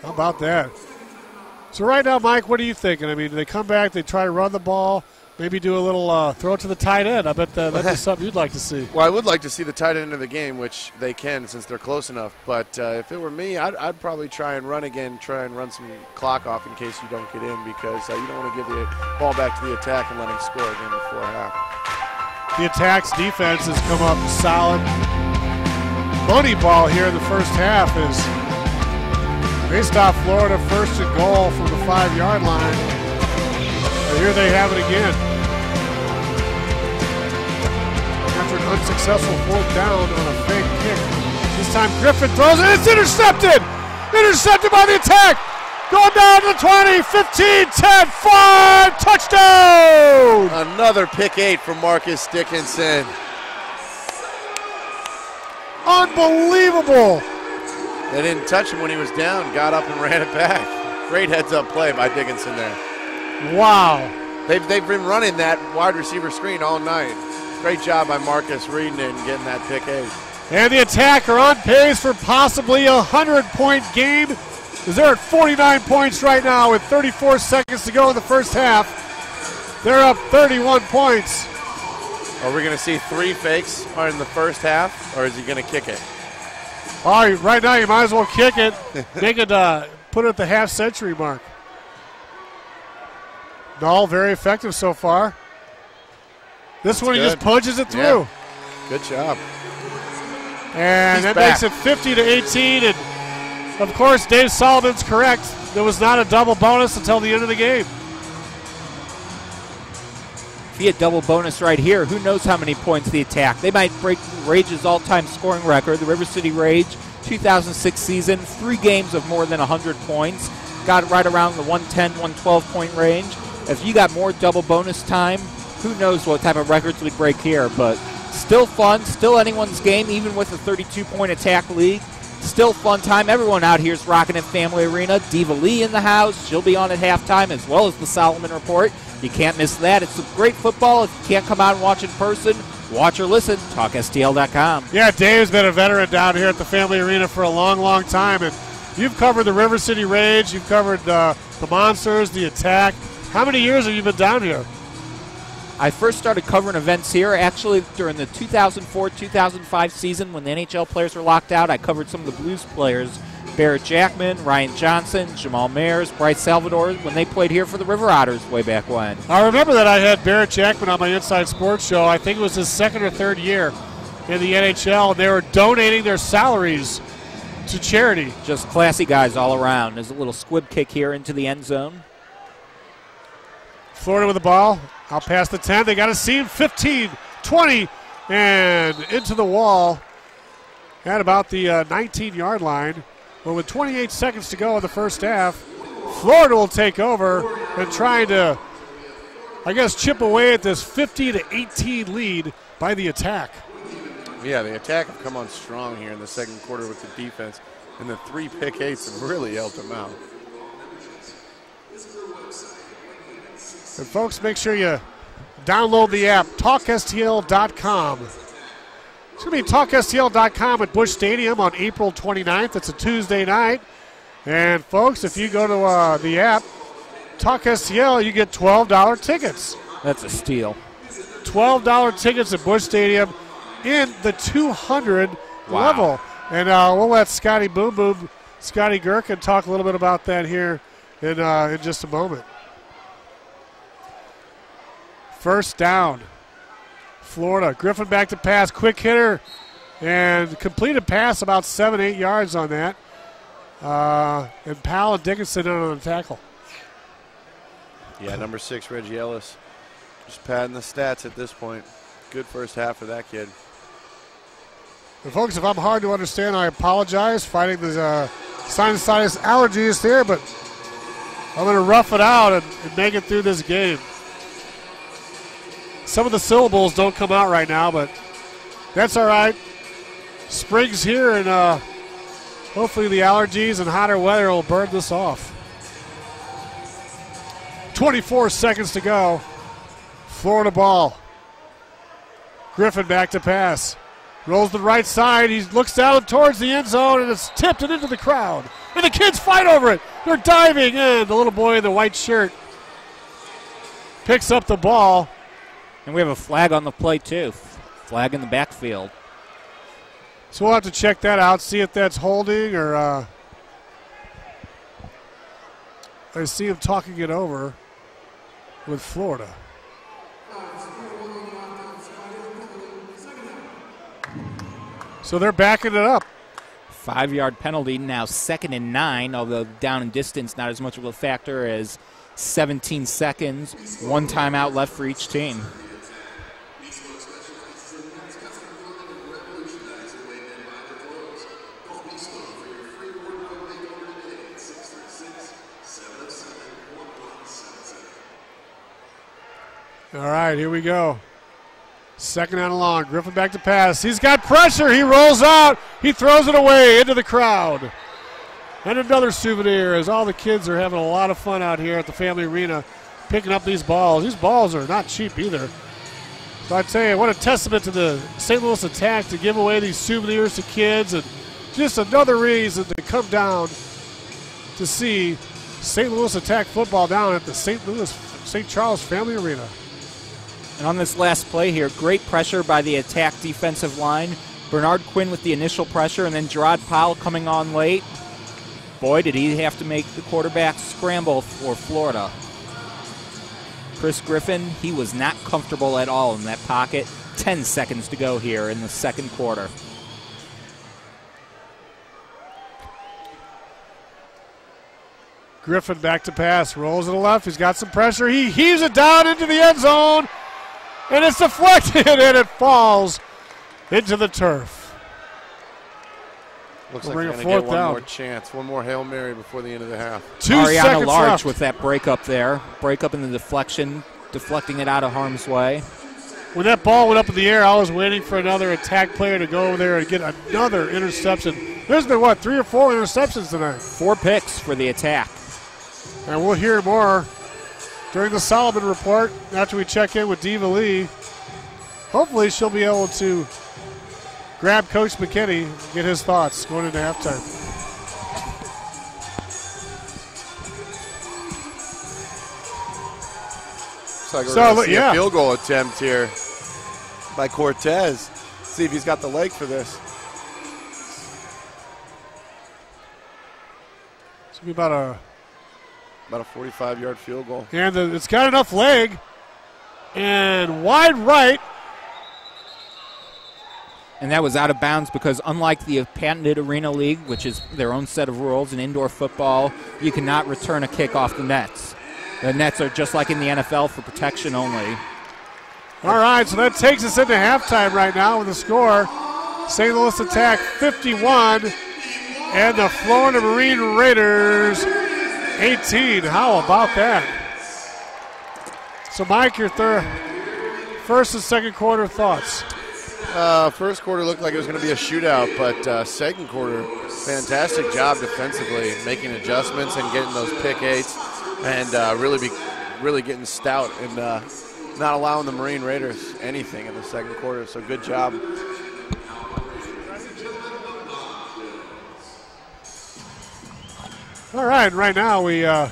How about that? So right now, Mike, what are you thinking? I mean, do they come back, they try to run the ball, maybe do a little throw it to the tight end? I bet that'd be something you'd like to see. Well, I would like to see the tight end of the game, which they can since they're close enough. But if it were me, I'd probably try and run again, try and run some clock off in case you don't get in, because you don't want to give the ball back to the attack and let him score again before half. The attack's defense has come up solid. Money ball here in the first half is based off Florida 1st and goal from the 5-yard line. But here they have it again. After an unsuccessful 4th down on a fake kick. This time Griffin throws it. It's intercepted! Intercepted by the attack! Going down to the 20, 15, 10, 5, touchdown! Another pick 8 from Marcus Dickinson. Unbelievable! They didn't touch him when he was down, got up and ran it back. Great heads-up play by Dickinson there. Wow. They've been running that wide receiver screen all night. Great job by Marcus reading it and getting that pick 8. And the attack are on pace for possibly a 100-point game. They're at 49 points right now with 34 seconds to go in the first half. They're up 31 points. Are we going to see 3 fakes in the first half, or is he going to kick it? All right, right now you might as well kick it. Make it, put it at the half-century mark. Null, very effective so far. This one, he just punches it through. Yeah. Good job. And that makes it 50-18. And, of course, Dave Solomon's correct. There was not a double bonus until the end of the game. If he had double bonus right here, who knows how many points the Attack. They might break Rage's all-time scoring record. The River City Rage, 2006 season, 3 games of more than 100 points. Got right around the 110, 112-point range. If you got more double bonus time, who knows what type of records we'd break here. But still fun, still anyone's game, even with a 32-point Attack league. Still fun time. Everyone out here is rocking at Family Arena. Diva Lee in the house. She'll be on at halftime, as well as the Solomon Report. You can't miss that. It's some great football. If you can't come out and watch in person, watch or listen. TalkSTL.com. Yeah, Dave's been a veteran down here at the Family Arena for a long, long time. And you've covered the River City Rage. You've covered the Monsters, the Attack. How many years have you been down here? I first started covering events here actually during the 2004-2005 season when the NHL players were locked out. I covered some of the Blues players, Barrett Jackman, Ryan Johnson, Jamal Mayers, Bryce Salvador, when they played here for the River Otters way back when. I remember that I had Barrett Jackman on my Inside Sports show. I think it was his 2nd or 3rd year in the NHL, and they were donating their salaries to charity. Just classy guys all around. There's a little squib kick here into the end zone. Florida with the ball. Out past the 10. They got a seam. 15, 20, and into the wall at about the 19-yard line. But with 28 seconds to go in the first half, Florida will take over and trying to, I guess, chip away at this 50-18 lead by the Attack. Yeah, the Attack have come on strong here in the second quarter with the defense, and the 3 pick-eights have really helped them out. And folks, make sure you download the app, TalkSTL.com. It's going to be TalkSTL.com at Busch Stadium on April 29th. It's a Tuesday night. And folks, if you go to the app, TalkSTL, you get $12 tickets. That's a steal. $12 tickets at Busch Stadium in the 200 level. And we'll let Scotty Boom Boom, Scotty Gherkin, talk a little bit about that here in just a moment. First down, Florida. Griffin back to pass, quick hitter, and completed pass about 7-8 yards on that. And Powell and Dickinson on the tackle. Yeah, number 6, Reggie Ellis. Just padding the stats at this point. Good first half for that kid. And folks, if I'm hard to understand, I apologize. Fighting the sinusitis allergies here, but I'm going to rough it out and make it through this game. Some of the syllables don't come out right now, but that's all right. Spring's here, and hopefully the allergies and hotter weather will burn this off. 24 seconds to go. Florida ball. Griffin back to pass. Rolls the right side. He looks down towards the end zone, and it's tipped and into the crowd. And the kids fight over it. They're diving in. The little boy in the white shirt picks up the ball. And we have a flag on the play, too. Flag in the backfield. So we'll have to check that out, see if that's holding or I see him talking it over with Florida. So they're backing it up. 5-yard penalty, now 2nd and 9, although down in distance not as much of a factor as 17 seconds. 1 timeout left for each team. All right, here we go. 2nd and long. Griffin back to pass. He's got pressure. He rolls out. He throws it away into the crowd. And another souvenir as all the kids are having a lot of fun out here at the Family Arena picking up these balls. These balls are not cheap either. So I tell you, what a testament to the St. Louis Attack to give away these souvenirs to kids, and just another reason to come down to see St. Louis Attack football down at the St. Charles Family Arena. And on this last play here, great pressure by the Attack defensive line. Bernard Quinn with the initial pressure, and then Gerard Powell coming on late. Boy, did he have to make the quarterback scramble for Florida. Chris Griffin, he was not comfortable at all in that pocket. 10 seconds to go here in the second quarter. Griffin back to pass, rolls to the left. He's got some pressure. He heaves it down into the end zone, and it's deflected, and it falls into the turf. Looks We'll like bring we're a going to fourth get one down. more chance. One more Hail Mary before the end of the half. 2 Ariana seconds Large left. with that breakup there. Breakup in the deflection, deflecting it out of harm's way. When that ball went up in the air, I was waiting for another attack player to go over there and get another interception. There's been, 3 or 4 interceptions tonight? 4 picks for the attack. And we'll hear more during the Solomon Report after we check in with Diva Lee. Hopefully she'll be able to grab Coach McKinney and get his thoughts going into halftime. Looks like we're going to see a field goal attempt here by Cortez. See if he's got the leg for this. It's going to be about a 45-yard field goal. And it's got enough leg. And wide right. And that was out of bounds because unlike the patented Arena League, which is their own set of rules in indoor football, you cannot return a kick off the nets. The nets are just like in the NFL for protection only. All right, so that takes us into halftime right now with the score. St. Louis Attack 51 and the Florida Marine Raiders 18. How about that? So, Mike, your first and second quarter thoughts? First quarter looked like it was going to be a shootout, but second quarter, fantastic job defensively, making adjustments and getting those pick eights, and really getting stout and not allowing the Marine Raiders anything in the second quarter. So good job. All right, right now we going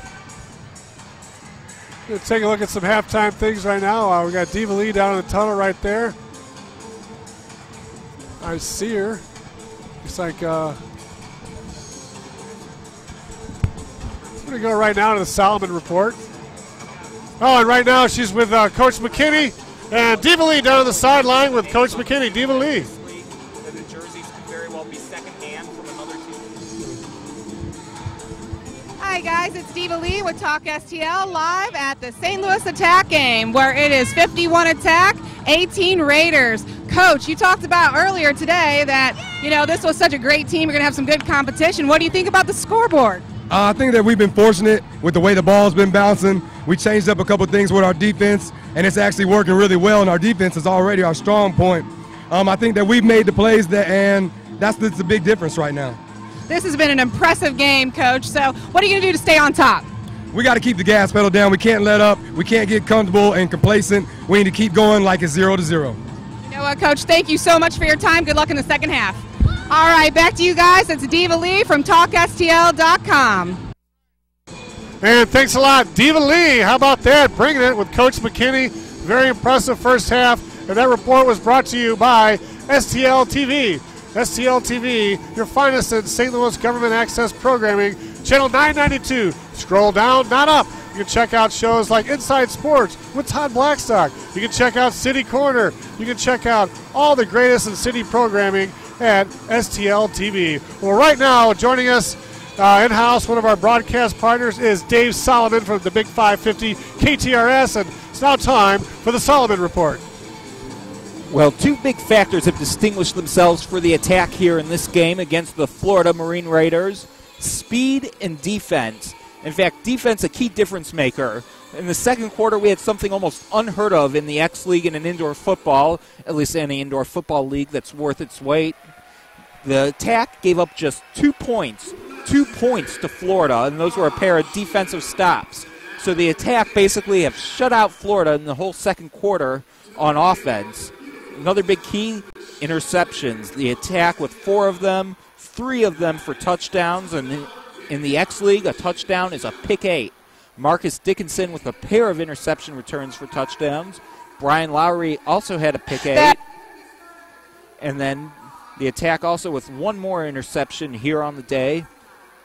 to take a look at some halftime things right now. We got Diva Lee down in the tunnel right there. I see her. Looks like we're going to go right now to the Solomon Report. Oh, and right now she's with Coach McKinney and Diva Lee down on the sideline with Coach McKinney. Diva Lee. The jerseys could very well be secondhand from another team. Hi, guys. It's Diva Lee with Talk STL live at the St. Louis Attack game where it is 51 Attack, 18 Raiders. Coach, you talked about earlier today that, this was such a great team. You're going to have some good competition. What do you think about the scoreboard? I think that we've been fortunate with the way the ball's been bouncing. We changed up a couple things with our defense, and it's actually working really well, and our defense is already our strong point. I think that we've made the plays, and that's the big difference right now. This has been an impressive game, Coach. So what are you going to do to stay on top? We got to keep the gas pedal down. We can't let up. We can't get comfortable and complacent. We need to keep going like it's 0-0. You know what, Coach? Thank you so much for your time. Good luck in the second half. All right, back to you guys. It's Diva Lee from TalkSTL.com. And thanks a lot, Diva Lee. How about that? Bringing it with Coach McKinney. Very impressive first half. And that report was brought to you by STL TV. STL TV, your finest in St. Louis government access programming, channel 992. Scroll down, not up. You can check out shows like Inside Sports with Todd Blackstock. You can check out City Corner. You can check out all the greatest in city programming at STL TV. Well, right now, joining us in-house, one of our broadcast partners is Dave Solomon from the Big 550 KTRS, and it's now time for the Solomon Report. Well, two big factors have distinguished themselves for the Attack here in this game against the Florida Marine Raiders: speed and defense. In fact, defense a key difference maker. In the second quarter, we had something almost unheard of in the X League and in indoor football, at least any indoor football league that's worth its weight. The Attack gave up just 2 points. 2 points to Florida, and those were a pair of defensive stops. So the Attack basically have shut out Florida in the whole second quarter on offense. Another big key, interceptions. The Attack with 4 of them, 3 of them for touchdowns, and in the X League, a touchdown is a pick 8. Marcus Dickinson with a pair of interception returns for touchdowns. Brian Lowry also had a pick 8. And then The Attack also with one more interception here on the day.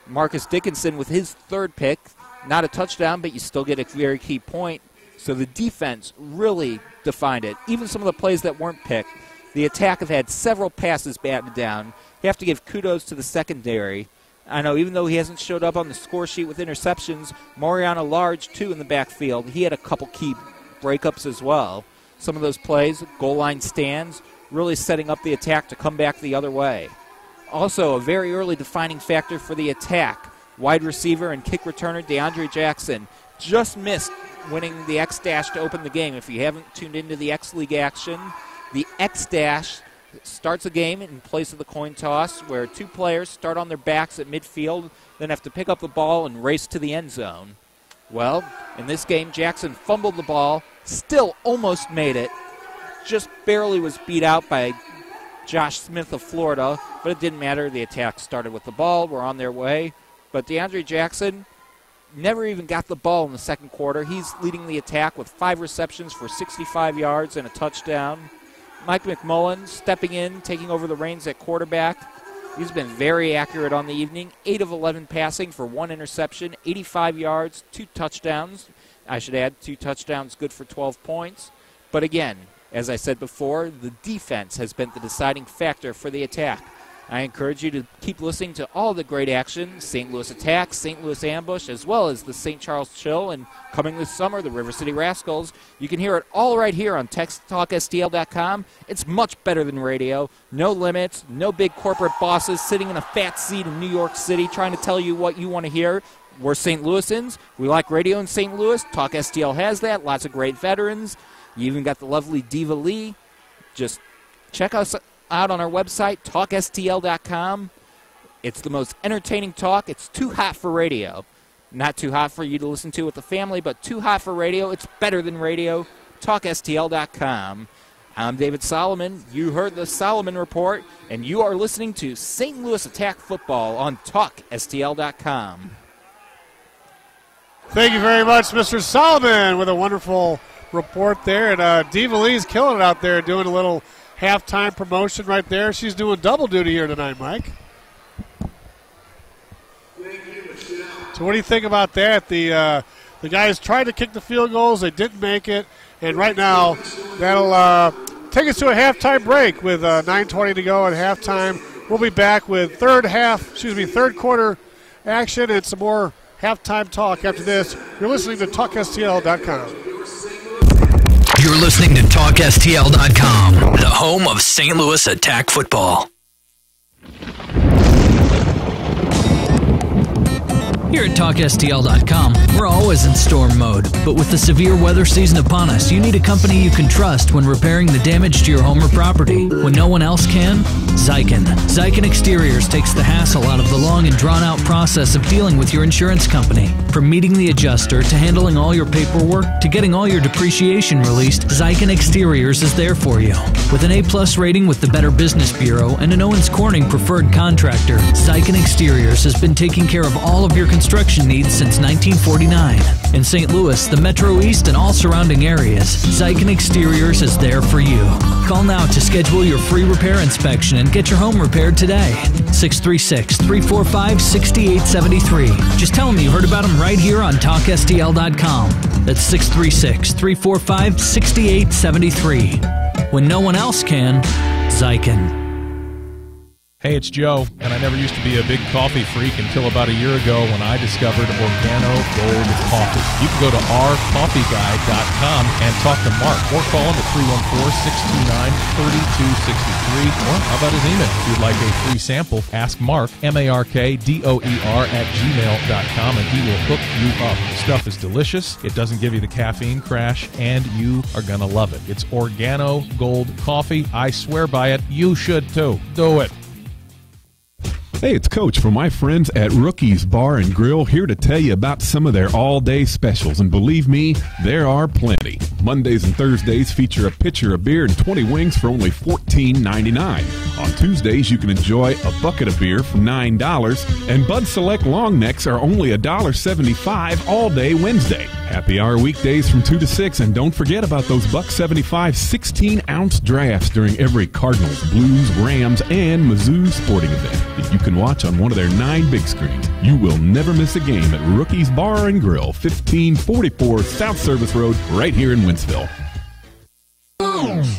Marcus Dickinson with his third pick. Not a touchdown, but you still get a very key point. So the defense really defined it. Even some of the plays that weren't picked. The Attack have had several passes batted down. You have to give kudos to the secondary. I know even though he hasn't showed up on the score sheet with interceptions, Mariana Large, too, in the backfield. He had a couple key breakups as well. Some of those plays, goal line stands, really setting up the Attack to come back the other way. Also, a very early defining factor for the Attack. Wide receiver and kick returner DeAndre Jackson just missed winning the X-Dash to open the game. If you haven't tuned into the X-League action, the X-Dash starts a game in place of the coin toss where two players start on their backs at midfield, then have to pick up the ball and race to the end zone. Well, in this game, Jackson fumbled the ball, still almost made it, just barely was beat out by Josh Smith of Florida, but it didn't matter. The Attack started with the ball, were on their way, but DeAndre Jackson never even got the ball in the second quarter. He's leading the Attack with 5 receptions for 65 yards and a touchdown. Mike McMullen stepping in, taking over the reins at quarterback. He's been very accurate on the evening. 8 of 11 passing for 1 interception, 85 yards, 2 touchdowns. I should add 2 touchdowns, good for 12 points. But again, as I said before, the defense has been the deciding factor for the Attack. I encourage you to keep listening to all the great action, St. Louis Attack, St. Louis Ambush, as well as the St. Charles Chill, and coming this summer, the River City Rascals. You can hear it all right here on TalkSTL.com. It's much better than radio. No limits, no big corporate bosses sitting in a fat seat in New York City trying to tell you what you want to hear. We're St. Louisans. We like radio in St. Louis. Talk STL has that. Lots of great veterans. You even got the lovely Diva Lee. Just check us out on our website, TalkSTL.com. It's the most entertaining talk. It's too hot for radio. Not too hot for you to listen to with the family, but too hot for radio. It's better than radio. TalkSTL.com. I'm David Solomon. You heard the Solomon Report, and you are listening to St. Louis Attack Football on TalkSTL.com. Thank you very much, Mr. Solomon, with a wonderful report there. And Diva Lee's killing it out there, doing a little halftime promotion right there. She's doing double duty here tonight, Mike. So what do you think about that? The guys tried to kick the field goals. They didn't make it. And right now, that'll take us to a halftime break with 9:20 to go at halftime. We'll be back with third quarter action and some more halftime talk after this. You're listening to TalkSTL.com. You're listening to TalkSTL.com, the home of St. Louis Attack football. Here at TalkSTL.com, we're always in storm mode. But with the severe weather season upon us, you need a company you can trust when repairing the damage to your home or property. When no one else can, Zykan. Zykan Exteriors takes the hassle out of the long and drawn-out process of dealing with your insurance company. From meeting the adjuster to handling all your paperwork to getting all your depreciation released, Zykan Exteriors is there for you. With an A+ rating with the Better Business Bureau and an Owens Corning preferred contractor, Zykan Exteriors has been taking care of all of your construction needs since 1949. In St. Louis, the Metro East, and all surrounding areas, Zykan Exteriors is there for you. Call now to schedule your free repair inspection and get your home repaired today. 636-345-6873. Just tell them you heard about them right here on TalkSTL.com. That's 636-345-6873. When no one else can, Zykan. Hey, it's Joe, and I never used to be a big coffee freak until about a year ago when I discovered Organo Gold Coffee. You can go to ourcoffeeguy.com and talk to Mark, or call him at 314-629-3263, or how about his email? If you'd like a free sample, ask Mark, MARKDOER @gmail.com, and he will hook you up. The stuff is delicious, it doesn't give you the caffeine crash, and you are going to love it. It's Organo Gold Coffee. I swear by it. You should too. Do it. Hey, it's Coach from my friends at Rookies Bar and Grill, here to tell you about some of their all-day specials. And believe me, there are plenty. Mondays and Thursdays feature a pitcher of beer and 20 wings for only $14.99. On Tuesdays, you can enjoy a bucket of beer for $9. And Bud Select long necks are only $1.75 all day Wednesday. Happy hour weekdays from 2 to 6, and don't forget about those $1.75 16-ounce drafts during every Cardinals, Blues, Rams, and Mizzou sporting event that you can watch on one of their 9 big screens. You will never miss a game at Rookie's Bar and Grill, 1544 South Service Road, right here in Wentzville.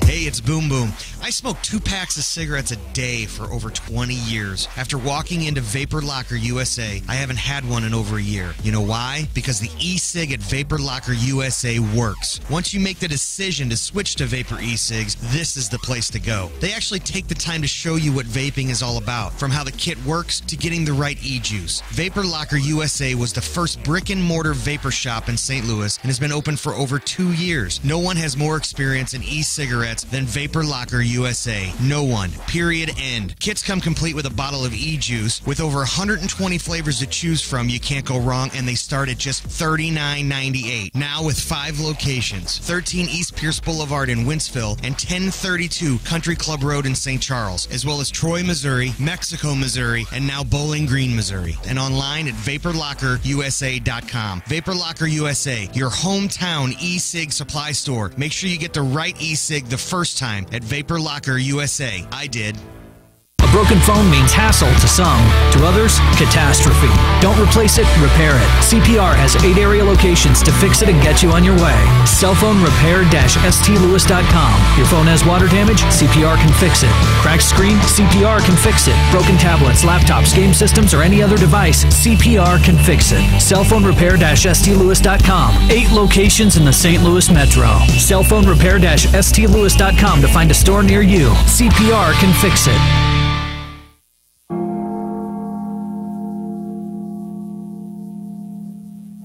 Hey, it's Boom Boom. I smoke 2 packs of cigarettes a day for over 20 years. After walking into Vapor Locker USA, I haven't had one in over a year. You know why? Because the e-cig at Vapor Locker USA works. Once you make the decision to switch to Vapor e-cigs, this is the place to go. They actually take the time to show you what vaping is all about, from how the kit works to getting the right e-juice. Vapor Locker USA was the first brick-and-mortar vapor shop in St. Louis and has been open for over 2 years. No one has more experience in e-cigarettes than Vapor Locker USA. No one. Period. End. Kits come complete with a bottle of e-juice. With over 120 flavors to choose from, you can't go wrong, and they start at just $39.98. Now with 5 locations. 13 East Pierce Boulevard in Wentzville and 1032 Country Club Road in St. Charles, as well as Troy, Missouri, Mexico, Missouri, and now Bowling Green, Missouri. And online at VaporLockerUSA.com. Vapor Locker USA, your hometown e-cig supply store. Make sure you get the right e-cig the first time at Vapor Locker USA. I did. A broken phone means hassle to some. To others, catastrophe. Don't replace it, repair it. CPR has 8 area locations to fix it and get you on your way. Cellphone repair-stlewis.com. Your phone has water damage? CPR can fix it. Cracked screen? CPR can fix it. Broken tablets, laptops, game systems, or any other device? CPR can fix it. Cellphone repair-stlewis.com. 8 locations in the St. Louis Metro. Cellphone repair-stlewis.com to find a store near you. CPR can fix it.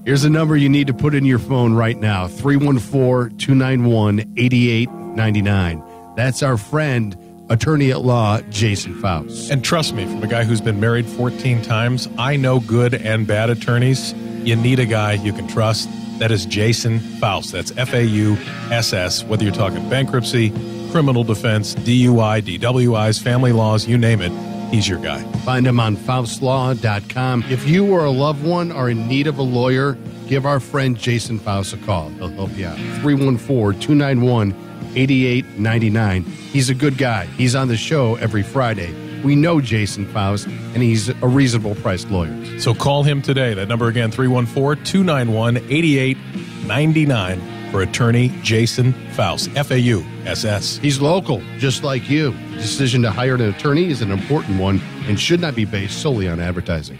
Here's a number you need to put in your phone right now, 314-291-8899. That's our friend, attorney at law, Jason Faust. And trust me, from a guy who's been married 14 times, I know good and bad attorneys. You need a guy you can trust. That is Jason Faust. That's F-A-U-S-S. Whether you're talking bankruptcy, criminal defense, DUI, DWIs, family laws, you name it, he's your guy. Find him on FaustLaw.com. If you or a loved one are in need of a lawyer, give our friend Jason Faust a call. He'll help you out. 314-291-8899. He's a good guy. He's on the show every Friday. We know Jason Faust, and he's a reasonable priced lawyer. So call him today. That number again, 314-291-8899 for attorney Jason Faust, F-A-U-S-S. He's local, just like you. The decision to hire an attorney is an important one and should not be based solely on advertising.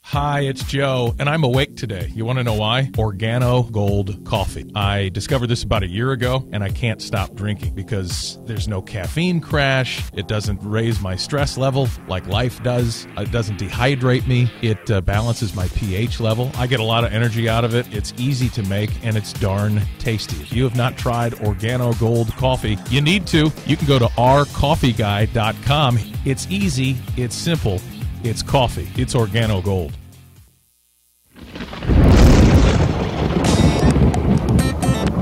Hi, it's Joe, and I'm awake today. You want to know why? Organo Gold Coffee. I discovered this about a year ago, and I can't stop drinking because there's no caffeine crash. It doesn't raise my stress level like life does. It doesn't dehydrate me. It balances my pH level. I get a lot of energy out of it. It's easy to make, and it's darn tasty. If you have not tried Organo Gold Coffee, you need to. You can go to ourcoffeeguy.com. It's easy. It's simple. It's coffee. It's Organo Gold.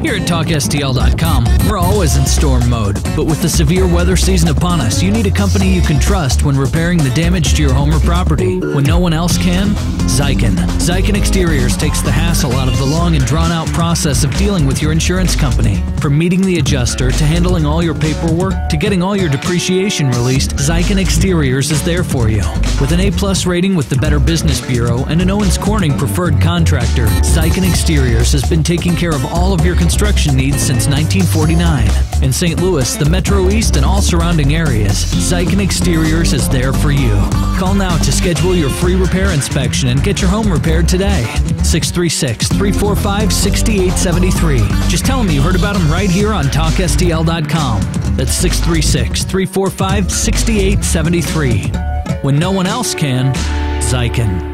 Here at TalkSTL.com, we're always in storm mode, but with the severe weather season upon us, you need a company you can trust when repairing the damage to your home or property. When no one else can, Zykan. Zykan Exteriors takes the hassle out of the long and drawn-out process of dealing with your insurance company. From meeting the adjuster to handling all your paperwork to getting all your depreciation released, Zykan Exteriors is there for you. With an A-plus rating with the Better Business Bureau and an Owens Corning preferred contractor, Zykan Exteriors has been taking care of all of your construction needs since 1949. In St. Louis, the Metro East, and all surrounding areas, Zykan Exteriors is there for you. Call now to schedule your free repair inspection and get your home repaired today. 636-345-6873. Just tell them you heard about them right here on TalkSTL.com. That's 636-345-6873. When no one else can, Zykan.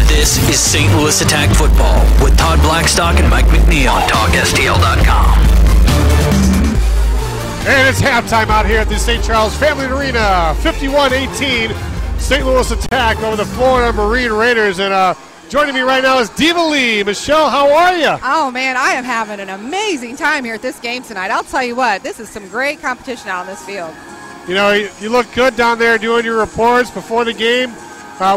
This is St. Louis Attack Football with Todd Blackstock and Mike McNeil on TalkSTL.com. And it's halftime out here at the St. Charles Family Arena. 51-18, St. Louis Attack over the Florida Marine Raiders. And joining me right now is Diva Lee. Michelle, how are you? Oh, man, I am having an amazing time here at this game tonight. I'll tell you what, this is some great competition out on this field. You know, you look good down there doing your reports before the game.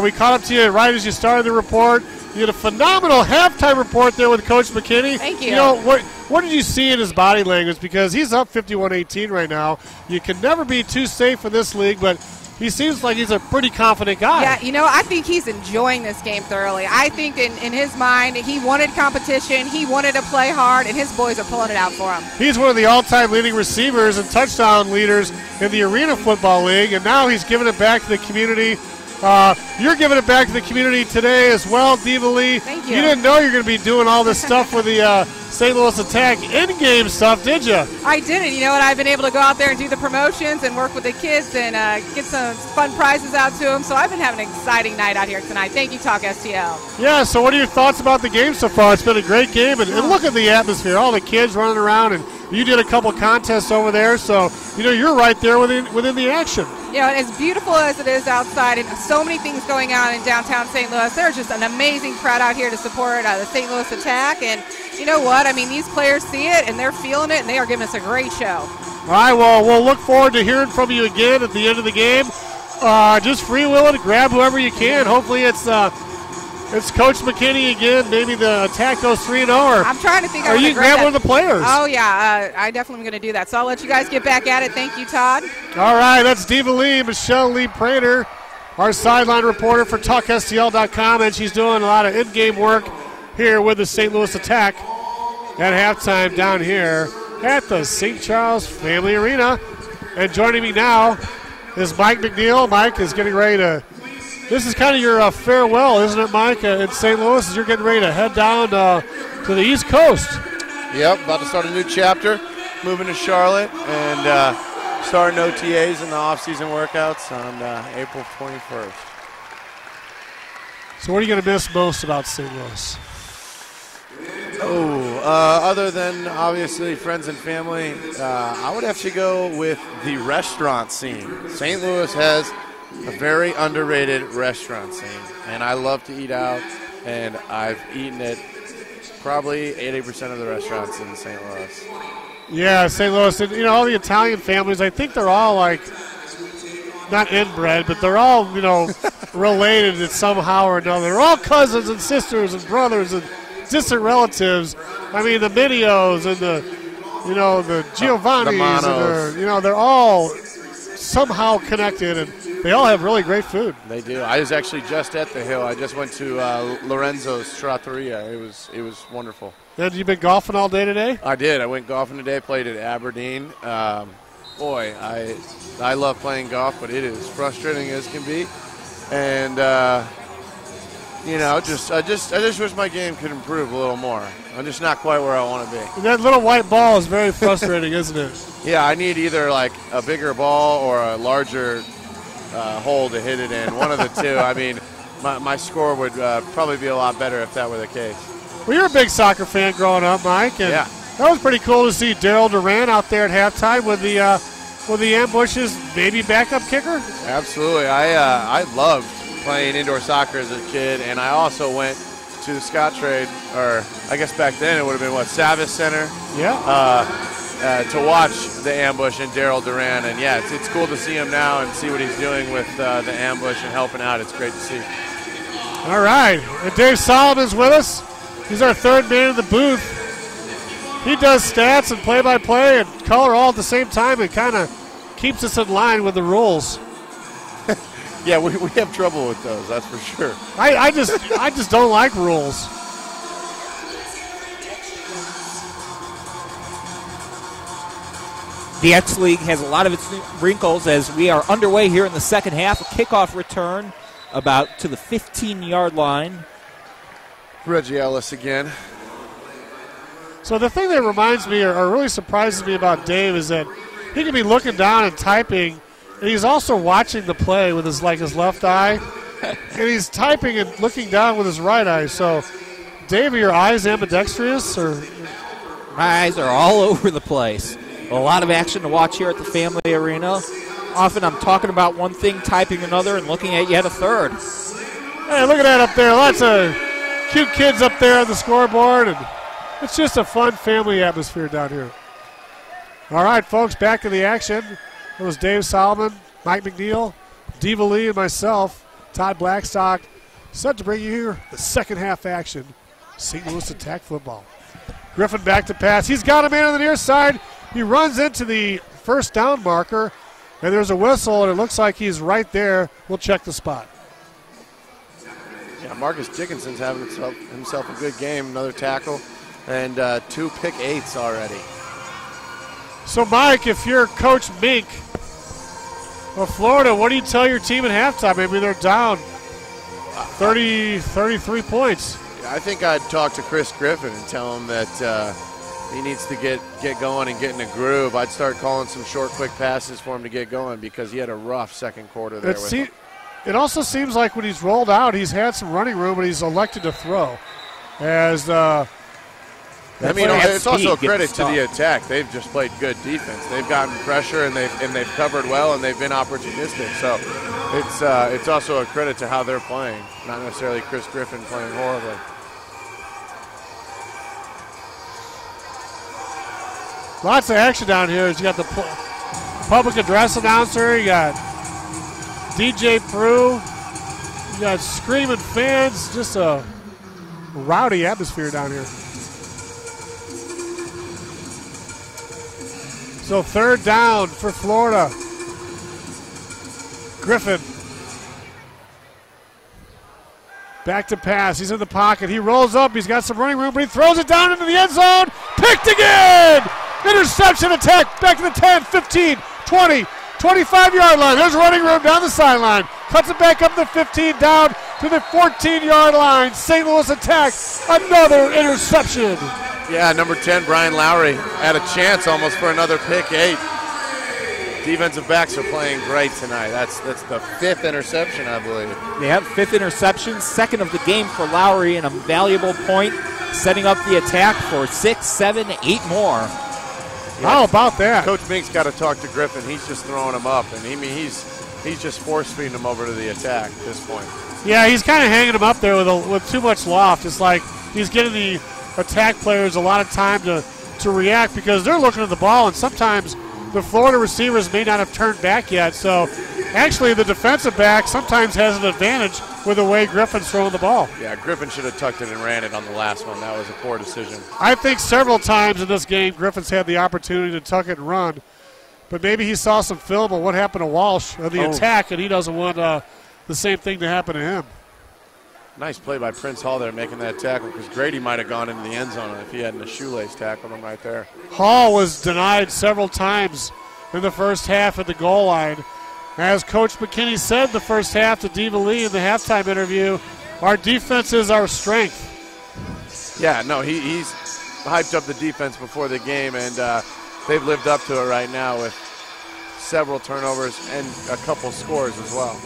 We caught up to you right as you started the report. You had a phenomenal halftime report there with Coach McKinney. Thank you. You know, what did you see in his body language? Because he's up 51-18 right now. You can never be too safe in this league, but he seems like he's a pretty confident guy. Yeah, you know, I think he's enjoying this game thoroughly. I think in his mind, he wanted competition, he wanted to play hard, and his boys are pulling it out for him. He's one of the all-time leading receivers and touchdown leaders in the Arena Football League, and now he's giving it back to the community. You're giving it back to the community today as well, Diva Lee. Thank you. You didn't know you were going to be doing all this stuff with the St. Louis Attack in-game stuff, did you? I didn't. You know what? I've been able to go out there and do the promotions and work with the kids and get some fun prizes out to them. So I've been having an exciting night out here tonight. Thank you, Talk STL. Yeah, so what are your thoughts about the game so far? It's been a great game, and look at the atmosphere. All the kids running around, and you did a couple contests over there, so you're right there within the action. You know, as beautiful as it is outside and so many things going on in downtown St. Louis, there's just an amazing crowd out here to support the St. Louis Attack. And you know what? I mean, these players see it, and they're feeling it, and they are giving us a great show. All right, well, we'll look forward to hearing from you again at the end of the game. Just freewheel it, grab whoever you can. Hopefully it's Coach McKinney again. Maybe the Attack goes 3-0. Or I'm trying to think. Or you grab one of the players. Oh, yeah. I definitely am going to do that. So I'll let you guys get back at it. Thank you, Todd. All right, that's Diva Lee, Michelle Lee Prater, our sideline reporter for TalkSTL.com, and she's doing a lot of in-game work here with the St. Louis Attack at halftime down here at the St. Charles Family Arena. And joining me now is Mike McNeil. Mike is getting ready to – this is kind of your farewell, isn't it, Mike, in St. Louis, as you're getting ready to head down to the East Coast. Yep, about to start a new chapter, moving to Charlotte, and starting OTAs and the off-season workouts on April 21st. So what are you going to miss most about St. Louis? Other than obviously friends and family, I would have to go with the restaurant scene. St. Louis has a very underrated restaurant scene, and I love to eat out, and I've eaten at probably 80% of the restaurants in St. Louis. Yeah, St. Louis, and, all the Italian families, I think they're all like, not inbred, but they're all, related in somehow or another. They're all cousins and sisters and brothers and distant relatives. I mean, the Minios and the Giovannis, and they're all somehow connected, and they all have really great food. They do. I was actually just at the Hill. I just went to Lorenzo's Trattoria. It was wonderful. And you been golfing all day today? I did. I went golfing today. Played at Aberdeen. Boy, I love playing golf, but it is frustrating as can be. And I just wish my game could improve a little more. I'm just not quite where I want to be. That little white ball is very frustrating, isn't it? Yeah, I need either like a bigger ball or a larger hole to hit it in. One of the two. I mean, my score would probably be a lot better if that were the case. Well, you're a big soccer fan growing up, Mike. And yeah. That was pretty cool to see Daryl Duran out there at halftime with the Ambush's maybe backup kicker. Absolutely. I loved playing indoor soccer as a kid, and I also went to the Scottrade, or I guess back then it would have been Savvis Center. Yeah. To watch the Ambush and Daryl Duran, and yeah, it's cool to see him now and see what he's doing with the Ambush and helping out. It's great to see. All right, and Dave Solomon's with us. He's our third man in the booth. He does stats and play-by-play and color all at the same time and kind of keeps us in line with the rules. Yeah, we have trouble with those, that's for sure. I just don't like rules. The X League has a lot of its wrinkles as we are underway here in the second half. A kickoff return about to the 15-yard line. Reggie Ellis again. So the thing that reminds me or really surprises me about Dave is that he can be looking down and typing, and he's also watching the play with his left eye, and he's typing and looking down with his right eye. So, Dave, are your eyes ambidextrous? Or? My eyes are all over the place. A lot of action to watch here at the Family Arena. Often I'm talking about one thing, typing another, and looking at yet a third. Hey, look at that up there. Lots of cute kids up there on the scoreboard, and it's just a fun family atmosphere down here. All right, folks, back to the action. It was Dave Solomon, Mike McNeil, Diva Lee, and myself, Todd Blackstock, Set to bring you here the second half action. St. Louis Attack football. Griffin back to pass. He's got a man on the near side. He runs into the first down marker, and there's a whistle, and it looks like he's right there. We'll check the spot. Yeah, Marcus Dickinson's having himself a good game. Another tackle and 2 pick-8s already. So, Mike, if you're Coach Mink of Florida, what do you tell your team at halftime? Maybe they're down 30, 33 points. I think I'd talk to Chris Griffin and tell him that he needs to get going and get in a groove. I'd start calling some short, quick passes for him to get going because he had a rough second quarter there. It also seems like when he's rolled out, he's had some running room, but he's elected to throw. It's also a credit to the attack. They've just played good defense. They've gotten pressure and they've covered well and they've been opportunistic. So it's also a credit to how they're playing, not necessarily Chris Griffin playing horribly. Lots of action down here. You got the public address announcer. You got DJ Prue. You got screaming fans. Just a rowdy atmosphere down here. So third down for Florida. Griffin. Back to pass. He's in the pocket. He rolls up. He's got some running room, but he throws it down into the end zone. Picked again! Interception attack. Back to the 10, 15, 20, 25-yard line. There's running room down the sideline. Cuts it back up the 15, down to the 14-yard line. St. Louis Attack. Another interception. Yeah, number 10, Brian Lowry, had a chance almost for another pick-8. Defensive backs are playing great tonight. That's the 5th interception, I believe. They have 5th interception, 2nd of the game for Lowry, and a valuable point, setting up the attack for 6, 7, 8 more. How about that? Coach Mink's got to talk to Griffin. He's just throwing him up, and he's just force-feeding him over to the attack at this point. Yeah, he's kind of hanging him up there with too much loft. It's like he's getting the attack players a lot of time to react because they're looking at the ball, and sometimes the Florida receivers may not have turned back yet. So actually the defensive back sometimes has an advantage with the way Griffin's throwing the ball. Yeah, Griffin should have tucked it and ran it on the last one. That was a poor decision. I think several times in this game Griffin's had the opportunity to tuck it and run, but maybe he saw some film of what happened to Walsh on the attack, and he doesn't want the same thing to happen to him. Nice play by Prince Hall there making that tackle because Grady might have gone into the end zone if he hadn't a shoelace tackled him right there. Hall was denied several times in the first half at the goal line. As Coach McKinney said the first half to Diva Lee in the halftime interview, our defense is our strength. Yeah, no, he's hyped up the defense before the game, and they've lived up to it right now with several turnovers and a couple scores as well.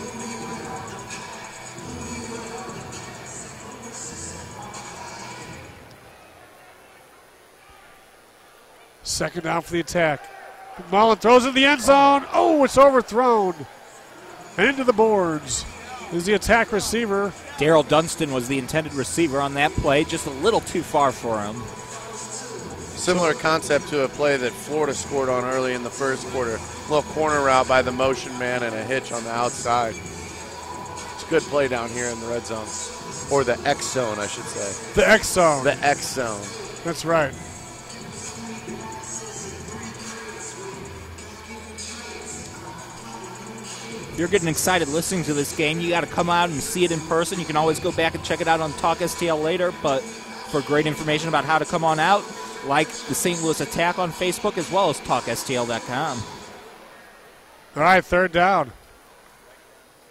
Second down for the attack. McMullen throws it in the end zone. Oh, it's overthrown. And into the boards is the attack receiver. Daryl Dunston was the intended receiver on that play, just a little too far for him. Similar concept to a play that Florida scored on early in the first quarter. A little corner route by the motion man and a hitch on the outside. It's a good play down here in the red zone. Or the X zone, I should say. The X zone. The X zone. That's right. You're getting excited listening to this game. You got to come out and see it in person. You can always go back and check it out on Talk STL later, but for great information about how to come on out, like the St. Louis Attack on Facebook as well as TalkSTL.com. All right, third down.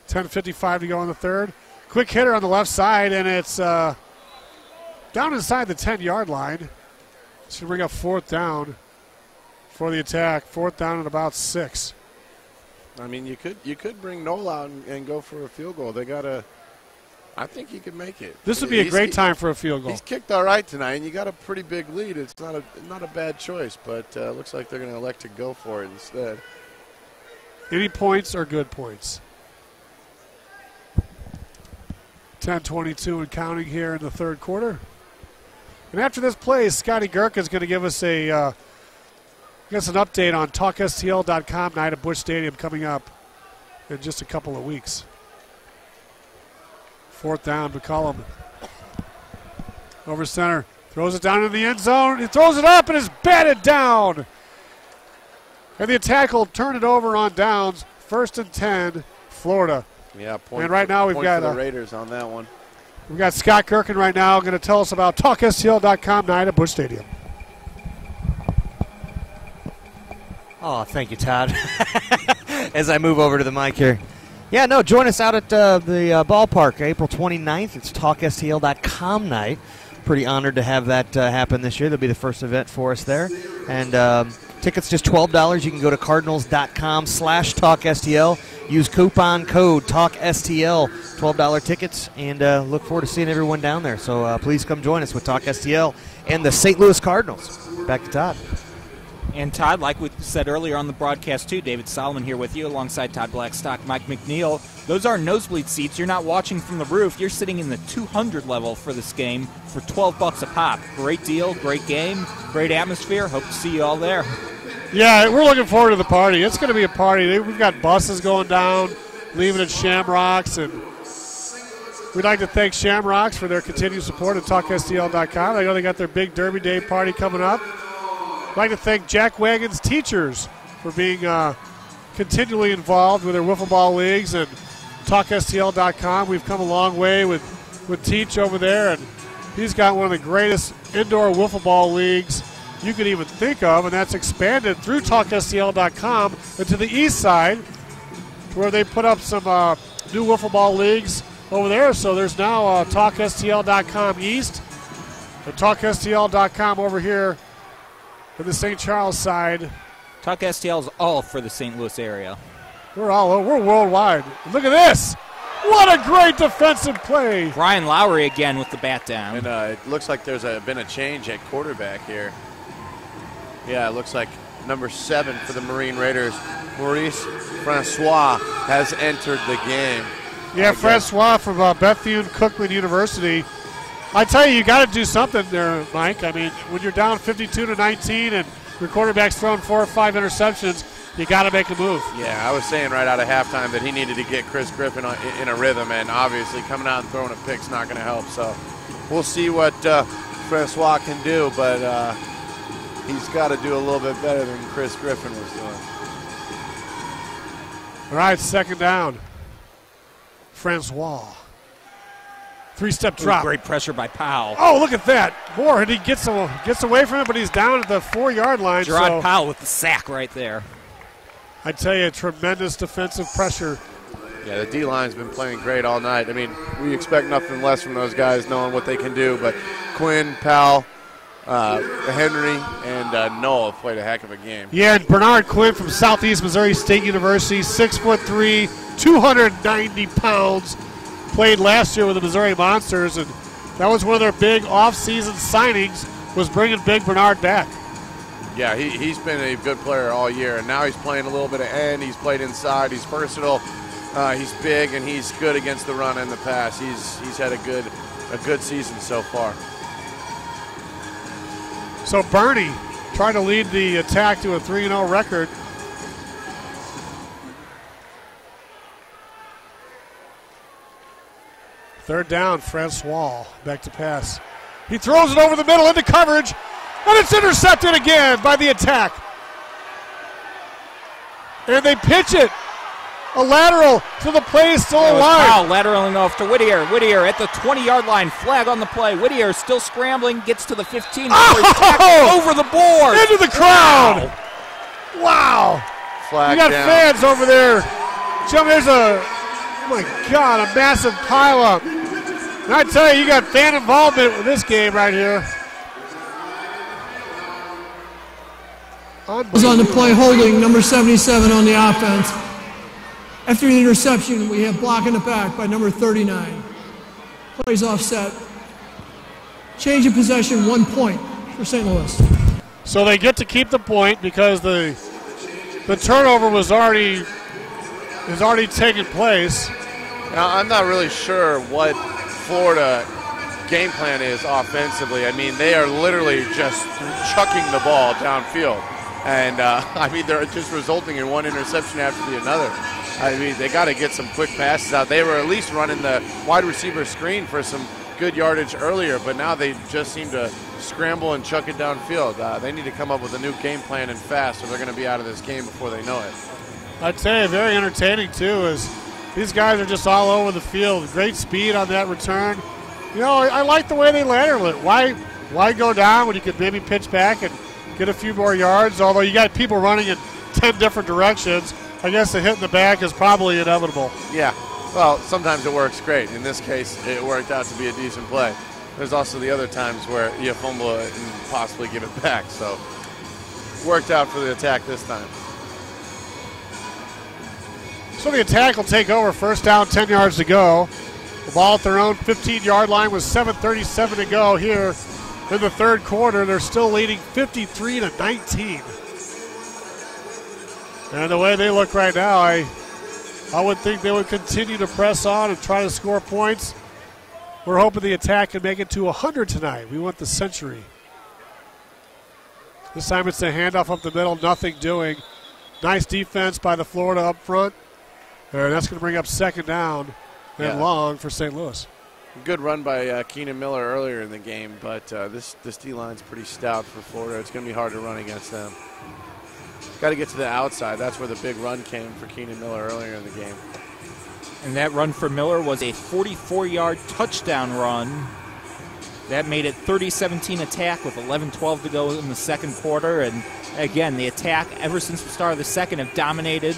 10:55 to go in the third. Quick hitter on the left side, and it's down inside the 10-yard line. Should bring up fourth down for the attack. Fourth down at about 6. I mean, you could bring Noel out and go for a field goal. They got to. I think he could make it. This would be a great time for a field goal. He's kicked all right tonight, and you got a pretty big lead. It's not a bad choice, but looks like they're going to elect to go for it instead. Any points are good points. 10:22 and counting here in the third quarter. And after this play, Scotty Gurka is going to give us an update on TalkSTL.com night at Busch Stadium coming up in just a couple of weeks. 4th down, McCollum. Over center. Throws it down in the end zone. He throws it up and is batted down. And the attack will turn it over on downs. 1st and 10, Florida. Yeah, point. And right now we've got the Raiders on that one. We've got Scott Kirkin right now going to tell us about TalkSTL.com night at Busch Stadium. Oh, thank you, Todd. As I move over to the mic here. Yeah, no, join us out at the ballpark, April 29th. It's TalkSTL.com night. Pretty honored to have that happen this year. That'll be the first event for us there. And tickets just $12. You can go to cardinals.com/TalkSTL. Use coupon code TalkSTL. $12 tickets, and look forward to seeing everyone down there. So please come join us with TalkSTL and the St. Louis Cardinals. Back to Todd. And Todd, like we said earlier on the broadcast too, David Solomon here with you alongside Todd Blackstock, Mike McNeil. Those are nosebleed seats. You're not watching from the roof. You're sitting in the 200 level for this game for $12 a pop. Great deal, great game, great atmosphere. Hope to see you all there. Yeah, we're looking forward to the party. It's going to be a party. We've got buses going down, leaving at Shamrocks, and we'd like to thank Shamrocks for their continued support at TalkSTL.com. I know they got their big Derby Day party coming up. I'd like to thank Jack Wagon's teachers for being continually involved with their wiffle ball leagues and TalkSTL.com. We've come a long way with Teach over there, and he's got one of the greatest indoor wiffle ball leagues you could even think of, and that's expanded through TalkSTL.com into the east side, where they put up some new wiffle ball leagues over there. So there's now TalkSTL.com East and TalkSTL.com over here in the St. Charles side. TalkSTL is all for the St. Louis area. We're worldwide. Look at this. What a great defensive play. Brian Lowry again with the bat down. And it looks like there's been a change at quarterback here. Yeah, it looks like number 7 for the Marine Raiders, Maurice Francois, has entered the game. Yeah, Francois from Bethune-Cookman University. I tell you got to do something there, Mike. I mean, when you're down 52-19 and your quarterback's thrown 4 or 5 interceptions, you got to make a move. Yeah, I was saying right out of halftime that he needed to get Chris Griffin in a rhythm, and obviously coming out and throwing a pick's not going to help. So we'll see what Francois can do, but he's got to do a little bit better than Chris Griffin was doing. All right, 2nd down. Francois. 3-step drop. Great pressure by Powell. Oh, look at that. Moore, and he gets away from it, but he's down at the 4-yard line. Gerard Powell with the sack right there. I tell you, tremendous defensive pressure. Yeah, the D-line's been playing great all night. I mean, we expect nothing less from those guys knowing what they can do, but Quinn, Powell, Henry, and Noah played a heck of a game. Yeah, and Bernard Quinn from Southeast Missouri State University, 6'3", 290 pounds, played last year with the Missouri Monsters, and that was one of their big off-season signings, was bringing Big Bernard back. Yeah, he's been a good player all year, and now he's playing a little bit of end. He's played inside. He's versatile. He's big, and he's good against the run and the pass. He's had a good season so far. So Bernie trying to lead the attack to a 3-0 record. Third down, Francois back to pass. He throws it over the middle into coverage, and it's intercepted again by the attack. And they pitch it. A lateral to the play, still alive. Powell lateraling off to Whittier. Whittier at the 20-yard line. Flag on the play. Whittier still scrambling, gets to the 15. Over the board. Into the crowd. Wow. Flag you got down. Fans over there. There's oh my God, a massive pileup. And I tell you got fan involvement with this game right here. Was on the play holding number 77 on the offense. After the interception, we have blocking the back by number 39. Plays offset. Change of possession, 1 point for St. Louis. So they get to keep the point because the turnover has already taken place. Now, I'm not really sure what Florida game plan is offensively. I mean, they are literally just chucking the ball downfield. And, I mean, they're just resulting in one interception after the other. I mean, they got to get some quick passes out. They were at least running the wide receiver screen for some good yardage earlier, but now they just seem to scramble and chuck it downfield. They need to come up with a new game plan and fast, or they're going to be out of this game before they know it. I'd say very entertaining, too, is these guys are just all over the field. Great speed on that return. You know, I like the way they landed it. Why go down when you could maybe pitch back and get a few more yards? Although you got people running in 10 different directions, I guess the hit in the back is probably inevitable. Yeah, well, sometimes it works great. In this case, it worked out to be a decent play. There's also the other times where you fumble it and possibly give it back. So, worked out for the attack this time. So the attack will take over. First down, 10 yards to go. The ball at their own 15-yard line with 7:37 to go here in the third quarter. They're still leading 53-19. And the way they look right now, I would think they would continue to press on and try to score points. We're hoping the attack can make it to 100 tonight. We want the century. This time it's a handoff up the middle, nothing doing. Nice defense by the Florida up front. And that's going to bring up second down and long for St. Louis. Good run by Keenan Miller earlier in the game, but this D-line's pretty stout for Florida. It's going to be hard to run against them. Got to get to the outside. That's where the big run came for Keenan Miller earlier in the game. And that run for Miller was a 44-yard touchdown run. That made it 30-17 attack with 11-12 to go in the second quarter. And again, the attack, ever since the start of the second, have dominated.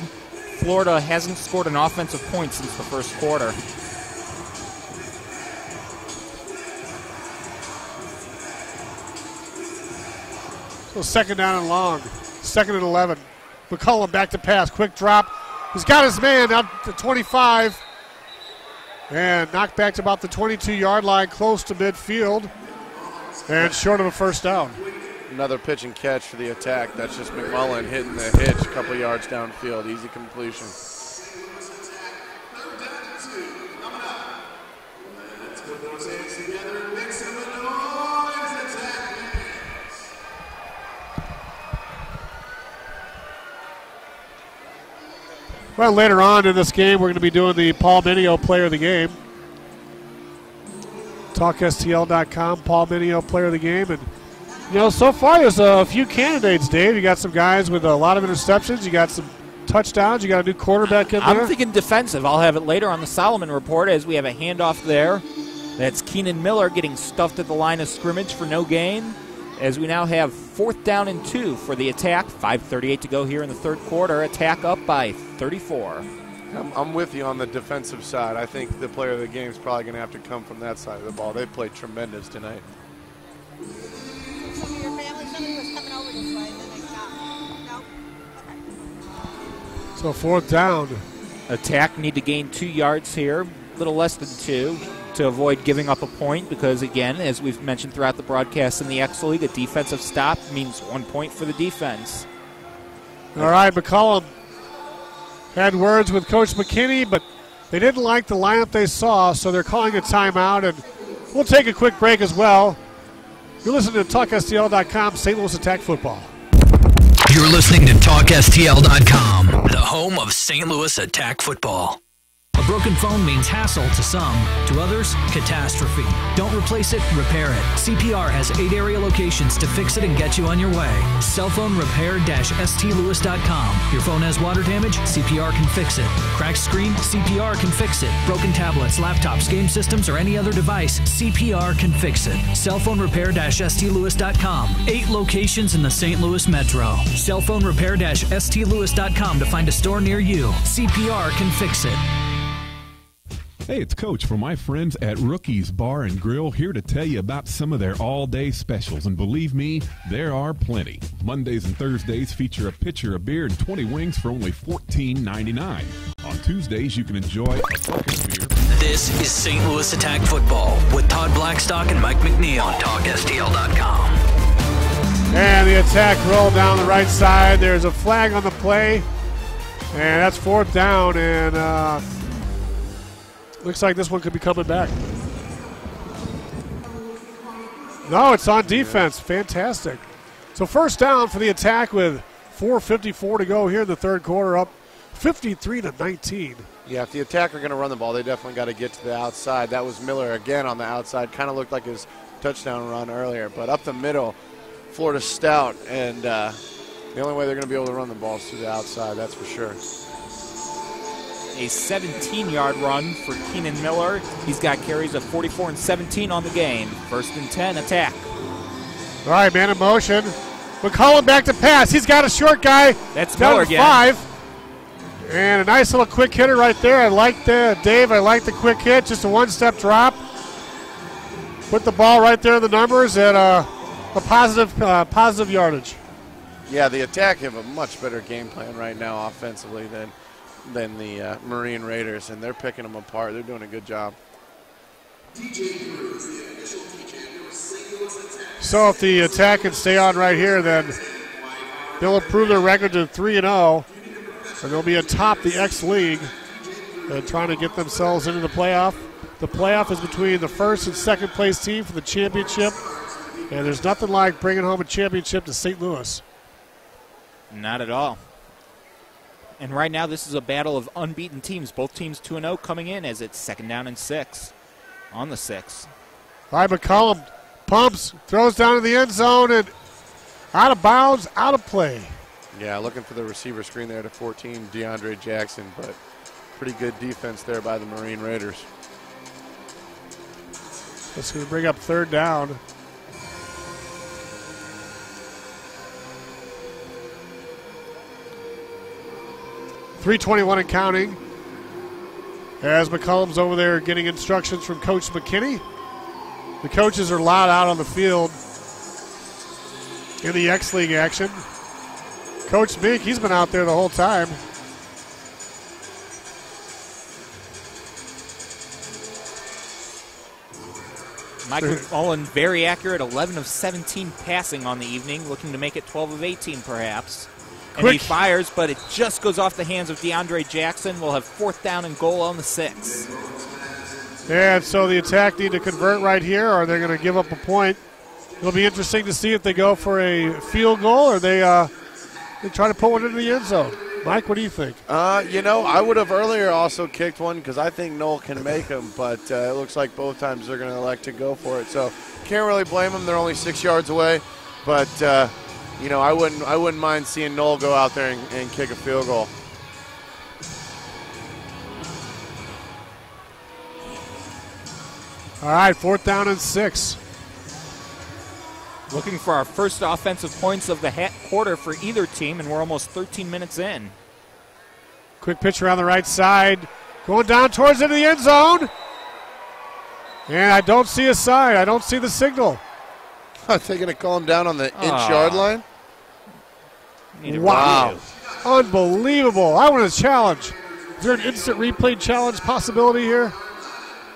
Florida hasn't scored an offensive point since the first quarter. So second down and long. Second and 11. McCullum back to pass. Quick drop. He's got his man up to 25. And knocked back to about the 22-yard line, close to midfield. And short of a first down. Another pitch and catch for the attack. That's just McMullen hitting the hitch a couple yards downfield. Easy completion. Well, later on in this game, we're going to be doing the Paul Minio Player of the Game. TalkSTL.com, Paul Minio Player of the Game. And, you know, so far there's a few candidates, Dave. You got some guys with a lot of interceptions. You got some touchdowns. You got a new quarterback in there. I'm thinking defensive. I'll have it later on the Solomon Report as we have a handoff there. That's Keenan Miller getting stuffed at the line of scrimmage for no gain. As we now have 4th down and 2 for the attack. 5:38 to go here in the third quarter. Attack up by 34. I'm with you on the defensive side. I think the player of the game is probably going to have to come from that side of the ball. They played tremendous tonight. Some of your family, somebody was coming over this way, and then they stopped. No? Okay. So 4th down. Attack need to gain 2 yards here. A little less than 2. To avoid giving up a point because, again, as we've mentioned throughout the broadcast in the X League, a defensive stop means 1 point for the defense. All right, McCullum had words with Coach McKinney, but they didn't like the lineup they saw, so they're calling a timeout, and we'll take a quick break as well. You're listening to TalkSTL.com, St. Louis Attack Football. You're listening to TalkSTL.com, the home of St. Louis Attack Football. A broken phone means hassle to some, to others, catastrophe. Don't replace it, repair it. CPR has 8 area locations to fix it and get you on your way. Cellphone repair-stlewis.com. Your phone has water damage? CPR can fix it. Cracked screen? CPR can fix it. Broken tablets, laptops, game systems, or any other device? CPR can fix it. Cellphone repair-stlewis.com. 8 locations in the St. Louis Metro. Cellphone repair-stlewis.com to find a store near you. CPR can fix it. Hey, it's Coach from my friends at Rookies Bar and Grill, here to tell you about some of their all-day specials. And believe me, there are plenty. Mondays and Thursdays feature a pitcher of beer and 20 wings for only $14.99. On Tuesdays, you can enjoy a bucket of beer. This is St. Louis Attack Football with Todd Blackstock and Mike McNeil on TalkSTL.com. And the attack roll down the right side. There's a flag on the play, and that's 4th down, and looks like this one could be coming back. No, it's on defense. Fantastic. So first down for the attack with 4:54 to go here in the third quarter, up 53-19. Yeah, if the Attack are going to run the ball, they definitely got to get to the outside. That was Miller again on the outside. Kind of looked like his touchdown run earlier. But up the middle, Florida's stout, and the only way they're going to be able to run the ball is through the outside, that's for sure. A 17-yard run for Keenan Miller. He's got carries of 44 and 17 on the game. 1st and 10, Attack. All right, man in motion. McCollum back to pass. He's got a short guy. That's down Miller to again. 5. And a nice little quick hitter right there. I like that, Dave. I like the quick hit. Just a one-step drop. Put the ball right there in the numbers at a positive yardage. Yeah, the Attack have a much better game plan right now offensively than the Marine Raiders, and they're picking them apart. They're doing a good job. So if the Attack can stay on right here, then they'll improve their record to 3-0, and they'll be atop the X League and trying to get themselves into the playoff. The playoff is between the 1st and 2nd place team for the championship, and there's nothing like bringing home a championship to St. Louis. Not at all. And right now, this is a battle of unbeaten teams. Both teams 2-0 coming in as it's 2nd down and 6 on the 6. All right, McCollum pumps, throws down in the end zone, and out of bounds, out of play. Yeah, looking for the receiver screen there to 14, DeAndre Jackson, but pretty good defense there by the Marine Raiders. That's going to bring up 3rd down. .321 and counting as McCollum's over there getting instructions from Coach McKinney. The coaches are loud out on the field in the X League action. Coach Meek, he's been out there the whole time. Mike McMullen, very accurate, 11 of 17 passing on the evening, looking to make it 12 of 18 perhaps. And he fires, but it just goes off the hands of DeAndre Jackson. We'll have 4th down and goal on the 6. And so the Attack need to convert right here, or they're going to give up a point. It'll be interesting to see if they go for a field goal or they try to put one into the end zone. Mike, what do you think? I would have earlier also kicked one because I think Knoll can make them, but it looks like both times they're going to elect to go for it. So can't really blame them. They're only 6 yards away, but I wouldn't mind seeing Knoll go out there and kick a field goal. All right, 4th down and 6. Looking for our first offensive points of the quarter for either team, and we're almost 13 minutes in. Quick pitch around the right side. Going down towards into the end zone. And I don't see a sign. I don't see the signal. Are they going to call him down on the inch-yard line? Wow. Unbelievable. I want to challenge. Is there an instant replay challenge possibility here?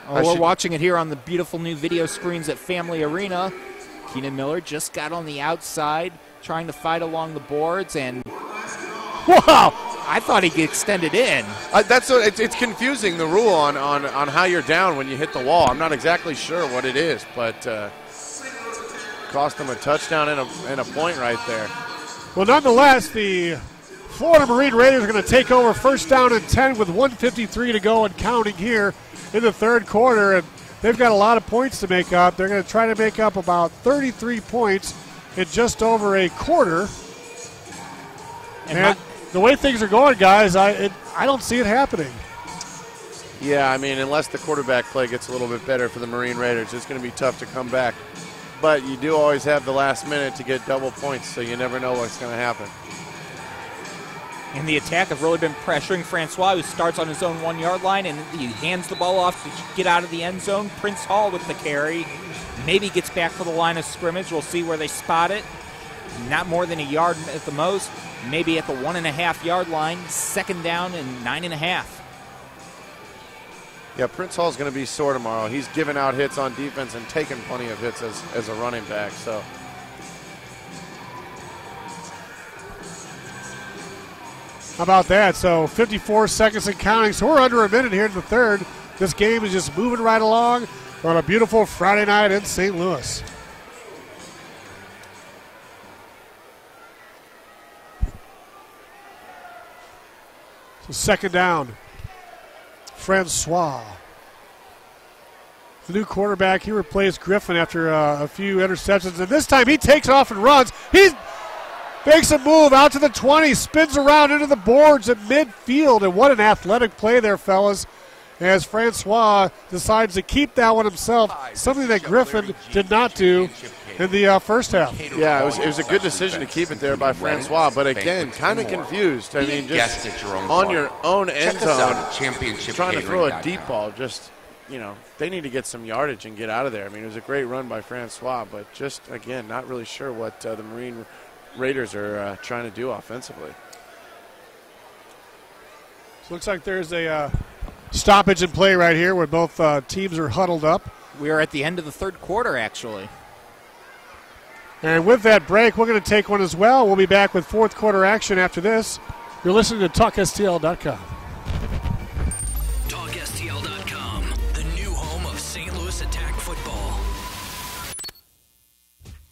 We're watching it here on the beautiful new video screens at Family Arena. Keenan Miller just got on the outside, trying to fight along the boards, and wow! I thought he extended in. It's confusing, the rule on how you're down when you hit the wall. I'm not exactly sure what it is, but cost them a touchdown and a point right there. Well, nonetheless, the Florida Marine Raiders are going to take over 1st down and 10 with 1:53 to go and counting here in the 3rd quarter, and they've got a lot of points to make up. They're going to try to make up about 33 points in just over a quarter. And the way things are going, guys, I don't see it happening. Yeah, I mean, unless the quarterback play gets a little bit better for the Marine Raiders, it's going to be tough to come back. But you do always have the last minute to get double points, so you never know what's going to happen. And the Attack have really been pressuring Francois, who starts on his own 1-yard line, and he hands the ball off to get out of the end zone. Prince Hall with the carry. Maybe gets back for the line of scrimmage. We'll see where they spot it. Not more than a yard at the most. Maybe at the 1.5-yard line. 2nd down and 9.5. Yeah, Prince Hall's going to be sore tomorrow. He's giving out hits on defense and taking plenty of hits as a running back. So how about that? So 54 seconds and counting. So we're under a minute here in the 3rd. This game is just moving right along. We're on a beautiful Friday night in St. Louis. So second down. Francois. The new quarterback, he replaced Griffin after a few interceptions, and this time he takes off and runs. He makes a move out to the 20, spins around into the boards at midfield, and what an athletic play there, fellas, as Francois decides to keep that one himself, something that Griffin did not do in the first half. Yeah, it was a good decision to keep it there by Francois, but again, kind of confused. I mean, just on your own end zone, trying to throw a deep ball, just, you know, they need to get some yardage and get out of there. I mean, it was a great run by Francois, but just, again, not really sure what the Marine Raiders are trying to do offensively. So looks like there's a stoppage in play right here where both teams are huddled up. We are at the end of the third quarter, actually. And with that break, we're going to take one as well. We'll be back with fourth quarter action after this. You're listening to TalkSTL.com. TalkSTL.com, the new home of St. Louis Attack football.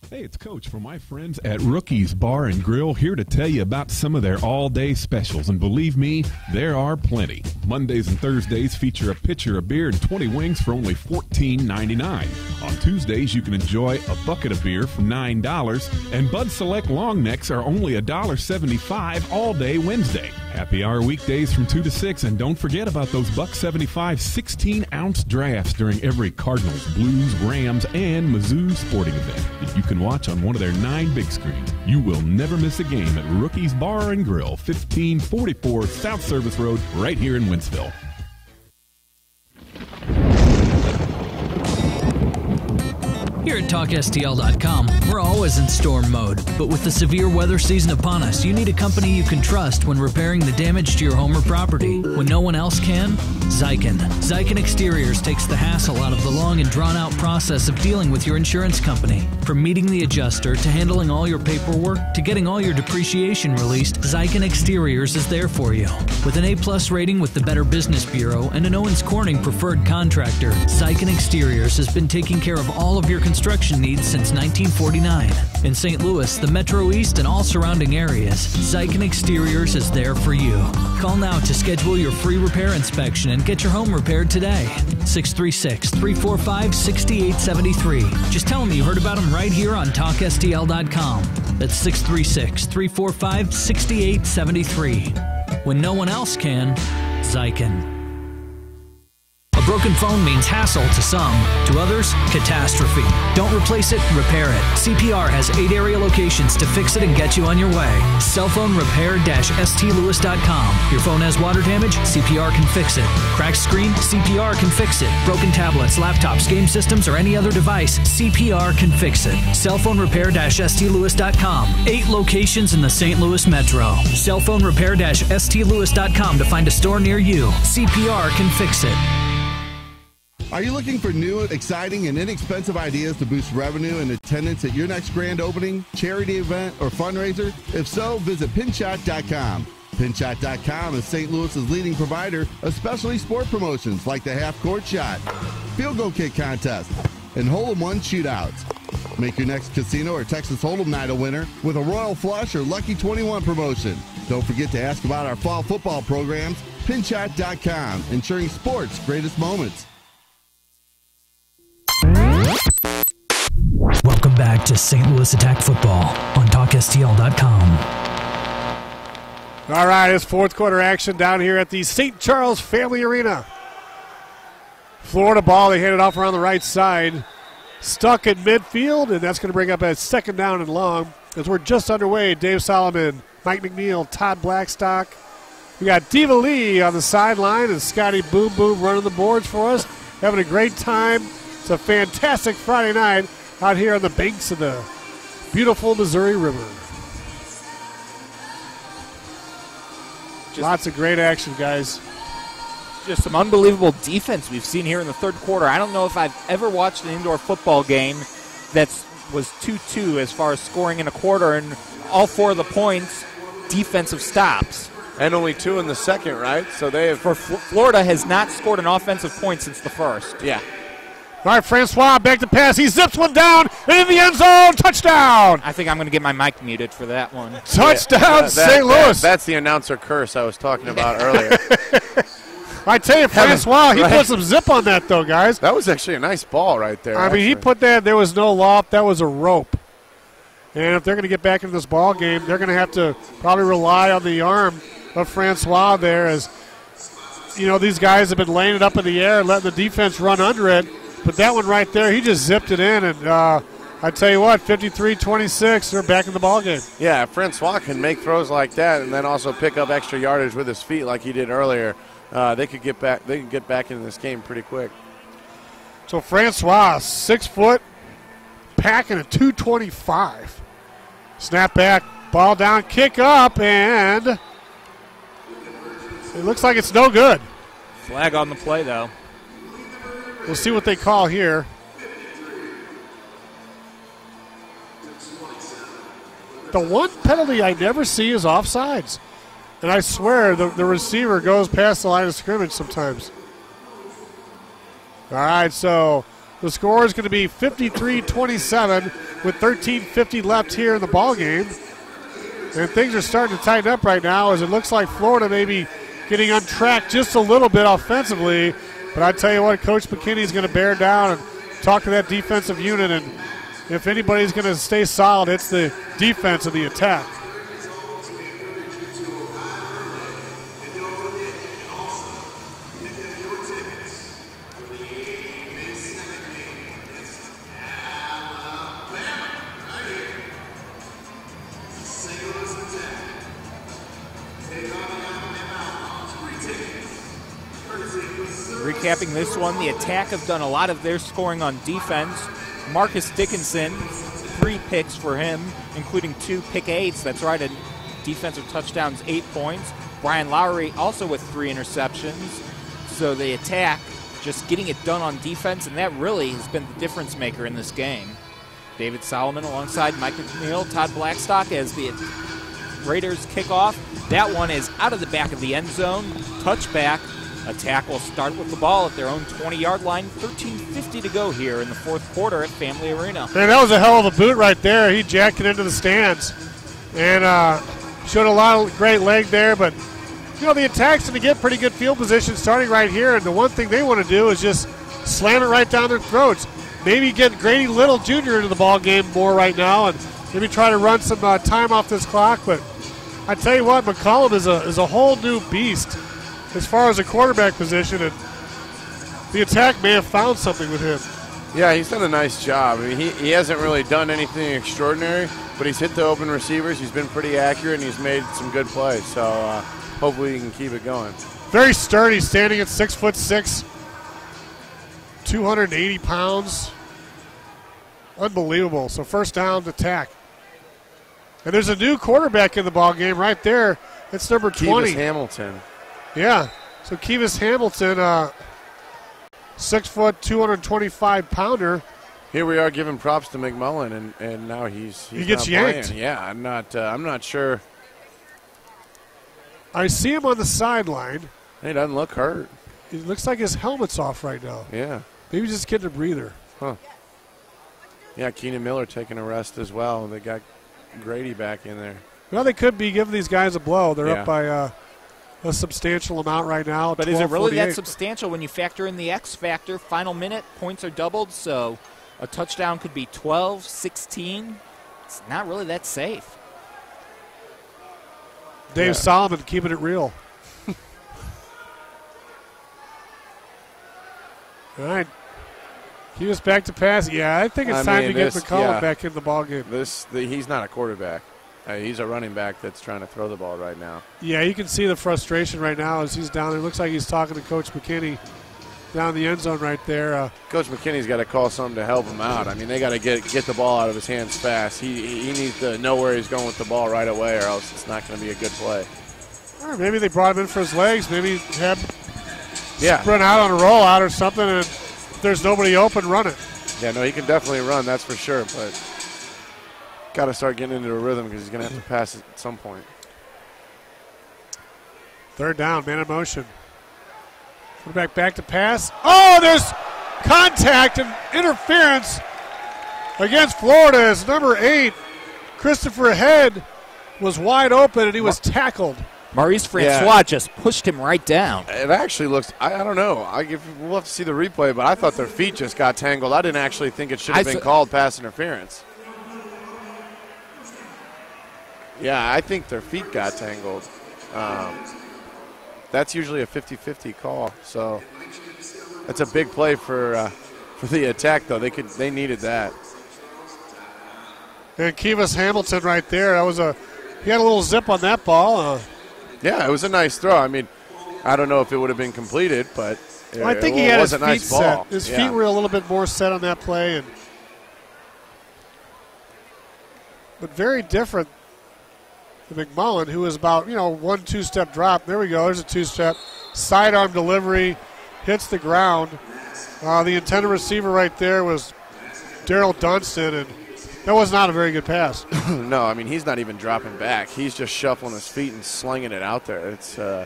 Hey, it's Coach from my friends at Rookies Bar and Grill, here to tell you about some of their all-day specials. And believe me, there are plenty. Mondays and Thursdays feature a pitcher of beer and 20 wings for only $14.99. On Tuesdays, you can enjoy a bucket of beer for $9. And Bud Select long necks are only $1.75 all day Wednesday. Happy hour weekdays from 2 to 6. And don't forget about those $1.75 16-ounce drafts during every Cardinals, Blues, Rams, and Mizzou sporting event that you can watch on one of their 9 big screens. You will never miss a game at Rookies Bar and Grill, 1544 South Service Road, right here in Wentzville. Here at TalkSTL.com, we're always in storm mode. But with the severe weather season upon us, you need a company you can trust when repairing the damage to your home or property. When no one else can, Zykan. Zykan Exteriors takes the hassle out of the long and drawn-out process of dealing with your insurance company. From meeting the adjuster to handling all your paperwork to getting all your depreciation released, Zykan Exteriors is there for you. With an A+ rating with the Better Business Bureau and an Owens Corning preferred contractor, Zykan Exteriors has been taking care of all of your construction needs since 1949. In St. Louis, the Metro East, and all surrounding areas, Zykan Exteriors is there for you. Call now to schedule your free repair inspection and get your home repaired today. 636-345-6873. Just tell them you heard about them right here on TalkSTL.com. That's 636-345-6873. When no one else can, Zykan. A broken phone means hassle to some. To others, catastrophe. Don't replace it, repair it. CPR has 8 area locations to fix it and get you on your way. Cellphone repair-stlewis.com. Your phone has water damage? CPR can fix it. Cracked screen? CPR can fix it. Broken tablets, laptops, game systems, or any other device? CPR can fix it. Cellphone repair-stlewis.com. 8 locations in the St. Louis Metro. Cellphone repair-stlewis.com to find a store near you. CPR can fix it. Are you looking for new, exciting, and inexpensive ideas to boost revenue and attendance at your next grand opening, charity event, or fundraiser? If so, visit Pinshot.com. Pinshot.com is St. Louis's leading provider of specialty sport promotions like the half-court shot, field goal kick contest, and hole-in-one shootouts. Make your next casino or Texas Hold'em night a winner with a Royal Flush or Lucky 21 promotion. Don't forget to ask about our fall football programs. Pinshot.com, ensuring sports' greatest moments. Welcome back to St. Louis Attack football on TalkSTL.com. All right, it's fourth quarter action down here at the St. Charles Family Arena. Florida ball, they hand it off around the right side. Stuck in midfield, and that's going to bring up a second down and long. As we're just underway, Dave Solomon, Mike McNeil, Todd Blackstock. We got Diva Lee on the sideline and Scotty Boom Boom running the boards for us. Having a great time. It's a fantastic Friday night out here on the banks of the beautiful Missouri River. Lots of great action, guys. Just some unbelievable defense we've seen here in the third quarter. I don't know if I've ever watched an indoor football game that was 2-2 as far as scoring in a quarter, and all 4 of the points, defensive stops. And only 2 in the second, right? So they have. Florida has not scored an offensive point since the first. Yeah. All right, Francois back to pass. He zips one down in the end zone. Touchdown. I think I'm going to get my mic muted for that one. Touchdown, St. Louis. That's the announcer curse I was talking about earlier. I tell you, Francois, he put some zip on that, though, guys. That was actually a nice ball right there. I mean, he put that, there was no loft, that was a rope. And if they're going to get back into this ball game, they're going to have to probably rely on the arm of Francois there, as, you know, these guys have been laying it up in the air and letting the defense run under it. But that one right there, he just zipped it in, and I tell you what, 53-26, they're back in the ball game. Yeah, if Francois can make throws like that and then also pick up extra yardage with his feet like he did earlier, they could get back. They can get back into this game pretty quick. So Francois, 6 foot, packing a 225. Snap back, ball down, kick up, and it looks like it's no good. Flag on the play, though. We'll see what they call here. The one penalty I never see is offsides. And I swear the receiver goes past the line of scrimmage sometimes. All right, so the score is going to be 53-27 with 13:50 left here in the ball game. And things are starting to tighten up right now, as it looks like Florida may be getting on track just a little bit offensively. But I tell you what, Coach McKinney's going to bear down and talk to that defensive unit. And if anybody's going to stay solid, it's the defense and the attack. Recapping this one, the Attack have done a lot of their scoring on defense. Marcus Dickinson, 3 picks for him, including 2 pick eights. That's right, defensive touchdowns, 8 points. Brian Lowry also with 3 interceptions. So the Attack just getting it done on defense, and that really has been the difference maker in this game. David Solomon alongside Mike McNeil, Todd Blackstock as the Raiders kick off. That one is out of the back of the end zone, touchback. Attack will start with the ball at their own 20-yard line. 13:50 to go here in the fourth quarter at Family Arena. Man, that was a hell of a boot right there. He jacked it into the stands and showed a lot of great leg there. But, you know, the Attack's going to get pretty good field position starting right here. And the one thing they want to do is just slam it right down their throats. Maybe get Grady Little Jr. into the ball game more right now and maybe try to run some time off this clock. But I tell you what, McCollum is a whole new beast as far as a quarterback position, and the Attack may have found something with him. Yeah, he's done a nice job. I mean, he hasn't really done anything extraordinary, but he's hit the open receivers. He's been pretty accurate, and he's made some good plays. So hopefully he can keep it going. Very sturdy, standing at 6'6", 280 pounds. Unbelievable. So first down, Attack. And there's a new quarterback in the ball game right there. It's number 20. Kevis Hamilton. Yeah, so Kevis Hamilton, 6 foot, 225 pounder. Here we are giving props to McMullen, and now he's he gets not yanked. Playing. Yeah, I'm not sure. I see him on the sideline. He doesn't look hurt. It looks like his helmet's off right now. Yeah, maybe just getting a breather. Huh? Yeah, Keenan Miller taking a rest as well. They got Grady back in there. Well, they could be giving these guys a blow. They're up by a substantial amount right now. But is it really that substantial when you factor in the X factor? Final minute, points are doubled, so a touchdown could be 12, 16. It's not really that safe. Dave Solomon keeping it real. All right. He was back to pass. Yeah, I think it's time to get McCollum back in the ballgame. He's not a quarterback. He's a running back that's trying to throw the ball right now. Yeah, you can see the frustration right now as he's down there. It looks like he's talking to Coach McKinney down in the end zone right there. Coach McKinney's got to call something to help him out. I mean, they got to get the ball out of his hands fast. He needs to know where he's going with the ball right away, or else it's not going to be a good play. Or maybe they brought him in for his legs. Maybe have sprint out on a rollout or something, and if there's nobody open, run it. Yeah, no, he can definitely run, that's for sure, but got to start getting into a rhythm because he's going to have to pass it at some point. Third down, man in motion. Quarterback back to pass. Oh, there's contact and interference against Florida as number 8, Christopher Head, was wide open and he was tackled. Maurice Francois just pushed him right down. It actually looks, I don't know. We'll have to see the replay, but I thought their feet just got tangled. I didn't actually think it should have been called pass interference. Yeah, I think their feet got tangled. That's usually a 50-50 call, so that's a big play for the attack, though. They needed that. And Kivas Hamilton right there. He had a little zip on that ball. Yeah, it was a nice throw. I mean, I don't know if it would have been completed, but I think he had his feet nice ball. set. His feet were a little bit more set on that play, but very different than McMullen, who was about 1-2 step drop. There we go. There's a 2-step sidearm delivery, hits the ground. The intended receiver right there was Daryl Dunston, and that was not a very good pass. No, I mean, he's not even dropping back. He's just shuffling his feet and slinging it out there. It's I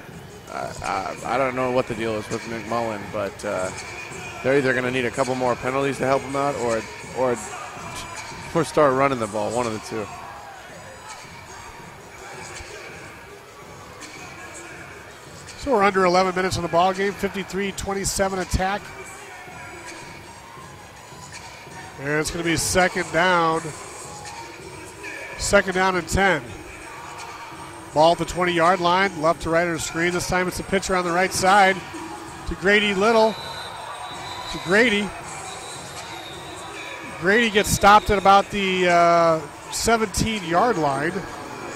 don't know what the deal is with McMullen, but they're either going to need a couple more penalties to help him out or start running the ball, one of the two. So we're under 11 minutes in the ball game, 53-27 attack. And it's going to be second down and 10. Ball at the 20-yard line, left to right of the screen. This time it's a pitcher on the right side to Grady Little. To Grady. Grady gets stopped at about the 17-yard line.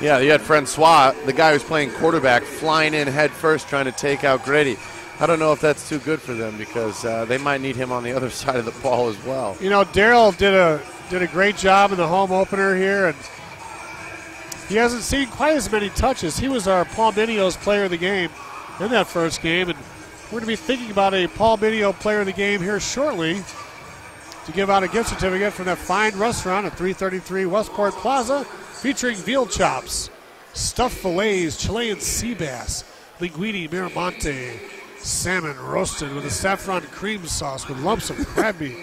Yeah, you had Francois, the guy who's playing quarterback, flying in head first trying to take out Grady. I don't know if that's too good for them because they might need him on the other side of the ball as well. Daryl did a great job in the home opener here, and he hasn't seen quite as many touches. He was our Paul Minios player of the game in that first game, and we're going to be thinking about a Paul Minio player of the game here shortly to give out a gift certificate from that fine restaurant at 333 Westport Plaza, featuring veal chops, stuffed fillets, Chilean sea bass, linguine Miramonte, salmon roasted with a saffron cream sauce with lumps of crabby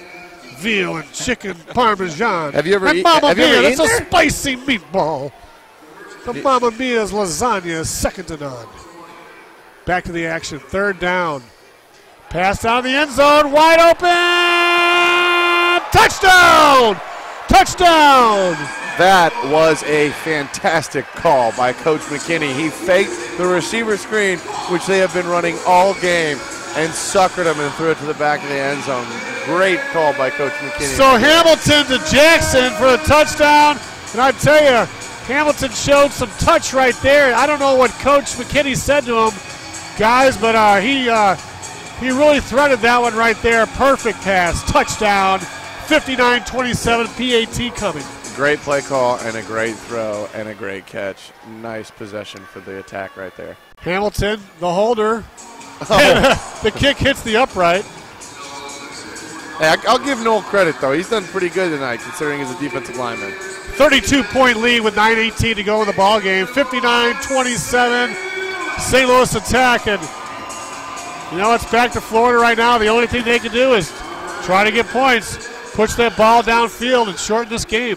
veal and chicken parmesan. Have you ever and eaten? Mamma Have you Mia, ever that's eaten a there? spicy meatball. The Mamma Mia's lasagna is second to none. Back to the action, third down. Pass down the end zone, wide open! Touchdown! Touchdown! That was a fantastic call by Coach McKinney. He faked the receiver screen, which they have been running all game, and suckered him and threw it to the back of the end zone. Great call by Coach McKinney. So Hamilton to Jackson for a touchdown. And I tell you, Hamilton showed some touch right there. I don't know what Coach McKinney said to him, guys, but he really threaded that one right there. Perfect pass, touchdown, 59-27, PAT coming. Great play call and a great throw and a great catch. Nice possession for the attack right there. Hamilton, the holder. The kick hits the upright. Hey, I'll give Noel credit, though. He's done pretty good tonight, considering he's a defensive lineman. 32-point lead with 9:18 to go in the ball game. 59-27, St. Louis attack. And, it's back to Florida right now. The only thing they can do is try to get points, push that ball downfield, and shorten this game.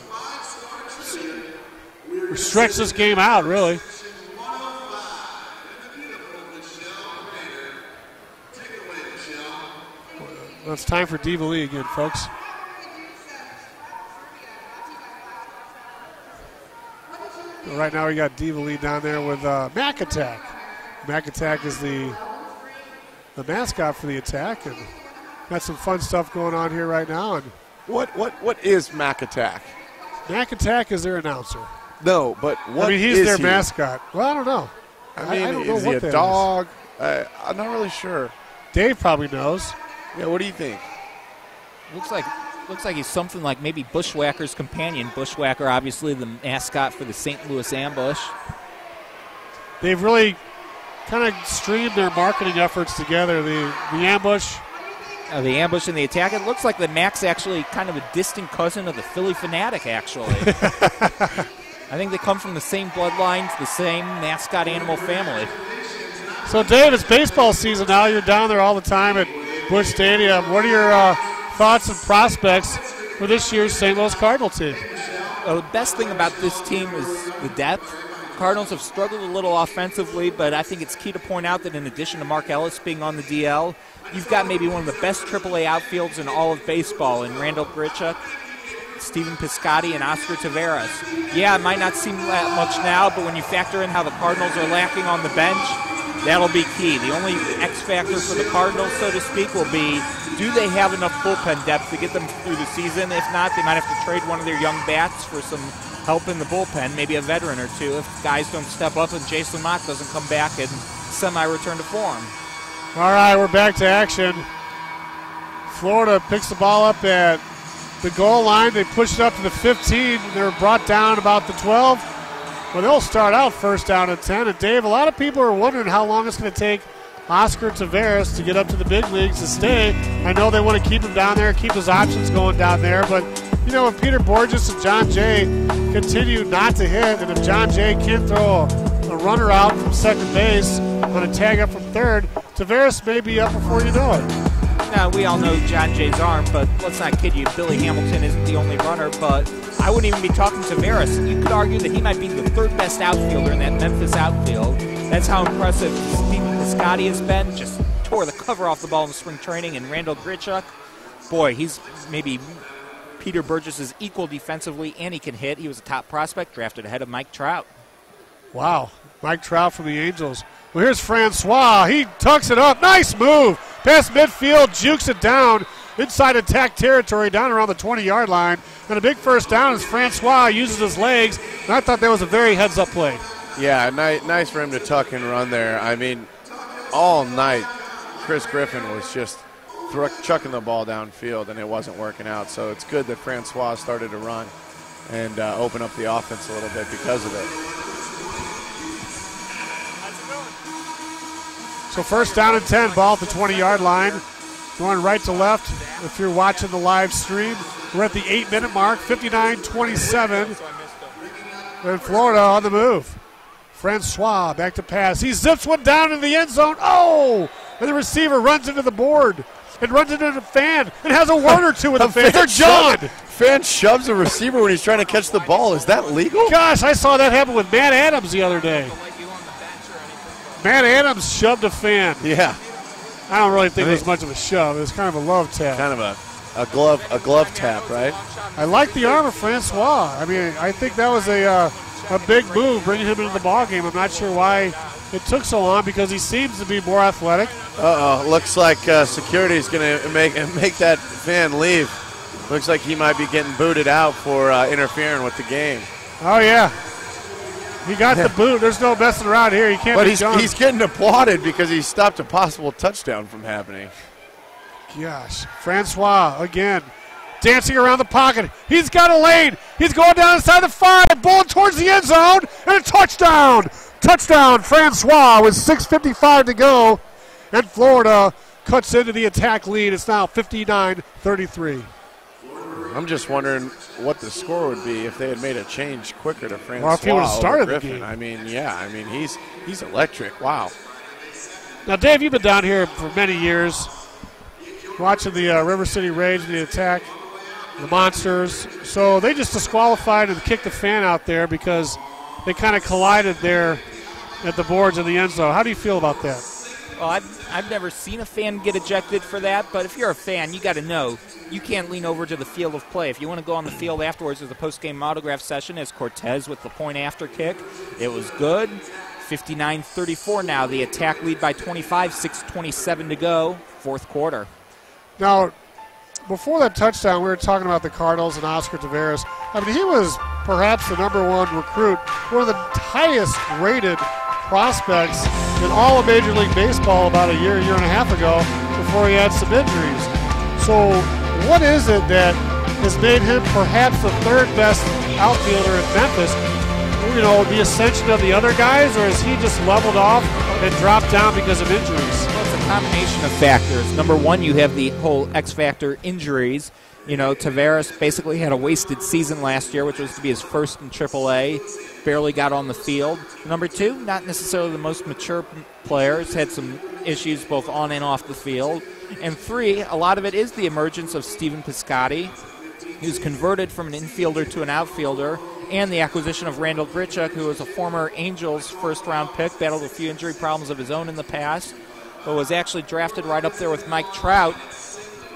Stretch this game out, really. Well, it's time for Diva Lee again, folks. Right now we got Diva Lee down there with Mac Attack. Mac Attack is the mascot for the attack, and got some fun stuff going on here right now. And what is Mac Attack? Mac Attack is their announcer. No, but what he's is their he? mascot. Well, I don't know. I don't know is what he a that dog? I'm not really sure. Dave probably knows. Yeah, what do you think? Looks like he's something like maybe Bushwhacker's companion. Bushwhacker, obviously the mascot for the St. Louis Ambush. They've really kind of streamed their marketing efforts together. The Ambush. The Ambush and the Attack. It looks like the Mac's actually kind of a distant cousin of the Philly Fanatic, actually. I think they come from the same bloodlines, the same mascot animal family. So, Dave, it's baseball season now. You're down there all the time at Busch Stadium. What are thoughts and prospects for this year's St. Louis Cardinal team? The best thing about this team is the depth. Cardinals have struggled a little offensively, but I think it's key to point out that in addition to Mark Ellis being on the DL, you've got maybe one of the best AAA outfields in all of baseball in Randall Grichuk, Stephen Piscotty, and Oscar Taveras. Yeah, it might not seem that much now, but when you factor in how the Cardinals are lacking on the bench, that'll be key. The only X factor for the Cardinals, so to speak, will be, do they have enough bullpen depth to get them through the season? If not, they might have to trade one of their young bats for some help in the bullpen, maybe a veteran or two, if guys don't step up and Jason Mott doesn't come back and semi-return to form. All right, we're back to action. Florida picks the ball up at the goal line. They push it up to the 15. They're brought down about the 12. Well, they'll start out first down at 10. And, Dave, a lot of people are wondering how long it's going to take Oscar Taveras to get up to the big leagues to stay. I know they want to keep him down there, keep his options going down there, but you know, if Peter Borges and John Jay continue not to hit, and if John Jay can't throw a runner out from second base on a tag up from third, Taveras may be up before you know it. Now, we all know John Jay's arm, but let's not kid you. Billy Hamilton isn't the only runner, but I wouldn't even be talking Taveras. You could argue that he might be the third best outfielder in that Memphis outfield. That's how impressive Stephen Piscotty has been. Just tore the cover off the ball in spring training. And Randall Grichuk, boy, he's maybe Peter Burgess' equal defensively, and he can hit. He was a top prospect, drafted ahead of Mike Trout. Wow, Mike Trout from the Angels. Well, here's Francois. He tucks it up. Nice move. Past midfield, jukes it down inside attack territory, down around the 20-yard line. And a big first down as Francois uses his legs. And I thought that was a very heads-up play. Yeah, nice for him to tuck and run there. I mean, all night, Chris Griffin was just chucking the ball downfield, and it wasn't working out. So it's good that Francois started to run and open up the offense a little bit because of it. So first down and 10, ball at the 20-yard line. Going right to left if you're watching the live stream. We're at the 8-minute mark, 59-27. And Florida on the move. Francois back to pass. He zips one down in the end zone. Oh! And the receiver runs into the board and runs into the fan and has a word or two with the fan. They're John. Fan shoves a receiver when he's trying to catch the ball. Is that legal? Gosh, I saw that happen with Matt Adams the other day. Matt Adams shoved a fan. Yeah. I don't really think it was much of a shove. It was kind of a love tap. Kind of a glove tap, right? I like the arm of Francois. I mean, I think that was a big move, bringing him into the ballgame. I'm not sure why it took so long because he seems to be more athletic. Looks like security is going to make that fan leave. Looks like he might be getting booted out for interfering with the game. Oh, yeah. He got the boot. There's no messing around here. He can't. But he's getting applauded because he stopped a possible touchdown from happening. Gosh, Francois again, dancing around the pocket. He's got a lane. He's going down inside the 5, ball towards the end zone, and a touchdown. Touchdown, Francois with 6:55 to go, and Florida cuts into the attack lead. It's now 59-33. I'm just wondering what the score would be if they had made a change quicker to Francois. Well, if he would have started the Griffin. game. I mean, yeah. He's electric. Wow. Now, Dave, you've been down here for many years, watching the River City Rage and the attack, the Monsters. So they just disqualified and kicked the fan out there because they kind of collided there at the boards in the end zone. How do you feel about that? Well, I've never seen a fan get ejected for that, but if you're a fan, you got to know you can't lean over to the field of play. If you want to go on the field afterwards, there's a post-game autograph session as Cortez with the point after kick. It was good. 59-34 now. The attack lead by 25, 6:27 to go, fourth quarter. Now, before that touchdown, we were talking about the Cardinals and Oscar Taveras. I mean, he was perhaps the #1 recruit, one of the highest-rated prospects in all of Major League Baseball about a year and a half ago before he had some injuries. So what is it that has made him perhaps the third best outfielder in Memphis? You know, the ascension of the other guys, or has he just leveled off and dropped down because of injuries? Well, it's a combination of factors. Number one, you have the whole X factor injuries. You know, Taveras basically had a wasted season last year, which was to be his first in AAA. barely got on the field. Number 2, not necessarily the most mature players, had some issues both on and off the field. And 3, a lot of it is the emergence of Stephen Piscotty, who's converted from an infielder to an outfielder, and the acquisition of Randall Grichuk, who was a former Angels first-round pick, battled a few injury problems of his own in the past, but was actually drafted right up there with Mike Trout,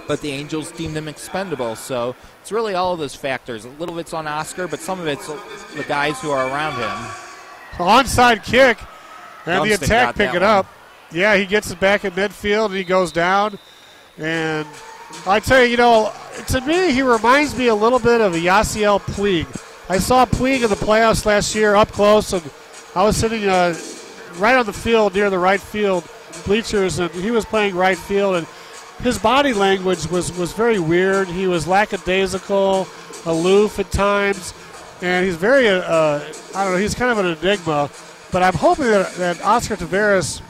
but the Angels deemed him expendable. So it's really all of those factors. A little bit's on Oscar, but some of it's the guys who are around him. Onside kick, and the Dunston attack got pick that it one. up. Yeah, he gets it back in midfield, and he goes down. And I tell you, to me, he reminds me a little bit of Yasiel Puig. I saw Puig in the playoffs last year up close, and I was sitting right on the field near the right field bleachers, and he was playing right field, and his body language was very weird. He was lackadaisical, aloof at times, and he's very, he's kind of an enigma. But I'm hoping that Oscar Taveras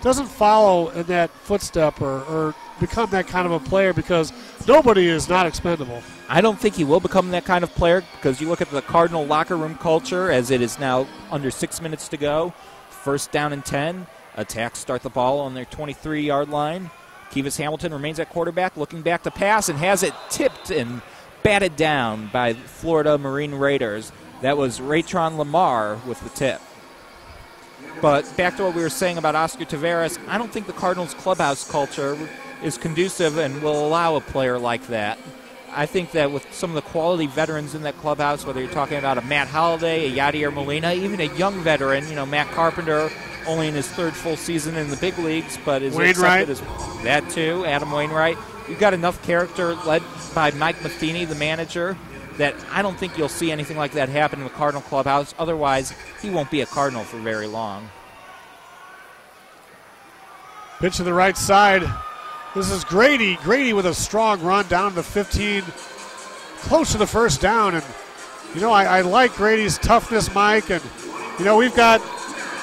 doesn't follow in that footstep or become that kind of a player, because nobody is not expendable. I don't think he will become that kind of player, because you look at the Cardinal locker room culture as it is now under 6 minutes to go. First down and 10. Attacks start the ball on their 23-yard line. Kivas Hamilton remains at quarterback, looking back to pass, and has it tipped and batted down by Florida Marine Raiders. That was Raytron Lamar with the tip. But back to what we were saying about Oscar Taveras, I don't think the Cardinals clubhouse culture is conducive and will allow a player like that. I think that with some of the quality veterans in that clubhouse, whether you're talking about a Matt Holliday, a Yadier Molina, even a young veteran, Matt Carpenter, only in his 3rd full season in the big leagues, but is accepted as that too, Adam Wainwright. You've got enough character led by Mike Matheny, the manager, that I don't think you'll see anything like that happen in the Cardinal clubhouse. Otherwise, he won't be a Cardinal for very long. Pitch to the right side. This is Grady. Grady with a strong run down to the 15, close to the first down. And, I like Grady's toughness, Mike. And, we've got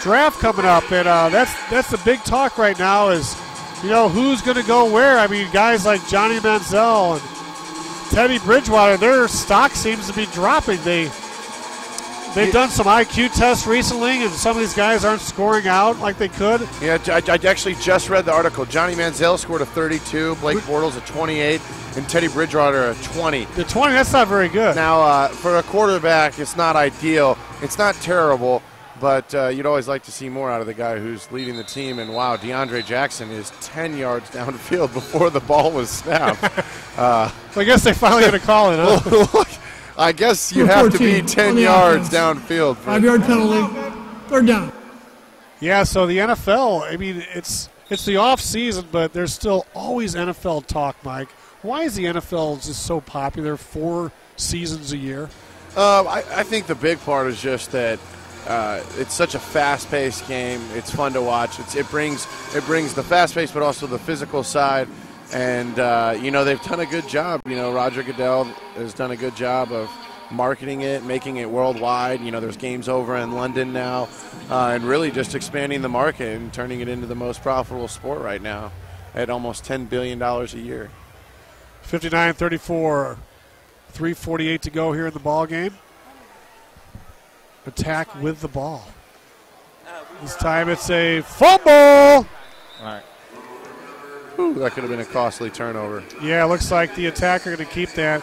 draft coming up. And that's the big talk right now is, who's going to go where. I mean, guys like Johnny Manziel and Teddy Bridgewater, their stock seems to be dropping. They've done some IQ tests recently, and some of these guys aren't scoring out like they could. Yeah, I actually just read the article. Johnny Manziel scored a 32, Blake Bortles a 28, and Teddy Bridgewater a 20. The 20, that's not very good. Now, for a quarterback, it's not ideal. It's not terrible, but you'd always like to see more out of the guy who's leading the team. And, wow, DeAndre Jackson is 10 yards downfield before the ball was snapped. I guess they finally had a call in, huh? I guess you have to be 10 yards downfield. 5-yard penalty. 3rd down. Yeah, so the NFL, I mean, it's the off season, but there's still always NFL talk, Mike. Why is the NFL just so popular 4 seasons a year? I think the big part is just that it's such a fast-paced game. It's fun to watch. It brings the fast-paced, but also the physical side. And, they've done a good job. Roger Goodell has done a good job of marketing it, making it worldwide. There's games over in London now, and really just expanding the market and turning it into the most profitable sport right now at almost $10 billion a year. 59-34, 3:48 to go here in the ball game. Attack with the ball. This time it's a fumble. All right. Ooh, that could have been a costly turnover. Yeah, it looks like the attacker going to keep that.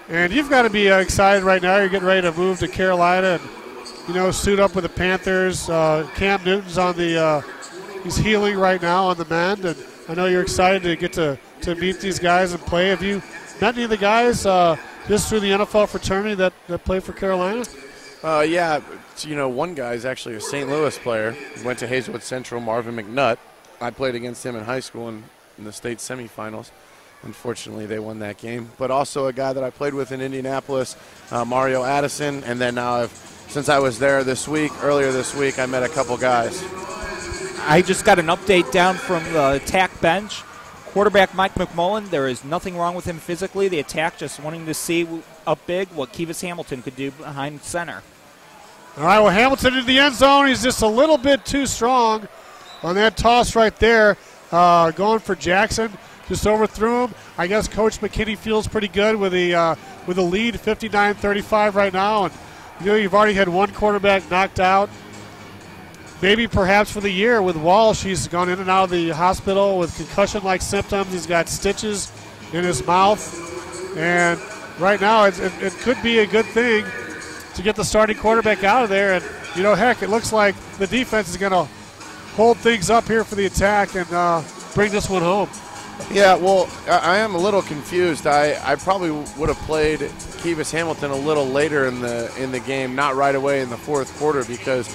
And you've got to be excited right now. You're getting ready to move to Carolina and, suit up with the Panthers. Cam Newton's on he's healing right now on the mend. And I know you're excited to get to meet these guys and play. Have you met any of the guys just through the NFL fraternity that play for Carolina? Yeah, one guy is actually a St. Louis player. He went to Hazelwood Central, Marvin McNutt. I played against him in high school in the state semifinals. Unfortunately, they won that game. But also a guy that I played with in Indianapolis, Mario Addison. And then now, since I was there earlier this week, I met a couple guys. I just got an update down from the attack bench. Quarterback Mike McMullen, there is nothing wrong with him physically. The attack just wanting to see up big what Kivas Hamilton could do behind center. All right, well, Hamilton in the end zone. He's just a little bit too strong on that toss right there. Going for Jackson. Just overthrew him. I guess Coach McKinney feels pretty good with the lead, 59-35 right now. And you've already had one quarterback knocked out. Maybe perhaps for the year with Walsh, he's gone in and out of the hospital with concussion-like symptoms. He's got stitches in his mouth. And right now it could be a good thing to get the starting quarterback out of there. And, heck, it looks like the defense is going to hold things up here for the attack and bring this one home. Yeah, well, I am a little confused. I probably would have played Kevis Hamilton a little later in the game, not right away in the fourth quarter, because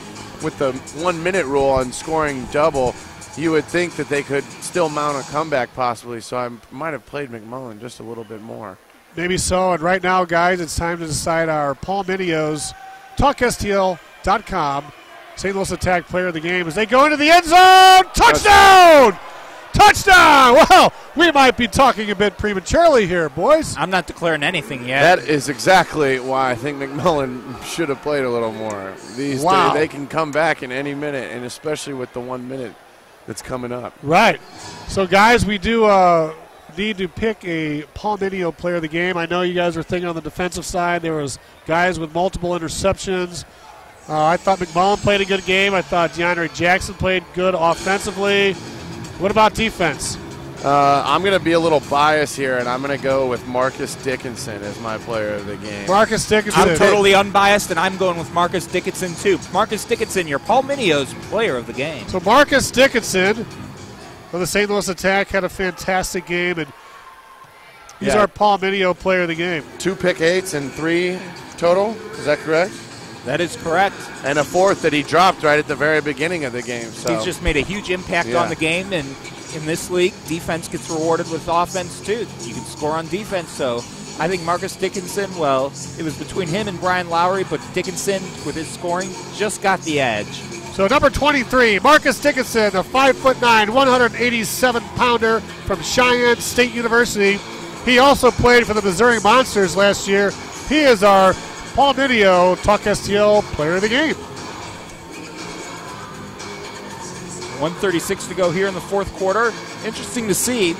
with the 1 minute rule on scoring double, you would think that they could still mount a comeback possibly. So I might have played McMullen just a little bit more. Maybe so. And right now, guys, it's time to decide our Paul Minios, TalkSTL.com, St. Louis Attack player of the game as they go into the end zone. Touchdown! Touchdown! Well, we might be talking a bit prematurely here, boys. I'm not declaring anything yet. That is exactly why I think McMullen should have played a little more. These days, they can come back in any minute, and especially with the 1 minute that's coming up. Right. So, guys, we do need to pick a Paul Minio player of the game. I know you guys were thinking on the defensive side. There was guys with multiple interceptions. I thought McMullen played a good game. I thought DeAndre Jackson played good offensively. What about defense? I'm going to be a little biased here, and I'm going to go with Marcus Dickinson as my player of the game. Marcus Dickinson. I'm totally unbiased, and I'm going with Marcus Dickinson, too. Marcus Dickinson, your Paul Minio's player of the game. So Marcus Dickinson for the St. Louis Attack had a fantastic game, and he's our Paul Minio player of the game. 2 pick-8s and 3 total. Is that correct? That is correct. And a 4th that he dropped right at the very beginning of the game. So he's just made a huge impact on the game, and in this league, defense gets rewarded with offense too. You can score on defense, so I think Marcus Dickinson, well, it was between him and Brian Lowry, but Dickinson, with his scoring, just got the edge. So number 23, Marcus Dickinson, a 5'9", 187-pounder from Cheyenne State University. He also played for the Missouri Monsters last year. He is our Paul Minio, Talk STL player of the game. 1:36 to go here in the fourth quarter. Interesting to see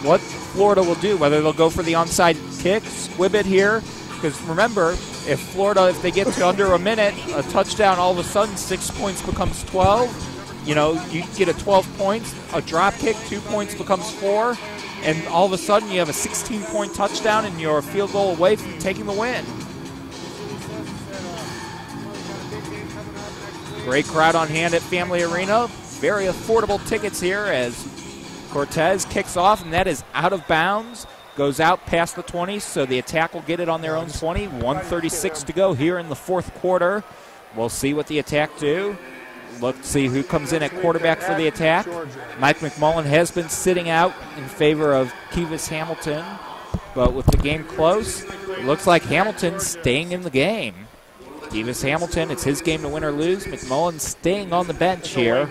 what Florida will do, whether they'll go for the onside kick, squib it here. Because remember, if Florida, if they get to under a minute, a touchdown, all of a sudden 6 points becomes 12. You get a 12 points, a drop kick, 2 points becomes 4. And all of a sudden you have a 16-point touchdown and you're a field goal away from taking the win. Great crowd on hand at Family Arena. Very affordable tickets here as Cortez kicks off, and that is out of bounds. Goes out past the 20, so the Attack will get it on their own 20. 1:36 to go here in the fourth quarter. We'll see what the Attack do. Let's see who comes in at quarterback for the Attack. Mike McMullen has been sitting out in favor of Kevis Hamilton, but with the game close, it looks like Hamilton's staying in the game. Kevis Hamilton, it's his game to win or lose. McMullen staying on the bench here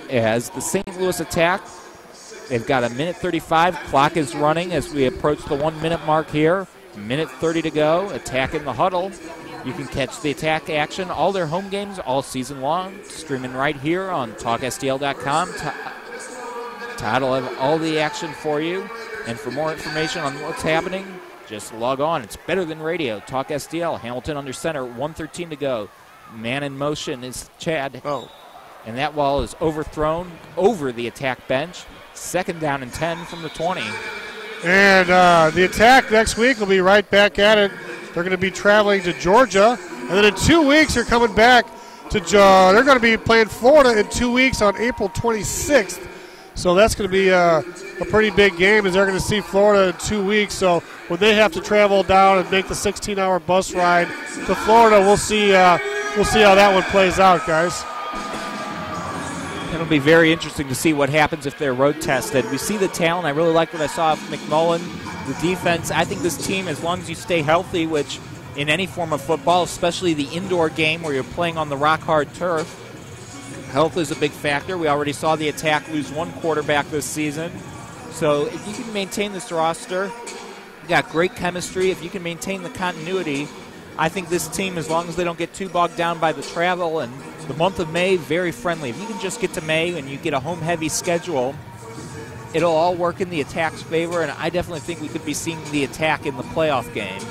as the St. Louis Attack. They've got a minute 35. Clock is running as we approach the 1 minute mark here. Minute 30 to go. Attack in the huddle. You can catch the Attack action, all their home games all season long, streaming right here on TalkSTL.com. Todd will have all the action for you. And for more information on what's happening, just log on. It's better than radio. Talk STL. Hamilton under center. 1:13 to go. Man in motion is Chad. And that ball is overthrown over the Attack bench. 2nd down and 10 from the 20. And the Attack next week will be right back at it. They're going to be traveling to Georgia. And then in 2 weeks, they're coming back to they're going to be playing Florida in 2 weeks on April 26th. So that's going to be a pretty big game as they're going to see Florida in 2 weeks. So when they have to travel down and make the 16-hour bus ride to Florida, we'll see how that one plays out, guys. It'll be very interesting to see what happens if they're road tested. We see the talent. I really like what I saw of McMullen. The defense, I think this team, as long as you stay healthy, which in any form of football, especially the indoor game where you're playing on the rock-hard turf, health is a big factor. We already saw the Attack lose one quarterback this season. So if you can maintain this roster, you got great chemistry. If you can maintain the continuity, I think this team, as long as they don't get too bogged down by the travel and the month of May, very friendly. If you can just get to May and you get a home-heavy schedule, it'll all work in the Attack's favor, and I definitely think we could be seeing the Attack in the playoff game.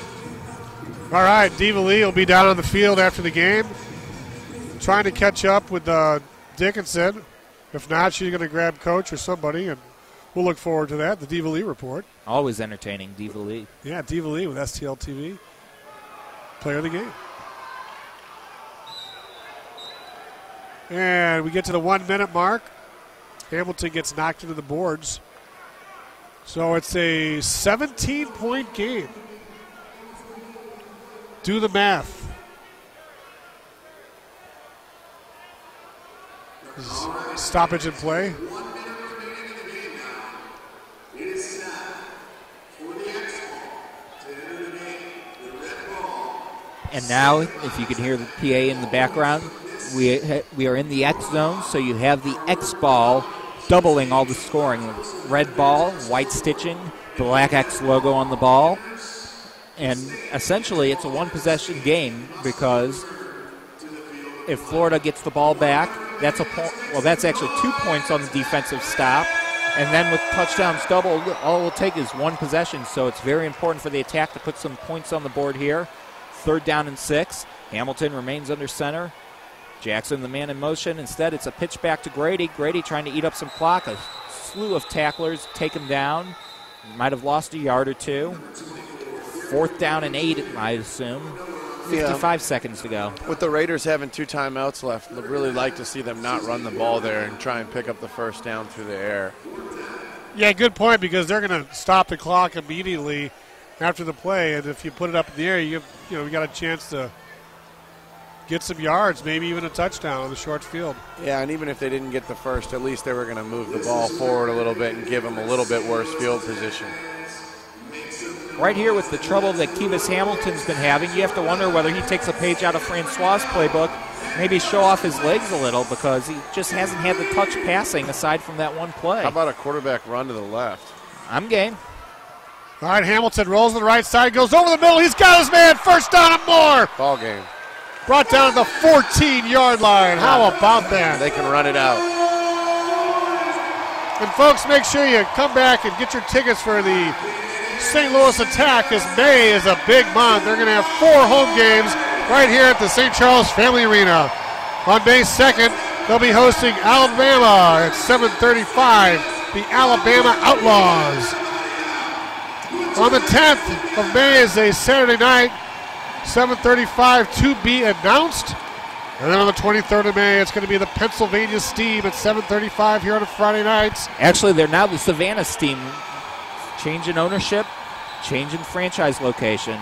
All right, Diva Lee will be down on the field after the game, trying to catch up with Dickinson. If not, she's going to grab Coach or somebody, and we'll look forward to that, the Diva Lee report. Always entertaining, Diva Lee. Yeah, Diva Lee with STL TV. Player of the game. And we get to the 1 minute mark. Hamilton gets knocked into the boards. So it's a 17-point game. Do the math. Stoppage in play. And now, if you can hear the PA in the background, we are in the X zone, so you have the X ball doubling all the scoring. Red ball, white stitching, black X logo on the ball. And essentially, it's a one-possession game because if Florida gets the ball back, that's a point. Well, that's actually 2 points on the defensive stop. And then with touchdowns doubled, all it will take is one possession. So it's very important for the attack to put some points on the board here. 3rd down and 6. Hamilton remains under center. Jackson, the man in motion. Instead, it's a pitch back to Grady. Grady trying to eat up some clock. A slew of tacklers take him down. Might have lost a yard or two. 4th down and 8, I assume. 55 seconds to go. With the Raiders having 2 timeouts left, I'd really like to see them not run the ball there and try and pick up the first down through the air. Yeah, good point, because they're going to stop the clock immediately after the play, and if you put it up in the air, you got a chance to get some yards, maybe even a touchdown on the short field. Yeah, and even if they didn't get the first, at least they were going to move the ball forward a little bit and give them a little bit worse field position. Right here with the trouble that Kevis Hamilton's been having, you have to wonder whether he takes a page out of Francois' playbook, maybe show off his legs a little, because he just hasn't had the touch passing aside from that one play. How about a quarterback run to the left? I'm game. All right, Hamilton rolls to the right side, goes over the middle. He's got his man. First down and more. Ball game. Brought down at the 14-yard line. How about that? They can run it out. And, folks, make sure you come back and get your tickets for the St. Louis Attack, as May is a big month. They're going to have 4 home games right here at the St. Charles Family Arena. On May 2nd, they'll be hosting Alabama at 7:35, the Alabama Outlaws. On the 10th of May is a Saturday night, 7:35 to be announced. And then on the 23rd of May, it's going to be the Pennsylvania Steam at 7:35 here on Friday nights. Actually, they're now the Savannah Steam. Change in ownership, change in franchise location.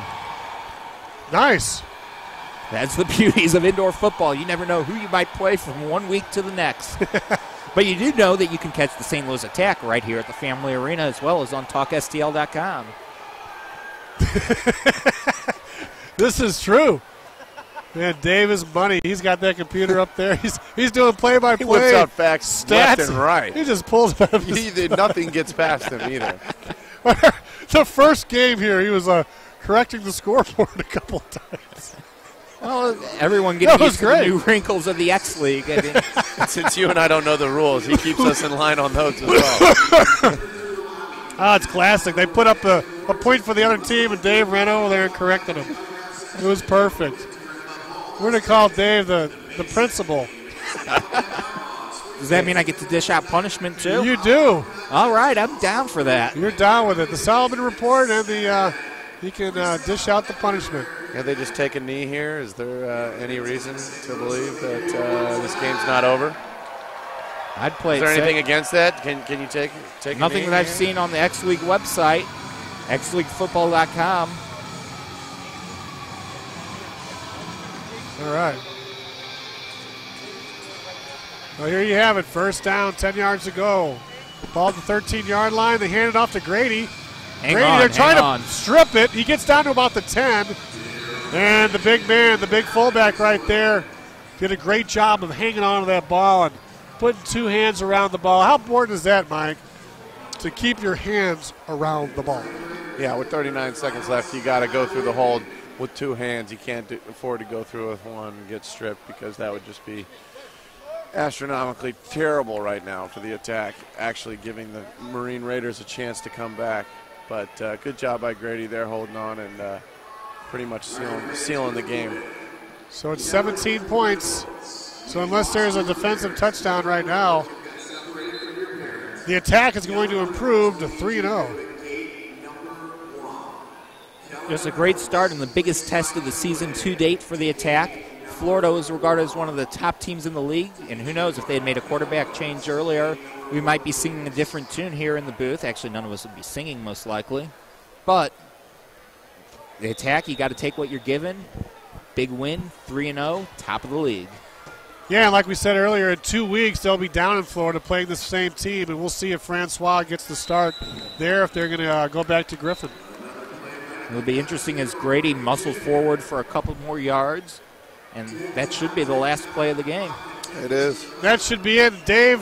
Nice. That's the beauties of indoor football. You never know who you might play from one week to the next. But you do know that you can catch the St. Louis Attack right here at the Family Arena, as well as on TalkSTL.com. This is true. Man, Dave is money. He's got that computer up there. He's doing play-by-play. He whips out facts stats left and right. He just pulls it out of his Nothing gets past him either. The first game here, he was correcting the scoreboard a couple of times. Well, everyone getting used to the new wrinkles of the X League. I mean. Since you and I don't know the rules, he keeps us in line on those as well. It's classic. They put up a point for the other team, and Dave ran over there and corrected him. It was perfect. We're going to call Dave the principal. Does that mean I get to dish out punishment, too? You do. All right, I'm down for that. You're down with it. The Solomon Report and you can dish out the punishment. Yeah, they just take a knee here. Is there any reason to believe that this game's not over? I'd play. Is there anything against that? Can you take nothing a knee that I've here? seen on the X League website, xleaguefootball.com. All right. Well, here you have it. First down, 10 yards to go. Ball at the 13-yard line. They hand it off to Grady. They're trying to strip it. He gets down to about the 10. And the big man, the big fullback right there, did a great job of hanging on to that ball and putting 2 hands around the ball. How important is that, Mike, to keep your hands around the ball? Yeah, with 39 seconds left, you got to go through the hold with 2 hands. You can't afford to go through with one and get stripped, because that would just be astronomically terrible right now for the attack, actually giving the Marine Raiders a chance to come back. But good job by Grady there holding on and pretty much sealing the game. So it's 17 points. So unless there's a defensive touchdown right now, the attack is going to improve to 3-0. Just a great start and the biggest test of the season to date for the attack. Florida was regarded as one of the top teams in the league, and who knows, if they had made a quarterback change earlier, we might be singing a different tune here in the booth. Actually, none of us would be singing, most likely. But the attack, you got to take what you're given. Big win, 3-0, top of the league. Yeah, and like we said earlier, in 2 weeks they'll be down in Florida playing the same team, and we'll see if Francois gets the start there, if they're going to go back to Griffin. It'll be interesting as Grady muscles forward for a couple more yards, and that should be the last play of the game. It is. That should be it. Dave,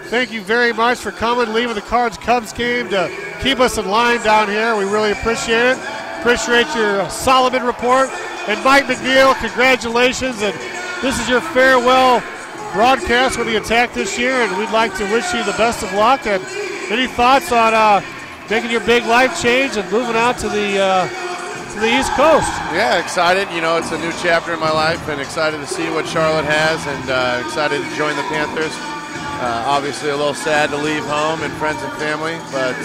thank you very much for coming, leaving the Cards-Cubs game to keep us in line down here. We really appreciate it. Appreciate your Solomon report. And Mike McNeil, congratulations. And this is your farewell broadcast for the attack this year, and we'd like to wish you the best of luck. And any thoughts on making your big life change and moving out to the East Coast? Yeah, excited. You know, it's a new chapter in my life, and excited to see what Charlotte has, and excited to join the Panthers. Obviously a little sad to leave home and friends and family, but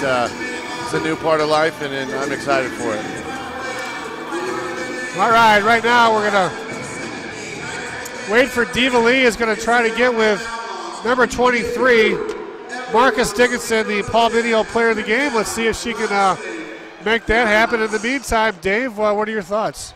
it's a new part of life, and I'm excited for it. All right now we're going to wait for Diva Lee is going to try to get with number 23, Marcus Dickinson, the Paul Video player of the game. Let's see if she can make that happen. In the meantime, Dave, what are your thoughts?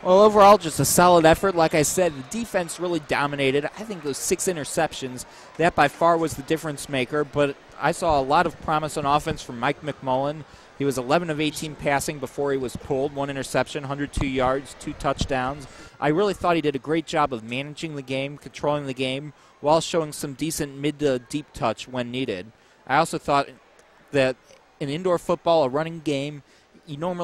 Well, overall, just a solid effort. Like I said, the defense really dominated. I think those 6 interceptions, that by far was the difference maker. But I saw a lot of promise on offense from Mike McMullen. He was 11 of 18 passing before he was pulled. 1 interception, 102 yards, 2 touchdowns. I really thought he did a great job of managing the game, controlling the game, while showing some decent mid to deep touch when needed. I also thought that in indoor football, a running game, you normally